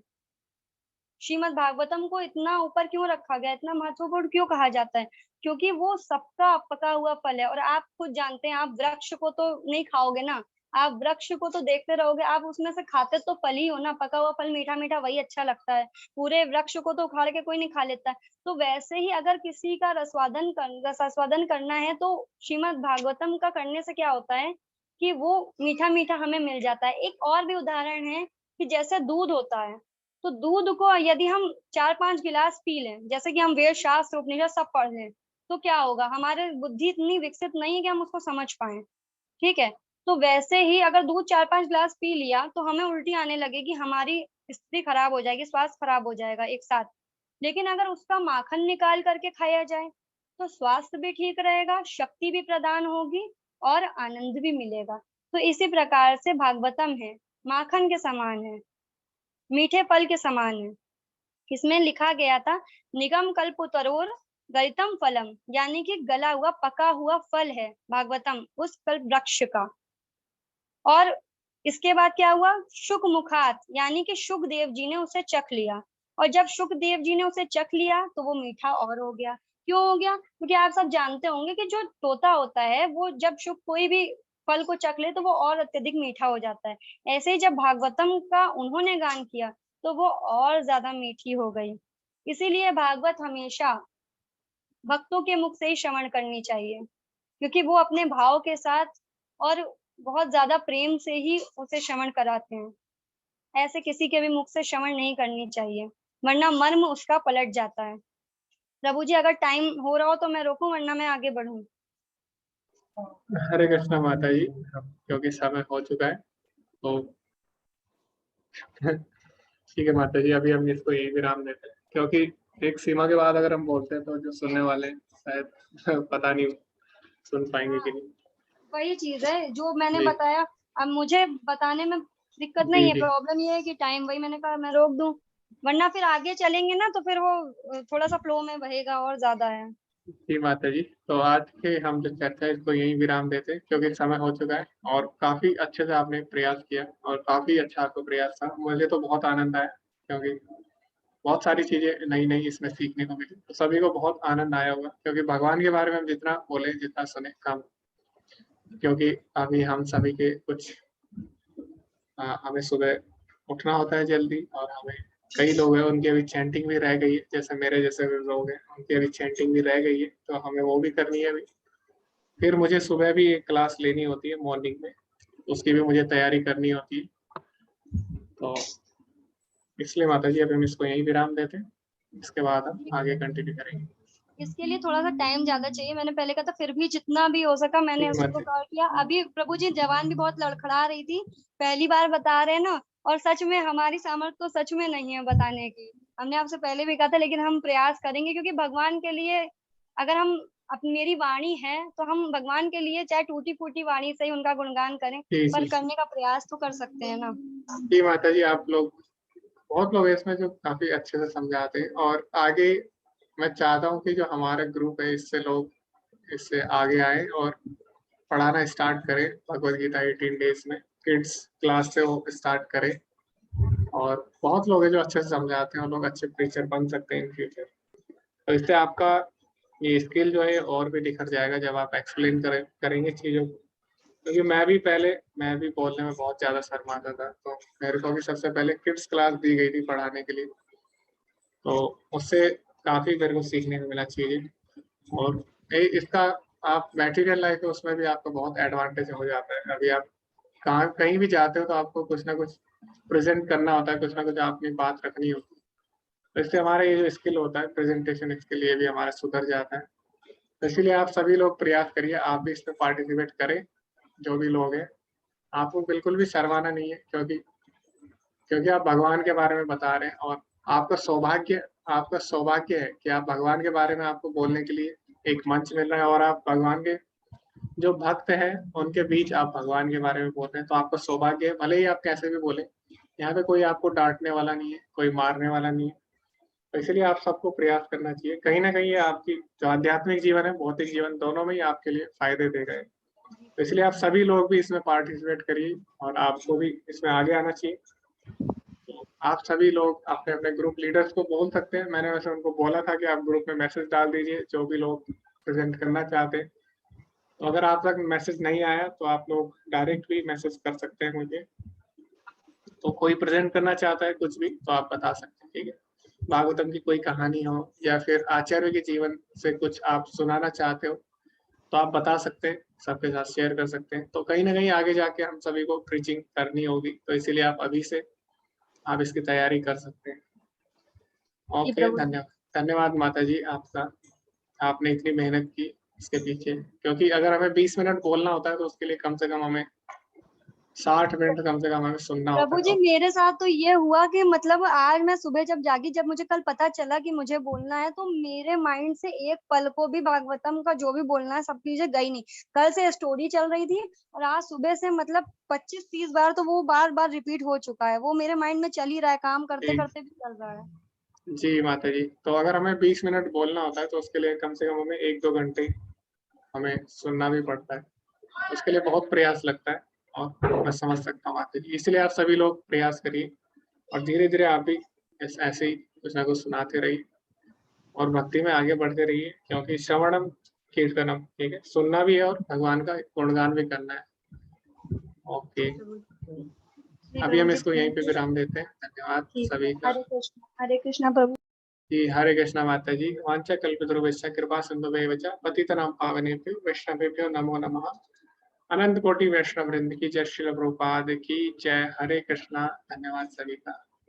श्रीमद् भागवतम को इतना ऊपर क्यों रखा गया, इतना महत्वपूर्ण क्यों कहा जाता है? क्योंकि वो सबका पका हुआ फल है। और आप खुद जानते हैं, आप वृक्ष को तो नहीं खाओगे ना, आप वृक्ष को तो देखते रहोगे, आप उसमें से खाते तो फल ही हो ना, पका हुआ फल मीठा मीठा वही अच्छा लगता है। पूरे वृक्ष को तो उखाड़ के कोई नहीं खा लेता है। तो वैसे ही अगर किसी का रसास्वादन करना है, तो श्रीमद् भागवतम का करने से क्या होता है कि वो मीठा मीठा हमें मिल जाता है। एक और भी उदाहरण है कि जैसे दूध होता है, तो दूध को यदि हम 4-5 गिलास पी लें, जैसे कि हम वेद शास्त्र उपनिषद सब पढ़ लें, तो क्या होगा, हमारे बुद्धि इतनी विकसित नहीं है कि हम उसको समझ पाए। ठीक है, तो वैसे ही अगर दूध 4-5 गिलास पी लिया, तो हमें उल्टी आने लगेगी, हमारी स्थिति खराब हो जाएगी, स्वास्थ्य खराब हो जाएगा एक साथ। लेकिन अगर उसका माखन निकाल करके खाया जाए, तो स्वास्थ्य भी ठीक रहेगा, शक्ति भी प्रदान होगी, और आनंद भी मिलेगा। तो इसी प्रकार से भागवतम है, माखन के समान है, मीठे फल के समान है। इसमें लिखा गया था, निगम कल्पतरोर गलितम फलम, यानी कि गला हुआ पका हुआ फल है भागवतम, उस कल्प वृक्ष का। और इसके बाद क्या हुआ, शुक मुखात, यानी कि शुकदेव जी ने उसे चख लिया। और जब शुकदेव जी ने उसे चख लिया, तो वो मीठा और हो गया। क्यों हो गया? क्योंकि आप सब जानते होंगे कि जो तोता होता है, वो जब शुक कोई भी फल को चख ले, तो वो और अत्यधिक मीठा हो जाता है। ऐसे ही जब भागवतम का उन्होंने गान किया, तो वो और ज्यादा मीठी हो गई। इसीलिए भागवत हमेशा भक्तों के मुख से ही श्रवण करनी चाहिए, क्योंकि वो अपने भाव के साथ और बहुत ज्यादा प्रेम से ही उसे श्रवण कराते हैं। ऐसे किसी के भी मुख से श्रवण नहीं करनी चाहिए, वरना मर्म उसका पलट जाता है। प्रभु जी, अगर टाइम हो रहा हो तो मैं रोकूं, वरना मैं आगे बढ़ूं। हरे कृष्णा माता जी, अब क्योंकि समय हो चुका है, तो ठीक है माता जी, अभी हम इसको यही विराम देते हैं, क्योंकि एक सीमा के बाद अगर हम बोलते हैं तो जो सुनने वाले हैं, शायद पता नहीं सुन पाएंगे कि नहीं। वही चीज है जो मैंने जी बताया। अब मुझे बताने में दिक्कत जी नहीं है, जी प्रॉब्लम ये है कि टाइम, वही मैंने कहा मैं रोक दूं, वरना फिर आगे चलेंगे ना तो फिर वो थोड़ा सा फ्लो में बहेगा और ज्यादा है। जी माता जी, तो आज के हम जो चर्चा है इसको यही विराम देते हैं, क्योंकि समय हो चुका है और काफी अच्छे से आपने प्रयास किया और काफी अच्छा आपको प्रयास था। मुझे तो बहुत आनंद आया, क्योंकि बहुत सारी चीजें नई नई इसमें सीखने को मिली। तो सभी को बहुत आनंद आया होगा, क्योंकि भगवान के बारे में हम जितना बोले जितना सुने कम, क्योंकि अभी हम सभी के कुछ हमें सुबह उठना होता है जल्दी, और हमें कई लोग हैं उनकी अभी चैंटिंग भी रह गई है, जैसे मेरे जैसे लोग हैं उनकी अभी चैंटिंग भी रह गई है, तो हमें वो भी करनी है अभी। फिर मुझे सुबह भी एक क्लास लेनी होती है मॉर्निंग में, उसकी भी मुझे तैयारी करनी होती है। तो इसलिए माता जी अभी हम इसको यहीं विराम देते हैं, इसके बाद हम आगे कंटिन्यू करेंगे। इसके लिए थोड़ा सा टाइम ज्यादा चाहिए, मैंने पहले कहा था, फिर भी जितना भी हो सका मैंने ठीक है उसको माता कवर किया। अभी प्रभु जी जवान भी बहुत लड़खड़ा रही थी, पहली बार बता रहे हैं ना, और सच में हमारी सामर्थ्य तो सच में नहीं है बताने की। हमने आपसे पहले भी कहा था, लेकिन हम प्रयास करेंगे, क्योंकि भगवान के लिए अगर हम अपनी मेरी वाणी है तो हम भगवान के लिए चाहे टूटी फूटी वाणी से ही उनका गुणगान करें, जी पर जी करने का प्रयास तो कर सकते हैं ना। जी माता जी, आप लोग बहुत लोग हैं इसमें जो काफी अच्छे से समझाते हैं, और आगे मैं चाहता हूँ कि जो हमारा ग्रुप है इससे लोग इससे आगे आए और पढ़ाना स्टार्ट करें। भगवत गीता 18 डेज में किड्स क्लास से वो स्टार्ट करें, और बहुत लोग हैं जो अच्छे से समझाते हैं और लोग अच्छे टीचर बन सकते हैं इन फ्यूचर। तो इससे आपका ये स्किल जो है और भी निखर जाएगा जब आप एक्सप्लेन करेंगे चीज़ों को। क्योंकि मैं भी बोलने में बहुत ज़्यादा शर्माता था, तो मेरे को भी सबसे पहले किड्स क्लास दी गई थी पढ़ाने के लिए, तो उससे काफ़ी मेरे को सीखने को मिला चीज़ें। और इसका आप मटेरियल लाइफ है उसमें भी आपका बहुत एडवांटेज हो जाता है। अभी आप कहाँ कहीं भी जाते हो तो आपको कुछ ना कुछ प्रेजेंट करना होता है, कुछ ना कुछ अपनी बात रखनी होती है। तो इससे हमारा ये जो स्किल होता है प्रेजेंटेशन, इसके लिए भी हमारा सुधर जाता है। तो इसीलिए आप सभी लोग प्रयास करिए, आप भी इसमें पार्टिसिपेट करें। जो भी लोग हैं, आपको बिल्कुल भी शर्माना नहीं है, क्योंकि क्योंकि आप भगवान के बारे में बता रहे हैं, और आपका सौभाग्य आपका सौभाग्य है कि आप भगवान के बारे में आपको बोलने के लिए एक मंच मिल रहा है, और आप भगवान के जो भक्त हैं उनके बीच आप भगवान के बारे में बोल रहे हैं। तो आपका सौभाग्य है, भले ही आप कैसे भी बोले, यहाँ पे कोई आपको डांटने वाला नहीं है, कोई मारने वाला नहीं है। तो इसलिए आप सबको प्रयास करना चाहिए। कहीं ना कहीं ये आपकी जो आध्यात्मिक जीवन है, भौतिक जीवन, दोनों में ही आपके लिए फायदे दे गए। तो इसलिए आप सभी लोग भी इसमें पार्टिसिपेट करिए, और आपको भी इसमें आगे आना चाहिए। तो आप सभी लोग अपने अपने ग्रुप लीडर्स को बोल सकते हैं। मैंने वैसे उनको बोला था कि आप ग्रुप में मैसेज डाल दीजिए जो भी लोग प्रेजेंट करना चाहते हैं। तो अगर आप तक मैसेज नहीं आया तो आप लोग डायरेक्ट भी मैसेज कर सकते हैं मुझे। तो कोई प्रेजेंट करना चाहता है कुछ भी तो आप बता सकते हैं, ठीक है। भागवतम की कोई कहानी हो या फिर आचार्य के जीवन से कुछ आप सुनाना चाहते हो तो आप बता सकते हैं, सबके साथ शेयर कर सकते हैं। तो कहीं ना कहीं आगे जाके हम सभी को प्रीचिंग करनी होगी, तो इसीलिए आप अभी से आप इसकी तैयारी कर सकते हैं। जी ओके, प्रभु। धन्यवाद। धन्यवाद माता जी आपका, आपने इतनी मेहनत की इसके पीछे, क्योंकि अगर हमें 20 मिनट बोलना होता है तो उसके लिए कम से कम हमें 60 मिनट कम से कम हमें सुनना होता प्रभु है। जी और मेरे साथ तो ये हुआ कि मतलब आज मैं सुबह जब जागी, जब मुझे कल पता चला कि मुझे बोलना है, तो मेरे माइंड से एक पल को भी भागवतम का जो भी बोलना है सब चीजें गई नहीं। कल से स्टोरी चल रही थी, और आज सुबह से मतलब 25-30 बार तो वो बार बार रिपीट हो चुका है, वो मेरे माइंड में चल ही रहा है, काम करते जी करते भी चल रहा है। जी माता जी, तो अगर हमें 20 मिनट बोलना होता है तो उसके लिए कम से कम हमें 1-2 घंटे हमें सुनना भी पड़ता है। उसके लिए बहुत प्रयास लगता है, और मैं समझ सकता हूँ माता जी। इसलिए आप सभी लोग प्रयास करिए, और धीरे धीरे आप भी ऐसे ही कुछ ना कुछ सुनाते रहिए और भक्ति में आगे बढ़ते रहिए, क्योंकि श्रवणम कीर्तनम, ठीक है, सुनना भी है और भगवान का गुणगान भी करना है। ओके, जी अभी प्रभु हम जी, इसको यहीं थैंक पे यू। विराम देते हैं। धन्यवाद ठीक है, सभी का। हरे कृष्णा प्रभु। जी, हरे कृष्णा माता जी। वांछा कल्पतरुभ्यश्च कृपा सिन्धुभ्येव च पतितनां पावनेभ्यो वैष्णवेभ्यो नमो नमः। अनंत कोटि वैष्णव वृंद की जय, श्रील प्रभुपाद की जय। हरे कृष्णा। धन्यवाद सभी का।